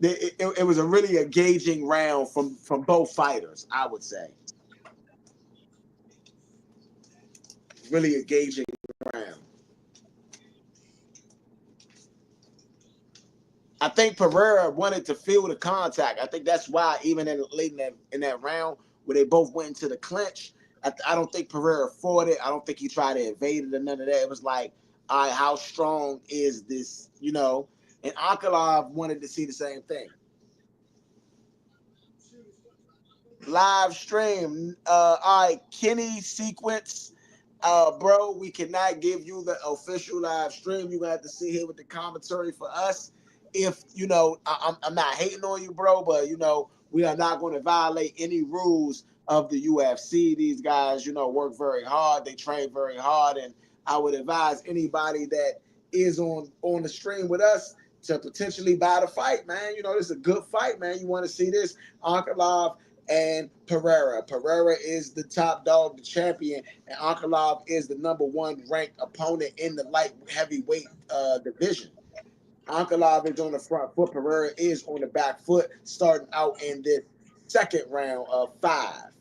it was a really engaging round from both fighters, I would say. Really engaging round. I think Pereira wanted to feel the contact. I think that's why even late in that round where they both went into the clinch, I don't think Pereira fought it. I don't think he tried to evade it or none of that. It was like, all right, how strong is this? You know, and Ankalaev wanted to see the same thing. Live stream. All right, Kenny sequence. Bro, we cannot give you the official live stream. You're gonna have to sit here with the commentary for us. If you know, I'm not hating on you, bro, but you know, we are not going to violate any rules of the UFC. These guys, you know, work very hard. They train very hard, and I would advise anybody that is on the stream with us to potentially buy the fight, man. You know, this is a good fight, man. You want to see this, Ankalaev and Pereira. Pereira is the top dog, the champion, and Ankalaev is the #1 ranked opponent in the light heavyweight division. Ankalaev is on the front foot. Pereira is on the back foot, starting out in this second round of 5.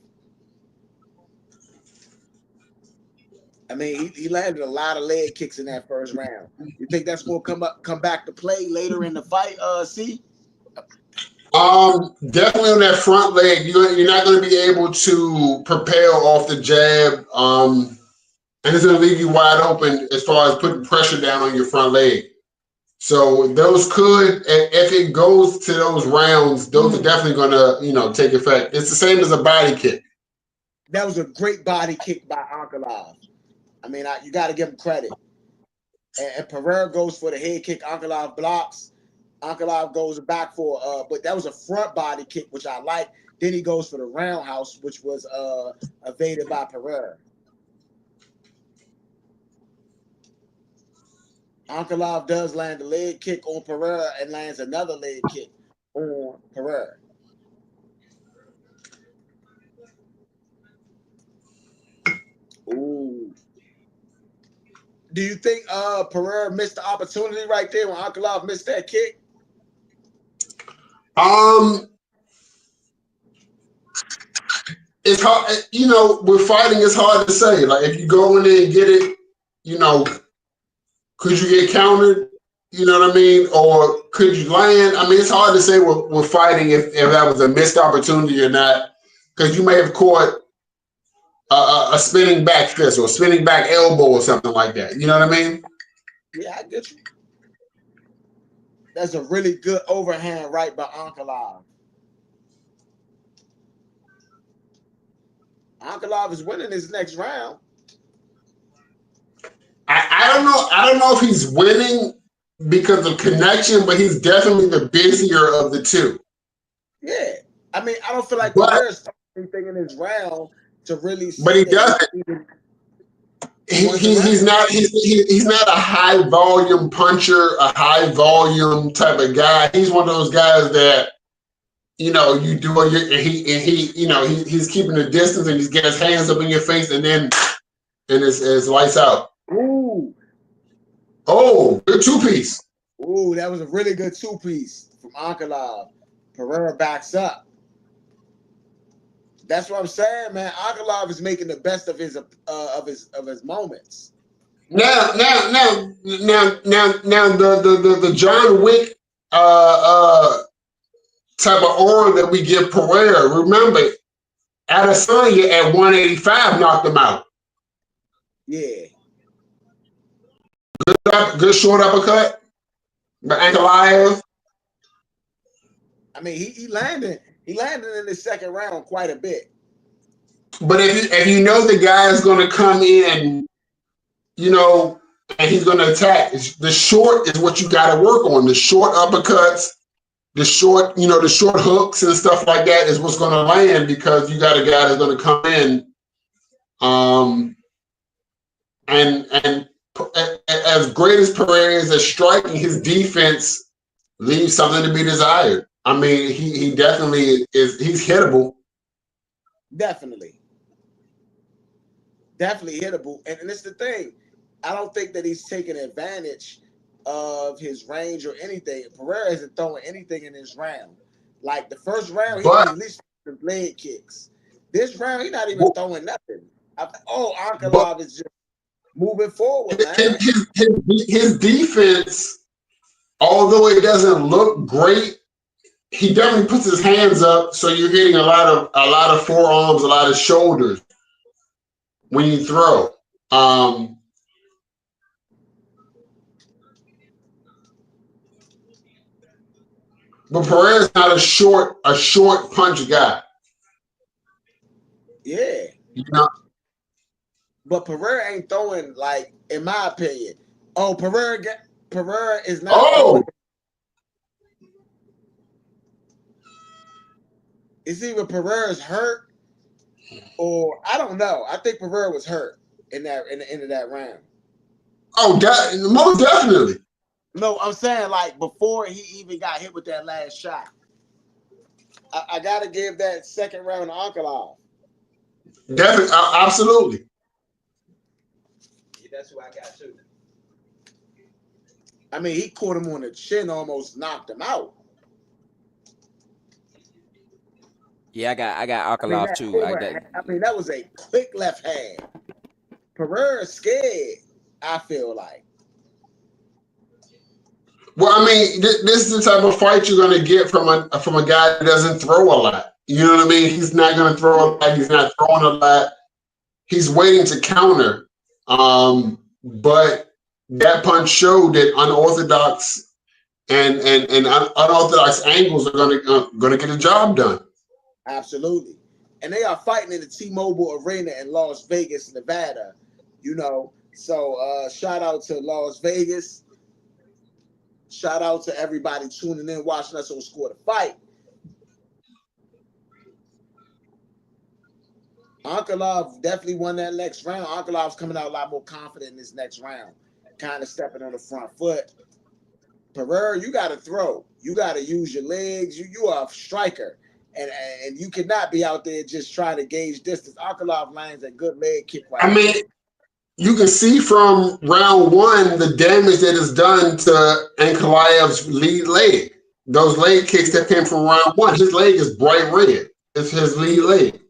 I mean, he landed a lot of leg kicks in that first round. You think that's going to come back to play later in the fight, C? Definitely on that front leg, you're not going to be able to propel off the jab, and it's going to leave you wide open as far as putting pressure down on your front leg. So those could, if it goes to those rounds, those are definitely going to, take effect. It's the same as a body kick. That was a great body kick by Ankalaev. I mean, you got to give him credit. And Pereira goes for the head kick. Ankalaev blocks. Ankalaev goes back for, but that was a front body kick, which I like. Then he goes for the roundhouse, which was evaded by Pereira. Ankalaev does land a leg kick on Pereira and lands another leg kick on Pereira. Ooh. Do you think Pereira missed the opportunity right there when Ankalaev missed that kick? It's hard, with fighting, it's hard to say. Like, if you go in there and get it, could you get countered? You know what I mean? Or could you land? I mean, it's hard to say with fighting if that was a missed opportunity or not, because you may have caught a spinning back fist or a spinning back elbow or something like that. You know what I mean? Yeah, I get you. That's a really good overhand right by Ankalaev. Ankalaev is winning his next round. I don't know. I don't know if he's winning because of connection, but he's definitely the busier of the two. Yeah. I mean, I don't feel like Pereira's anything in his round to really say. But he doesn't. He's not a high volume puncher, a high volume type of guy. He's one of those guys that, you do he's keeping the distance and he's getting his hands up in your face and it's lights out. Ooh. Oh, good 2-piece. Ooh, that was a really good 2-piece from Ankalaev. Pereira backs up. That's what I'm saying, man. Ankalaev is making the best of his moments. Now the John Wick type of aura that we give Pereira. Remember, Adesanya at 185 knocked him out. Yeah. Good short uppercut by Ankalaev. I mean, he landed in the second round quite a bit. But if you know the guy is going to come in, and he's going to attack, the short is what you got to work on. The short uppercuts, the short, the short hooks and stuff like that is what's going to land, because you got a guy that's going to come in, and as great as Pereira is at striking, his defense leaves something to be desired. I mean, he definitely is. He's hittable. Definitely hittable, and it's the thing. I don't think that he's taking advantage of his range or anything. Pereira isn't throwing anything in this round. Like the first round, he was at least the leg kicks. This round, he's not even throwing nothing. Ankalaev is just moving forward, man. His defense, although it doesn't look great, he definitely puts his hands up, so you're getting a lot of forearms, a lot of shoulders when you throw. But Pereira's not a short punch guy. Yeah. But Pereira ain't throwing, like, in my opinion. Oh, Pereira is not throwing. It's either Pereira's hurt or I don't know. I think Pereira was hurt in the end of that round. Oh, most definitely. No, I'm saying like before he even got hit with that last shot. I gotta give that second round to Ankalaev. Definitely, absolutely. Yeah, that's who I got too. I mean, he caught him on the chin, almost knocked him out. Yeah, I got Ankalaev too. I mean, that was a quick left hand. Pereira's scared, I feel like. Well, I mean, this is the type of fight you're going to get from a guy that doesn't throw a lot. You know what I mean? He's not going to throw a lot. He's not throwing a lot. He's waiting to counter. But that punch showed that unorthodox and unorthodox angles are going to get the job done. Absolutely. And they are fighting in the T-Mobile Arena in Las Vegas, Nevada. So shout out to Las Vegas. Shout out to everybody tuning in, watching us on Score the Fight. Ankalaev definitely won that next round. Ankalaev's coming out a lot more confident in this next round, kind of stepping on the front foot. Pereira, you got to throw. You got to use your legs. You are a striker, and you cannot be out there just trying to gauge distance. Ankalaev lands a good leg kick right now. You can see from round one the damage that is done to Ankalaev's lead leg. Those leg kicks that came from round one, his leg is bright red. It's his lead leg.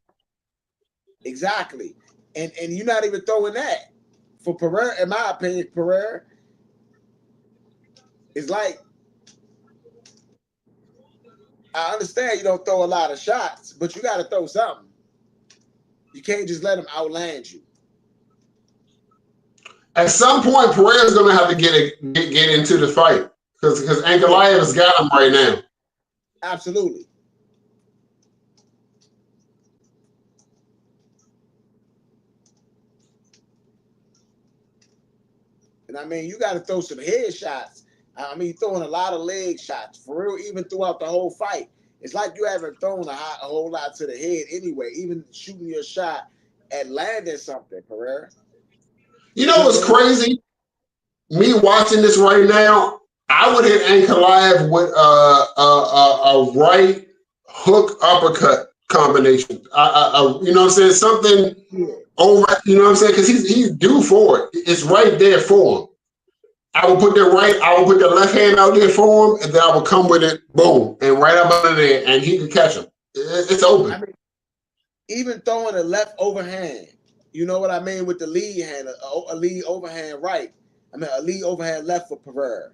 Exactly. And you're not even throwing that. For Pereira, in my opinion, Pereira is like, I understand you don't throw a lot of shots, but you got to throw something. You can't just let him outland you. At some point, Pereira's going to have to get into the fight because Ankalaev has got him right now. Absolutely. And I mean, you got to throw some head shots. I mean, you're throwing a lot of leg shots for real, even throughout the whole fight. It's like you haven't thrown a whole lot to the head anyway, even shooting your shot and landing something, Pereira. You know what's crazy? Me watching this right now, I would hit Ankalaev with a right hook uppercut combination. You know what I'm saying? Something over. You know what I'm saying? Because he's due for it. It's right there for him. I will put the left hand out there for him, and then I will come with it, boom, and right up under there, and he can catch him. It's open. I mean, even throwing a left overhand. You know what I mean with the lead hand, a lead overhand right. I mean, a lead overhand left for Pereira.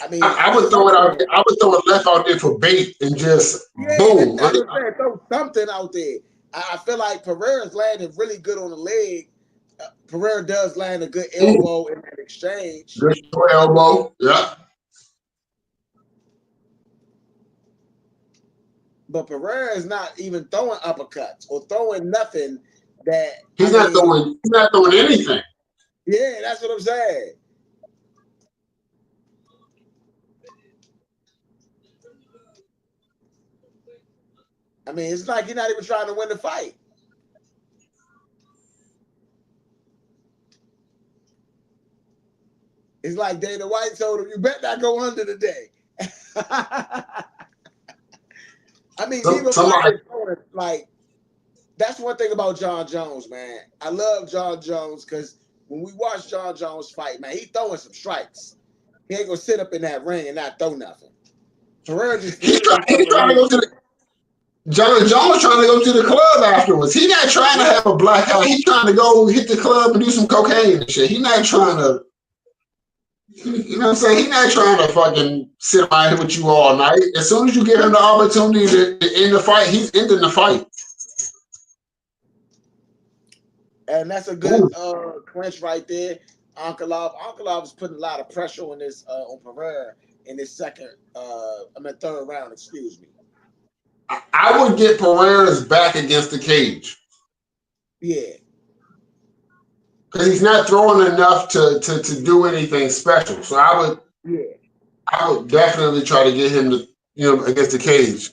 I mean, I would throw it out there. I would throw it left out there for bait and just boom. Throw something out there. I feel like Pereira's landing really good on the leg. Pereira does land a good elbow in that exchange. Good elbow, yeah. But Pereira is not even throwing uppercuts or throwing nothing that he's not throwing anything. Yeah, that's what I'm saying. I mean, it's like you're not even trying to win the fight. It's like Dana White told him, you better not go under today. I mean, even like, that's one thing about John Jones, man. I love John Jones because when we watch John Jones fight, man, he throwing some strikes. He ain't gonna sit up in that ring and not throw nothing. Pereira just he's trying to go to the John Jones trying to go to the club afterwards. He not trying to have a black eye. He's trying to go hit the club and do some cocaine and shit. He not trying to, you know what I'm saying? He's not trying to fucking sit around here with you all night. As soon as you give him the opportunity to end the fight, he's ending the fight. And that's a good clinch right there. Ankalaev is putting a lot of pressure on this on Pereira in this third round, excuse me. I would get Pereira's back against the cage. Yeah. Because he's not throwing enough to do anything special. So I would definitely try to get him to, you know, against the cage.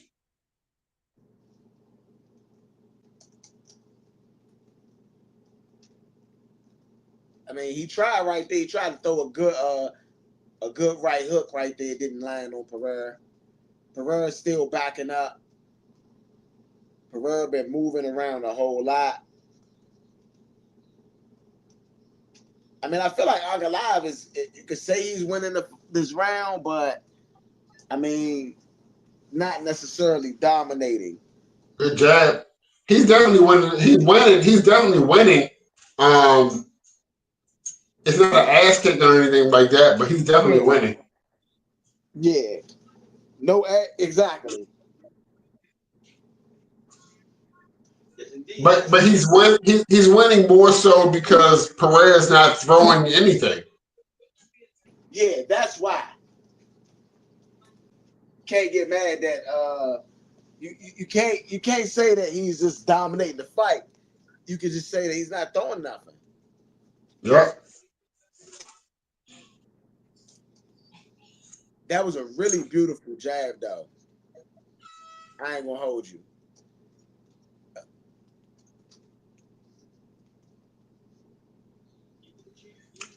I mean, he tried right there. He tried to throw a good right hook right there. It didn't land on Pereira. Pereira's still backing up. Pereira been moving around a whole lot. I mean, I feel like Ankalaev you could say he's winning this round, but I mean, not necessarily dominating. Good jab. He's definitely winning. He's winning. He's definitely winning. It's not an ass kick or anything like that, but he's definitely winning. Yeah. No, exactly. But he's winning more so because Pereira's not throwing anything. Yeah, that's why. Can't get mad that you can't say that he's just dominating the fight. You can just say that he's not throwing nothing. Yeah. That was a really beautiful jab, though. I ain't gonna hold you.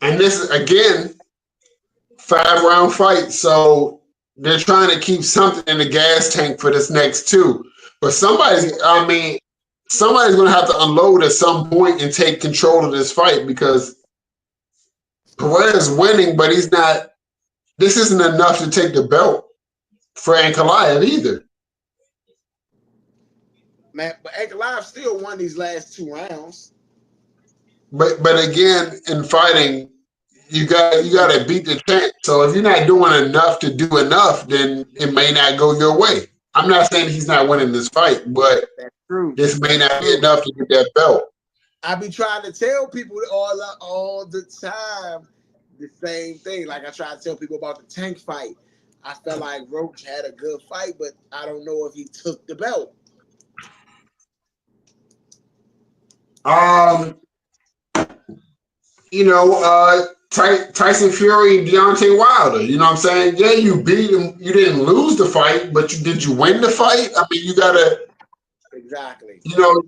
And this is, again, 5-round fight, so they're trying to keep something in the gas tank for this next 2. But somebody's going to have to unload at some point and take control of this fight because Pereira's winning, but he's not. This isn't enough to take the belt for Ankalaev either. Man, but Ankalaev still won these last 2 rounds. But again, in fighting, you got to beat the champ. So if you're not doing enough to do enough, then it may not go your way. I'm not saying he's not winning this fight, but this may not be enough to get that belt. I be trying to tell people all the time the same thing. Like I try to tell people about the Tank fight. I felt like Roach had a good fight, but I don't know if he took the belt. You know, Tyson Fury, Deontay Wilder. You know what I'm saying? Yeah, you beat him. You didn't lose the fight, but did you win the fight? I mean, you gotta exactly. You know,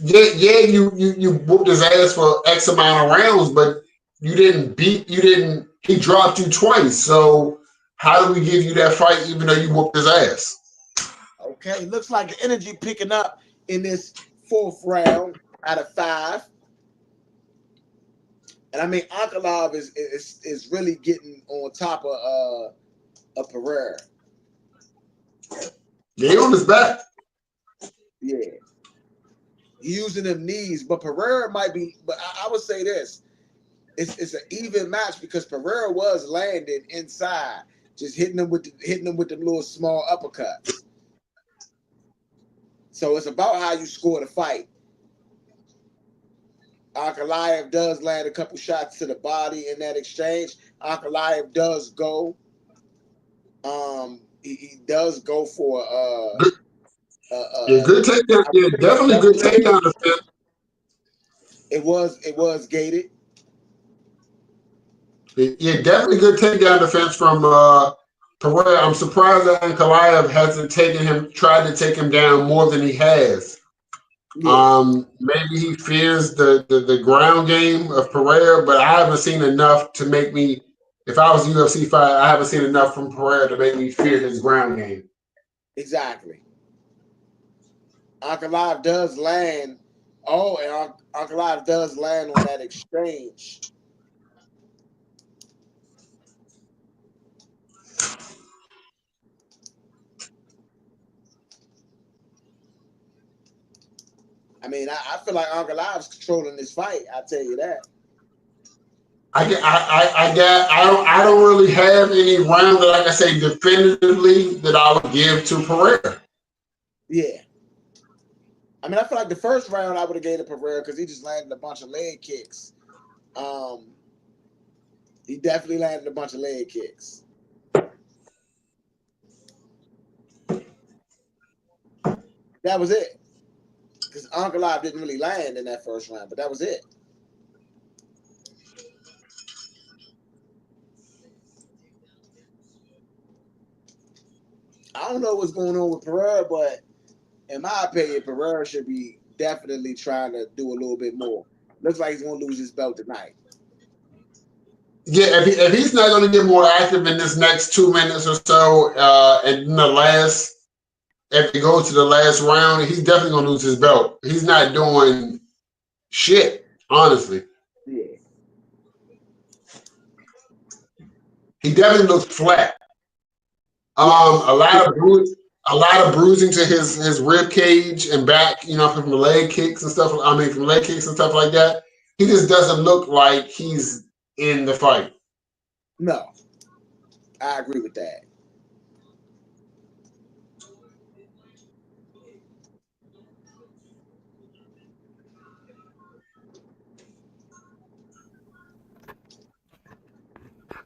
you whooped his ass for X amount of rounds, but you didn't beat. He dropped you twice. So how do we give you that fight, even though you whooped his ass? Okay, looks like the energy picking up in this 4th round out of 5. And I mean, Ankalaev is really getting on top of Pereira. Yeah, he on his back. Yeah. He's using them knees, but Pereira might be, but I would say this. It's an even match because Pereira was landing inside, just hitting them with the little small uppercuts. So it's about how you score the fight. Ankalaev does land a couple shots to the body in that exchange. Ankalaev does go. He does go for good takedown. Yeah, definitely good takedown defense. It was gated. Yeah, definitely good takedown defense from Pereira, I'm surprised that Ankalaev hasn't tried to take him down more than he has. Yeah. Maybe he fears the ground game of Pereira, but I haven't seen enough to make me. If I was a UFC fighter, I haven't seen enough from Pereira to make me fear his ground game. Exactly. Ankalaev does land. Oh, and Ankalaev does land on that exchange. I mean, I feel like Ankalaev's controlling this fight. I'll tell you that. I don't really have any round that I can say definitively that I would give to Pereira. Yeah. I mean, I feel like the first round I would have gave to Pereira because he just landed a bunch of leg kicks. He definitely landed a bunch of leg kicks. That was it. Because Ankalaev didn't really land in that first round, but that was it. I don't know what's going on with Pereira, but in my opinion, Pereira should be definitely trying to do a little bit more. Looks like he's going to lose his belt tonight. Yeah, if he's not going to get more active in this next 2 minutes or so, and in the last, if he goes to the last round, he's definitely going to lose his belt. He's not doing shit, honestly. Yeah. He definitely looks flat. A lot of bruising to his rib cage and back, you know, from the leg kicks and stuff. I mean, from leg kicks and stuff like that. He just doesn't look like he's in the fight. No, I agree with that.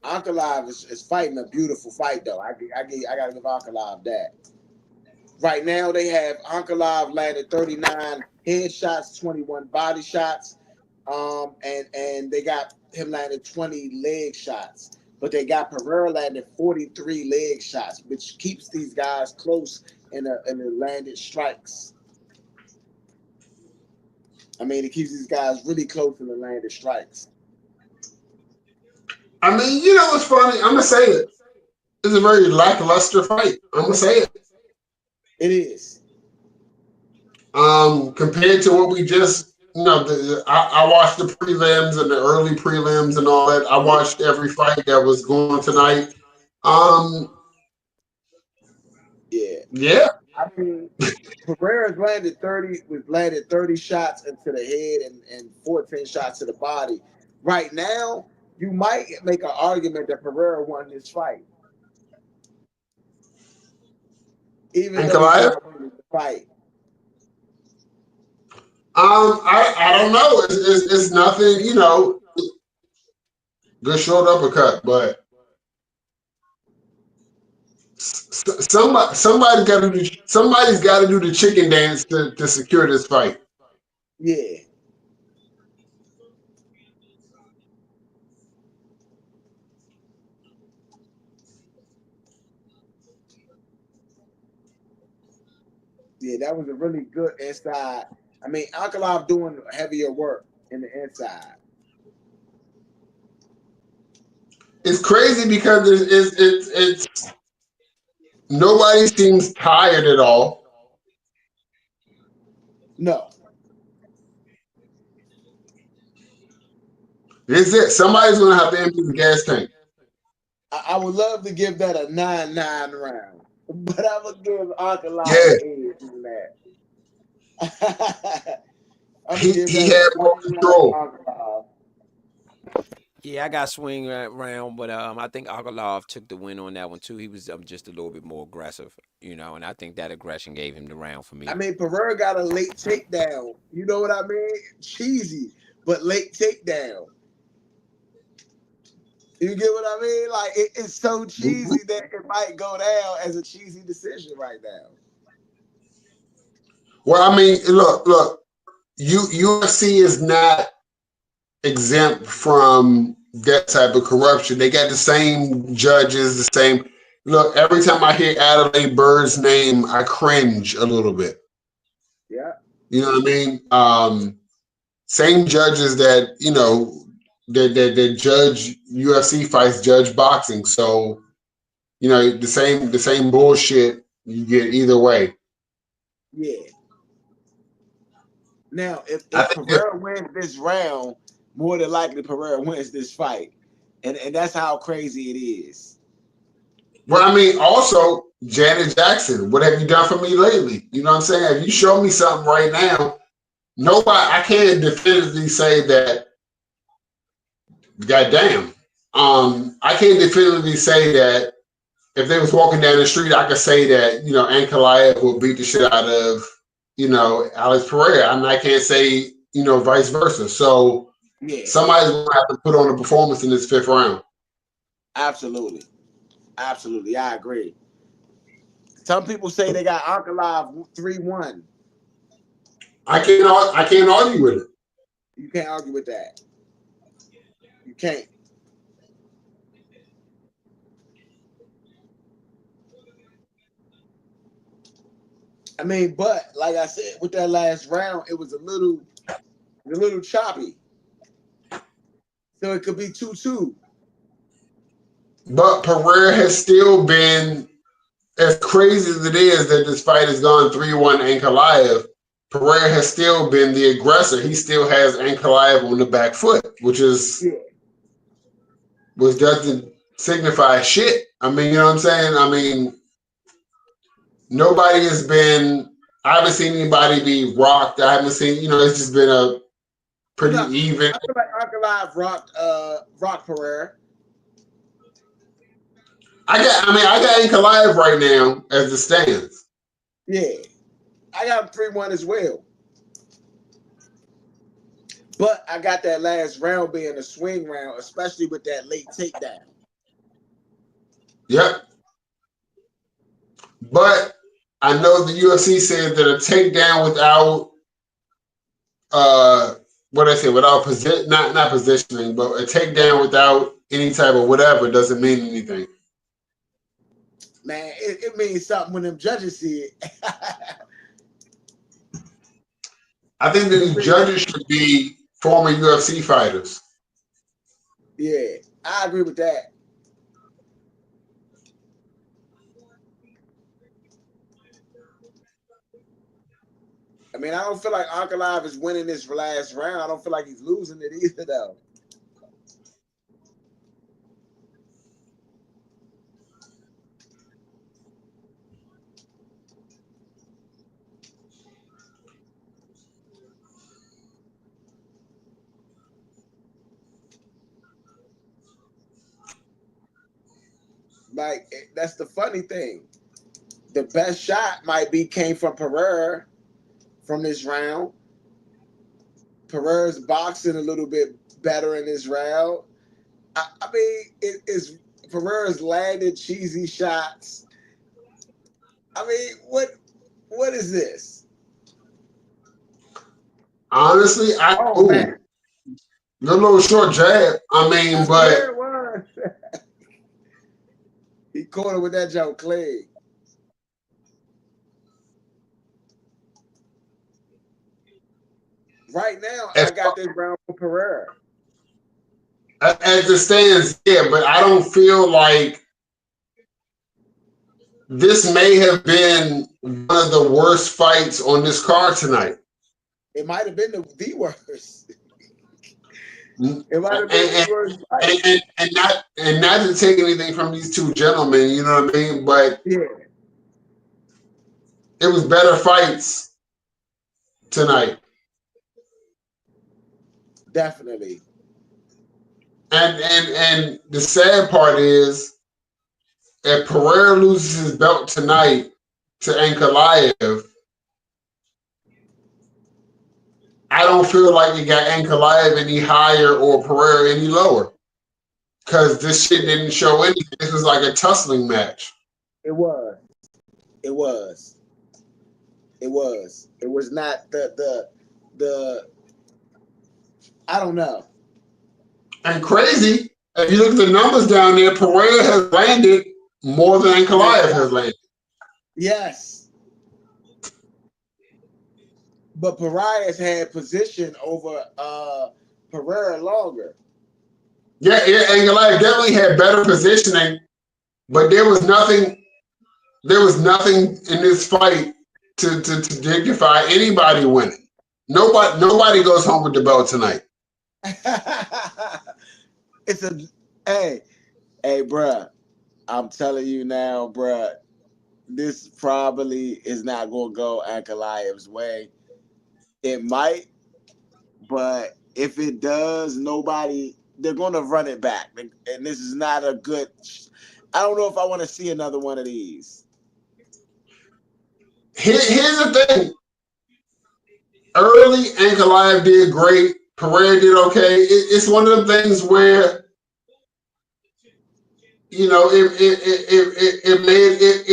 Ankalaev is fighting a beautiful fight, though. I gotta give Ankalaev that. Right now, they have Ankalaev landed 39 headshots, 21 body shots, and they got him landed 20 leg shots. But they got Pereira landed 43 leg shots, which keeps these guys close in the landed strikes. I mean, it keeps these guys really close in the landed strikes. I mean, you know what's funny? I'm gonna say it. It's a very lackluster fight. I'm gonna say it. It is. Compared to what we just, you know, I watched the prelims and the early prelims and all that. I watched every fight that was going on tonight. Yeah. I mean, Pereira's landed 30 shots into the head and 14 shots to the body. Right now, you might make an argument that Pereira won this fight. Even though he's not winning the fight. I don't know. It's nothing, you know. Good short uppercut, but somebody's got to do the chicken dance to secure this fight. Yeah. Yeah, that was a really good inside. I mean, Ankalaev doing heavier work in the inside. It's crazy because it's nobody seems tired at all. No. This is it. Somebody's going to have to empty the gas tank. I would love to give that a 9-9 round, but I would give Ankalaev an 8 in that. He had more control. Yeah, I got swing round, but I think Ankalaev took the win on that one too. He was just a little bit more aggressive, you know, and I think that aggression gave him the round for me. I mean, Pereira got a late takedown. You know what I mean? Cheesy, but late takedown. You get what I mean? Like, it's so cheesy that it might go down as a cheesy decision right now. Well, I mean, look, UFC is not exempt from that type of corruption. They got the same judges, the same. look, every time I hear Adelaide Bird's name, I cringe a little bit. Yeah. You know what I mean? Same judges that, you know, that judge UFC fights, judge boxing. So, you know, the same bullshit you get either way. Yeah. Now, if I think Pereira wins this round, more than likely Pereira wins this fight. And that's how crazy it is. well, I mean, also, Janet Jackson, what have you done for me lately? You know what I'm saying? If you show me something right now, I can't definitively say that, goddamn. I can't definitively say that if they was walking down the street, I could say that, you know, Ankalaev will beat the shit out of, you know, Alex Pereira. And I can't say, you know, vice versa. So Yeah. somebody's going to have to put on a performance in this 5th round. Absolutely. Absolutely. I agree. Some people say they got Ankalaev 3-1. I can't argue with it. You can't argue with that. You can't. I mean, but like I said, with that last round, it was a little choppy. So it could be 2-2. But Pereira has still been, as crazy as it is that this fight has gone 3-1 Ankalaev, Pereira has still been the aggressor. He still has Ankalaev on the back foot, which doesn't signify shit. I mean, you know what I'm saying? I mean, nobody has been, I haven't seen anybody be rocked. I haven't seen, you know, it's just been a pretty even. I feel like Ankalaev rocked Pereira. I got Ankalaev right now as it stands. Yeah. I got him 3-1 as well. But I got that last round being a swing round, especially with that late takedown. Yep. But I know the UFC said that a takedown without not positioning, but a takedown without any type of whatever doesn't mean anything. Man, it means something when them judges see it. I think that the judges should be former UFC fighters. Yeah, I agree with that. I mean, I don't feel like Ankalaev is winning this last round. I don't feel like he's losing it either, though. Like, that's the funny thing. The best shot came from Pereira from this round. Pereira's boxing a little bit better in this round. I mean, Pereira's landed cheesy shots. I mean, what is this? Honestly, Man. The little short jab. I mean, but he caught it with that joke clean. Right now, I got this round for Pereira. As it stands, yeah, but I don't feel like this may have been one of the worst fights on this card tonight. It might have been the worst. It might have been the worst fight. And not to take anything from these two gentlemen, you know what I mean? But yeah, it was better fights tonight. Definitely. And the sad part is, if Pereira loses his belt tonight to Ankalaev, I don't feel like it got Ankalaev any higher or Pereira any lower. Because this shit didn't show anything. This was like a tussling match. It was. It was. It was. It was not the I don't know. And crazy, if you look at the numbers down there, Pereira has landed more than Ankalaev has landed. Yes. But Pereira's had position over Pereira longer. Yeah, Ankalaev definitely had better positioning, but there was nothing in this fight to dignify anybody winning. Nobody goes home with the belt tonight. It's a hey, bruh. I'm telling you now, bruh. This probably is not gonna go Ankalaev's way. It might, but if it does, they're gonna run it back. And this is not a good. I don't know if I want to see another one of these. Here's the thing. Early, Ankalaev did great. Pereira did okay. It's one of the things where, you know, it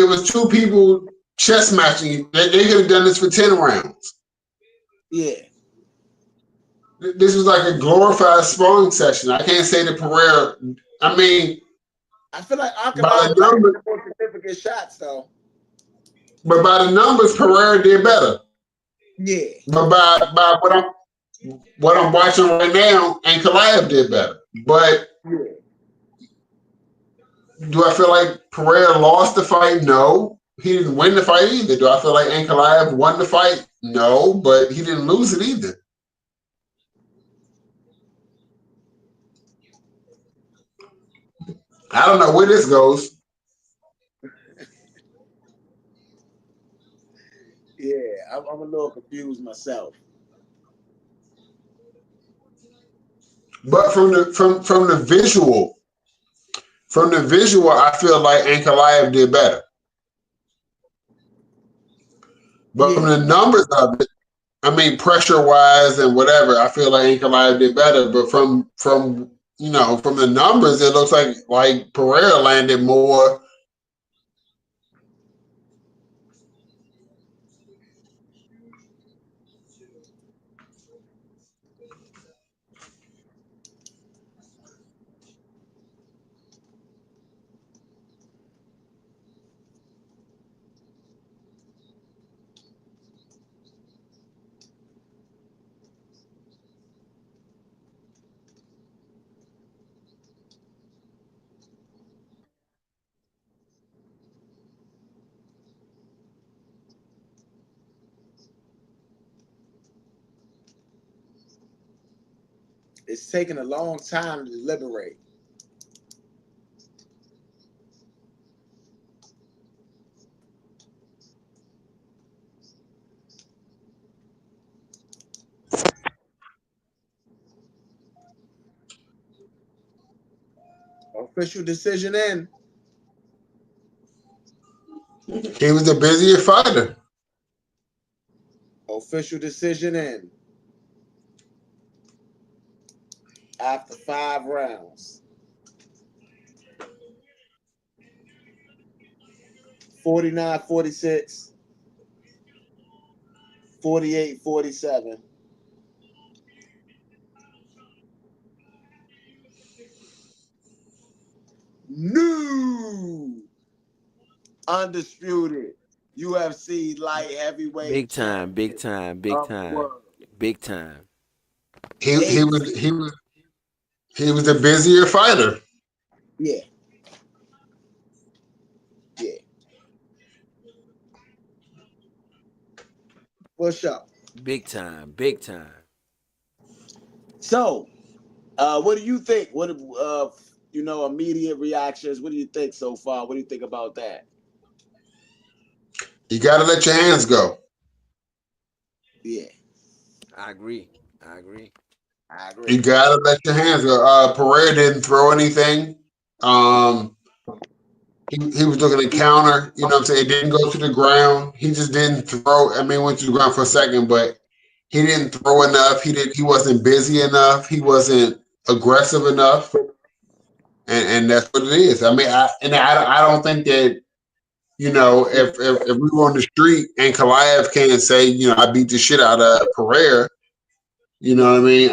was two people chess matching. They could have done this for 10 rounds. Yeah. This was like a glorified sparring session. I can't say that Pereira. I mean, I feel like Ankalaev had more significant shots though. But by the numbers, Pereira did better. Yeah. But by what I'm watching right now, Ankalaev did better. But do I feel like Pereira lost the fight? No. He didn't win the fight either. Do I feel like Ankalaev won the fight? No, but he didn't lose it either. I don't know where this goes. Yeah, I'm a little confused myself. But from the visual, I feel like Ankalaev did better. But from the numbers of it, I mean, pressure-wise and whatever, I feel like Ankalaev did better. But from you know, from the numbers, it looks like Pereira landed more. It's taking a long time to deliberate. Official decision in. He was the busier fighter. Official decision in. After 5 rounds. 49-46. 48-47. New undisputed UFC light heavyweight. Big time. He was the busier fighter. Yeah. What's up? Big time. So, what do you think? What you know, immediate reactions? What do you think so far? What do you think about that? You got to let your hands go. Yeah, I agree. You got to let your hands go. Pereira didn't throw anything. He was looking to counter. You know what I'm saying? It didn't go to the ground. He just didn't throw. I mean, went to the ground for a second, but he didn't throw enough. He wasn't busy enough. He wasn't aggressive enough. And that's what it is. I mean, I don't think that, you know, if we were on the street and Ankalaev can't say, you know, I beat the shit out of Pereira, you know what I mean?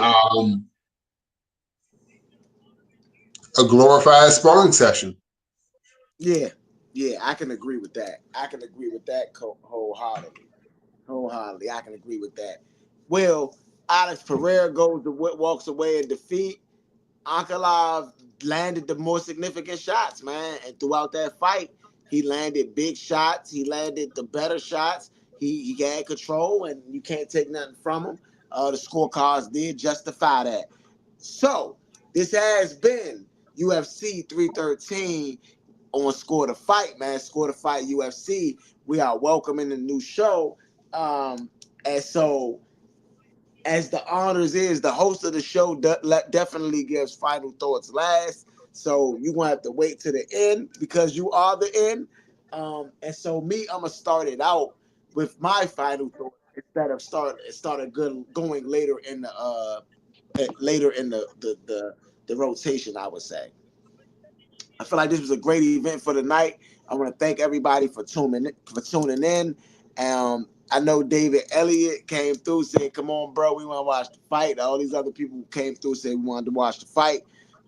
A glorified sparring session. Yeah. Yeah, I can agree with that. I can agree with that wholeheartedly. Wholeheartedly, I can agree with that. Well, Alex Pereira walks away in defeat. Ankalaev landed the more significant shots, man. And throughout that fight, he landed big shots. He landed the better shots. He had control, and you can't take nothing from him. The scorecards did justify that. So this has been UFC 313 on Score the Fight, man. Score the Fight UFC. We are welcoming the new show. And so as the honors is, the host of the show definitely gives final thoughts last. So you're going to have to wait to the end because you are the end. And so I'm going to start it out with my final thoughts instead of going later in the rotation, I would say. I feel like this was a great event for the night. I want to thank everybody for tuning in. I know David Elliott came through saying, "Come on, bro, we want to watch the fight." All these other people came through saying we wanted to watch the fight.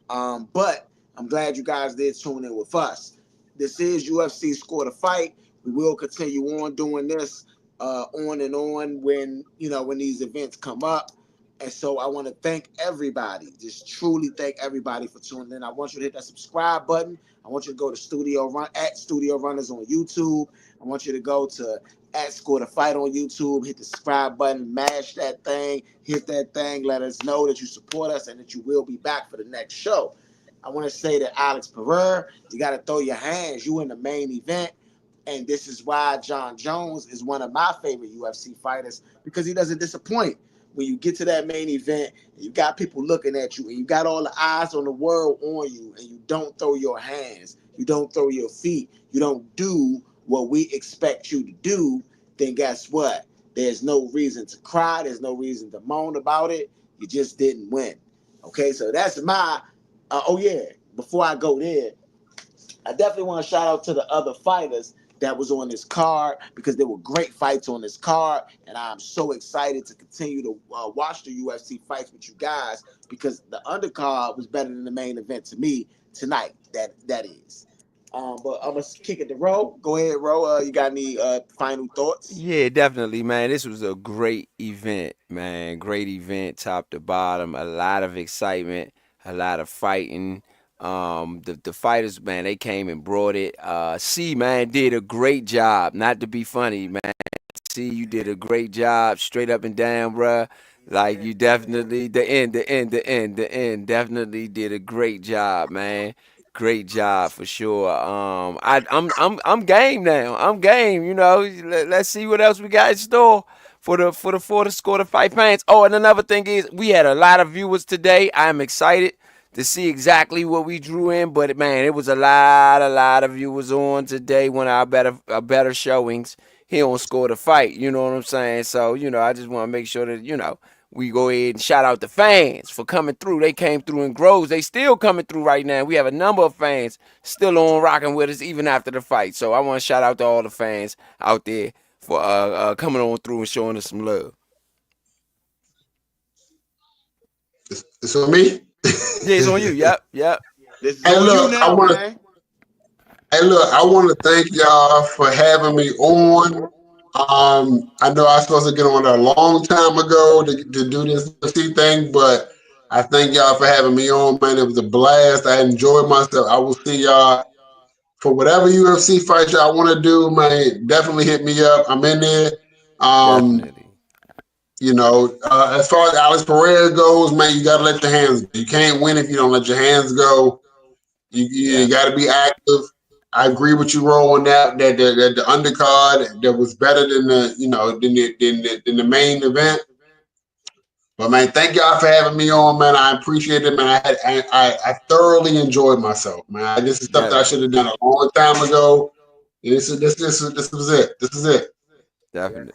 But I'm glad you guys did tune in with us. This is UFC Score the Fight. We will continue on doing this on and on when these events come up. And so I want to thank everybody, just truly thank everybody for tuning in. I want you to hit that subscribe button. I want you to go to Studio Runners on YouTube. I want you to go to @Score the Fight on YouTube. Hit the subscribe button, mash that thing, hit that thing. Let us know that you support us and that you will be back for the next show. I want to say that Alex Pereira, you got to throw your hands. You in the main event. And this is why John Jones is one of my favorite UFC fighters, because he doesn't disappoint. When you get to that main event, you got people looking at you, and you got all the eyes on the world on you, and you don't throw your hands, you don't throw your feet, you don't do what we expect you to do, then guess what? There's no reason to cry. There's no reason to moan about it. You just didn't win. Okay, so that's my, before I go there, I definitely want to shout out to the other fighters that was on this card, because there were great fights on this card, and I'm so excited to continue to watch the UFC fights with you guys, because the undercard was better than the main event to me tonight. That is. But I'm gonna kick it to Ro. Go ahead, Ro. You got any final thoughts? Yeah, definitely, man. This was a great event, man. Great event, top to bottom. A lot of excitement, a lot of fighting. The fighters, man, they came and brought it. C, man, did a great job. Not to be funny, man. C, you did a great job, straight up and down, bruh. Like you definitely the end. Definitely did a great job, man. Great job for sure. I'm game now. I'm game. Let's see what else we got in store for the Score the Fight fans. Oh, and another thing is we had a lot of viewers today. I'm excited to see exactly what we drew in, but man, it was a lot of viewers on today. One of our better showings here on Score the Fight. You know what I'm saying? So I just want to make sure that we go ahead and shout out the fans for coming through. They came through in groves. They still coming through right now. We have a number of fans still on rocking with us even after the fight. So I want to shout out to all the fans out there for coming on through and showing us some love. It's on me. Yeah, it's on you. Yep. This is on you now, man. Hey, look, I want to thank y'all for having me on. I know I was supposed to get on a long time ago to do this UFC thing, but I thank y'all for having me on, man. It was a blast. I enjoyed myself. I will see y'all for whatever UFC fight y'all want to do, man. Definitely hit me up. I'm in there. Definitely. As far as Alex Pereira goes, man, you got to let your hands go. You can't win if you don't let your hands go. You got to be active. I agree with you, Ro, on that the undercard that was better than the main event. But man, thank y'all for having me on, man. I appreciate it, man. I thoroughly enjoyed myself, man. This is stuff that I should have done a long time ago. This was it. This is it. Definitely.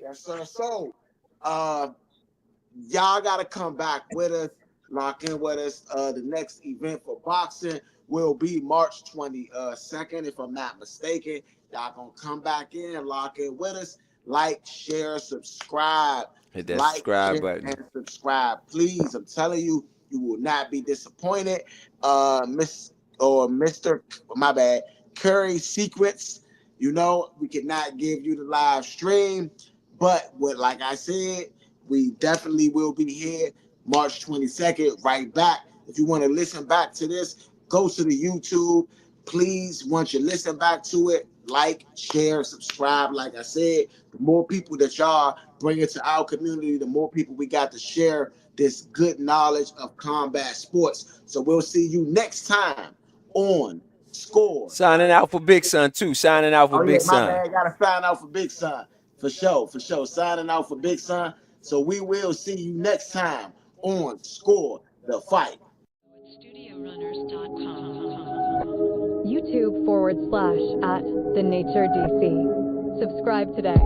Yes, sir. So, y'all gotta come back with us. Lock in with us. The next event for boxing will be March 22nd, if I'm not mistaken. Y'all gonna come back in, lock in with us. Like, share, subscribe. Hit that subscribe button. And subscribe, please. I'm telling you, you will not be disappointed. Mr. My bad. Curry secrets. You know, we cannot give you the live stream, but like I said, we definitely will be here March 22nd, right back. If you want to listen back to this, go to the YouTube. Please, once you listen back to it, like, share, subscribe. Like I said, the more people that y'all bring into our community, the more people we got to share this good knowledge of combat sports. So we'll see you next time on Score. Signing out for Big Son too. Signing out for Big Son. My man, gotta sign out for Big Son. For sure. Signing out for Big Son. So we will see you next time on Score the Fight. YouTube /@TheNatureDC. Subscribe today.